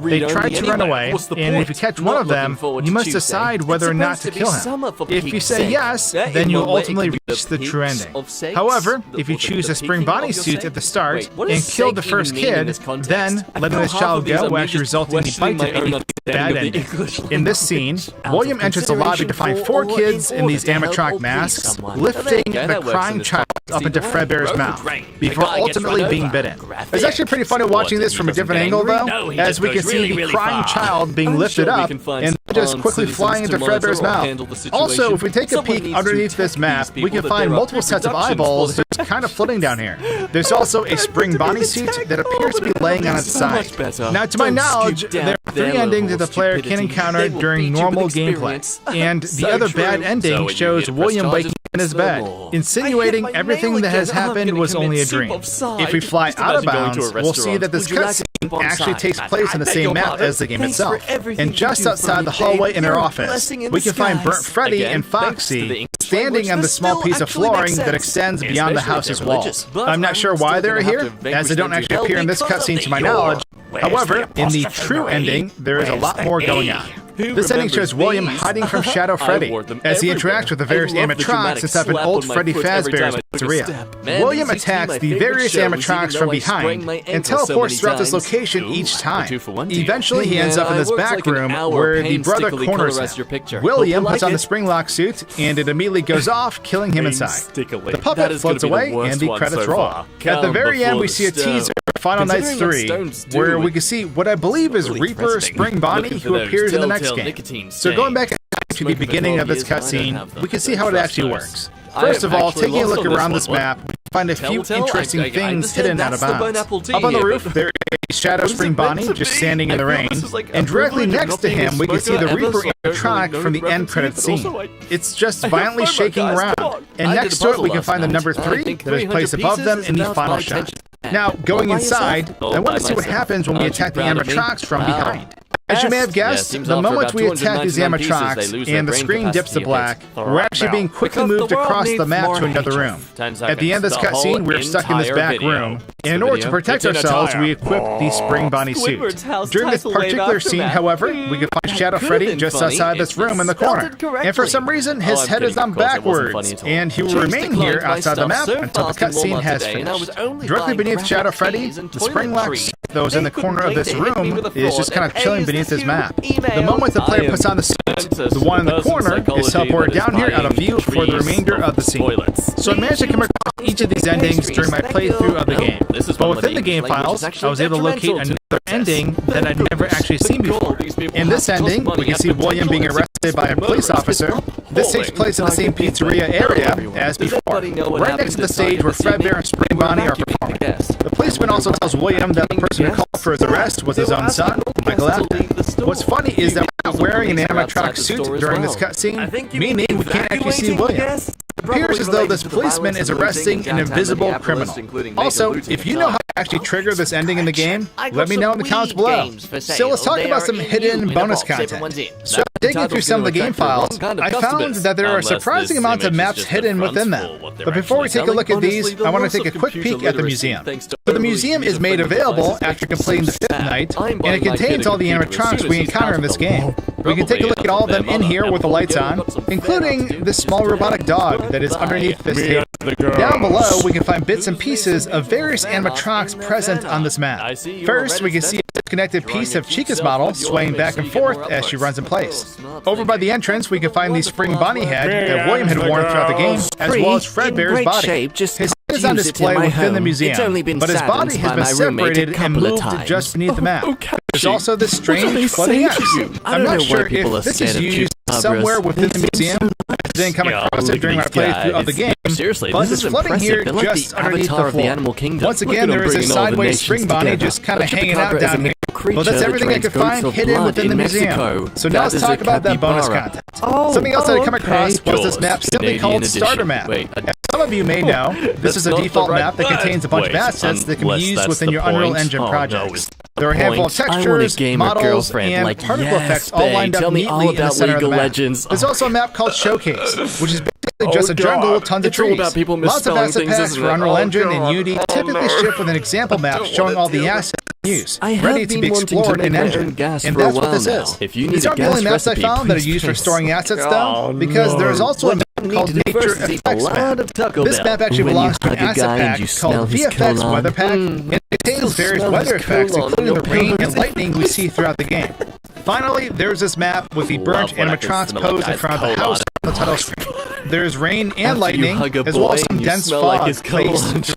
They try to run away, and if you catch one of them, you must decide whether or not to kill him. If you say yes, then you'll ultimately reach the true ending. However, if you choose a Spring Bonnie suit at the start and kill the first kid, then letting this child go will actually result in the bad ending. In this scene, William enters the lobby to find 4 kids in these animatronic masks, lifting the crying child up into Fredbear's mouth, before ultimately being bitten. It's actually pretty funny watching this from a different angle, though, as we can see the crying child being lifted up and just quickly flying into Fredbear's mouth. Also, if we take a peek underneath this map, we can find multiple sets of eyeballs just kind of floating down here. There's also a spring body suit that appears to be laying on its side. Now, to my knowledge, there are 3 endings that the player can encounter during normal gameplay, and the other bad ending shows William waking in his bed, insinuating everything that has happened was only a dream. If we fly out of bounds, we'll see that this cutscene actually takes place in the same map as the game itself. And just outside the hallway in our office, we can find Burnt Freddy and Foxy standing on the small piece of flooring that extends beyond the house's walls. I'm not sure why they're here, as they don't actually appear in this cutscene to my knowledge. However, in the true ending, there is a lot more going on. This ending shows William hiding from Shadow Freddy as he interacts with the various animatronics inside an old Freddy Fazbear's pizzeria. William attacks the various animatronics from behind and teleports throughout this location each time. Eventually, he ends up in this back room where the brother corners him. William puts on the spring lock suit and it immediately goes off, killing him inside. The puppet floats away and the credits roll. At the very end, we see a teaser for Final Nights 3 where we can see what I believe is Reaper Spring Bonnie, who appears in the next game. So going back to the beginning of this cutscene, we can see how it actually works. First of all, taking a look around this map, we find a few interesting things hidden out of bounds. Up on the roof, there is Shadow Spring Bonnie just standing in the rain, and directly next to him, we can see the Reaper animatronic from the end credits scene. It's just violently shaking around, and next to it, we can find the number 3 that is placed above them in the final shot. Now, going inside, I want to see what happens when we attack the animatronics from behind. As you may have guessed, the moment we attack these animatronics and the screen dips to black, we're actually being quickly moved across the map to another room. At the end of this cutscene, we're stuck in this back room, and in order to protect ourselves, we equip the Spring Bonnie suit. During this particular scene, however, we can find Shadow Freddy just outside this room in the corner. And for some reason, his head is on backwards, and he will remain here outside the map until the cutscene has finished. Directly beneath Shadow Freddy, the spring lock suit that was in the corner of this room is just kind of chilling beneath this map. The moment the player puts on the suit, the one in the corner is teleported down here out of view for the remainder of the scene. So I managed to come across each of these endings during my playthrough of the game. But within the game files, I was able to locate another ending that I'd never actually seen before. In this ending, we can see William being arrested by a police officer. This takes place in the same pizzeria area as before, right next to the stage where Fredbear and Spring Bonnie are performing. The policeman also tells William that the person who called for his arrest was his own son, Michael Abnett. What's funny is that we're not wearing an animatronic suit during this cutscene, meaning we can't actually see William. It appears as though this policeman is arresting an invisible criminal. Also, if you know how to actually trigger this ending in the game, let me know in the comments below. So let's talk about some hidden bonus content. So digging through some of the game files, I found that there are a surprising amount of maps hidden within them. But before we take a look at these, I want to take a quick peek at the museum. So the museum is made available after completing the 5th night, and it contains all the animatronics we encounter in this game. We can take a look at all of them in here with the lights on, including this small robotic dog that is underneath this table. Down below, we can find bits and pieces of various animatronics present on this map. First, we can see a disconnected piece of Chica's model swaying back and forth as she runs in place. Over by the entrance, we can find the Spring Bonnie head that William had worn throughout the game, as well as Fredbear's body. His head is on display within the museum, but his body has been separated and moved just beneath the map. There's also this strange floating X. I'm not sure if this is used somewhere within the museum. I didn't come across it during my playthrough of the game, but it's floating here just underneath the floor. Once again, there is a sideways Spring Bonnie just kind of hanging out down here. Well, that's everything I could find hidden within the museum. So now let's talk about that bonus content. Something else that I come across was this map simply called Starter Map. As some of you may know, this is a default map that contains a bunch of assets that can be used within your Unreal Engine projects. There are a handful of textures, models, and particle effects all lined up neatly in the center of the map. There's also a map called Showcase, which is basically just a jungle with tons of trees. Lots of asset packs for Unreal Engine and Unity typically ship with an example map showing all the assets in use, ready to be explored in Engine. And that's what this is. These aren't the only maps I found that are used for storing assets though, because there is also a map called Nature Effects Map. This map actually belongs to an asset pack called VFX Weather Pack, and it contains various weather effects, including the rain and lightning we see throughout the game. Finally, there's this map with the burnt animatronics posed in front of the house on the title screen. There's rain and lightning, as well as some dense fog placed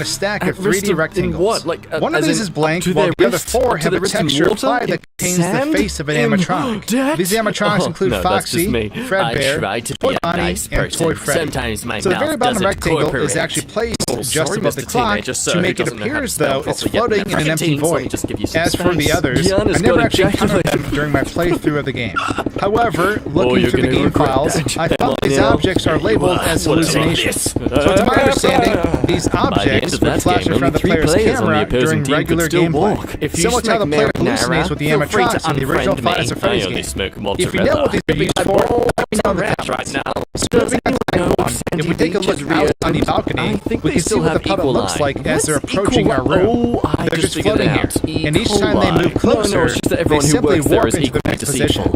a stack of 3D rectangles. What? Like, one of as these in is blank, up to while their the other wrist? 4 Up to have their a wrist in texture water? applied that contains Sand? the face of an animatronic. Dex? These animatronics include No, that's Foxy, just me. Fredbear, I try to Toy be a Bonnie, nice and person. Toy Freddy. Sometimes my So the mouth very bottom doesn't rectangle is cooperate. actually placed just Sorry, above the Mr. clock Teenager, sir, to who make it doesn't know how appear to as spell though it's properly yet. floating in an Freaking empty teens, let me void. just give you some As for the space. others, Gianna's I never got actually encountered ejaculated. them during my playthrough of the game. However, looking through the game files, I found these objects are labeled as hallucinations. So to my understanding, these objects would flash in front of the player's camera during regular gameplay. Similar to how the player hallucinates with the animatronics in the original Five Nights at Freddy's game. If you know what these are used for, let me know in the comments. So moving on to line 1, if we take a look out on the balcony, we can see what the puddle looks like as they're approaching our room. They're just floating here, and each time they move closer, they simply warp into the next position.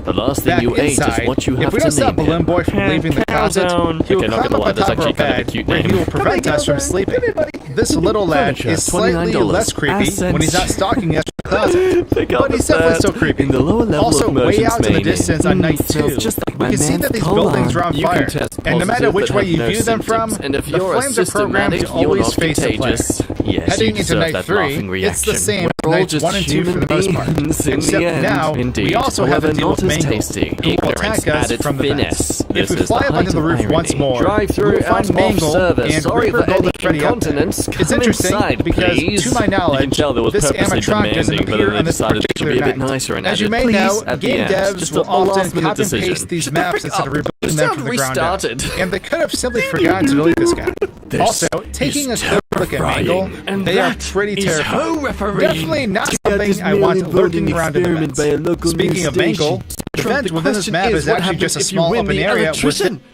Back inside, if we don't stop Balloon Boy from leaving the closet, he will climb up on top of our bed, where he will prevent us from sleeping. This little lad is slightly less creepy when he's not stalking us from the closet, but he's definitely still creepy. Also, way out in the distance on night 2, we can see that these buildings are on fire, and no matter which way you view them from, the flames are programmed to always face the player. Heading into night 3, it's the same as nights 1 and 2 for the most part, except now, we also have to deal with Mangle, who will attack us from the vents. If we fly up onto the roof once more, we'll find Mangle and Reaper Golden Freddy up there. It's interesting because, to my knowledge, this animatronic doesn't appear on this particular night. As you may know, game devs will often copy and paste these maps instead of rebuilding them from the ground up. And they could have simply forgotten to delete this guy. Also, taking a quick look at Mangle, they are pretty terrifying. Definitely not something I want lurking around in the vents. Speaking of Mangle, the vent within this map is actually just a small open area with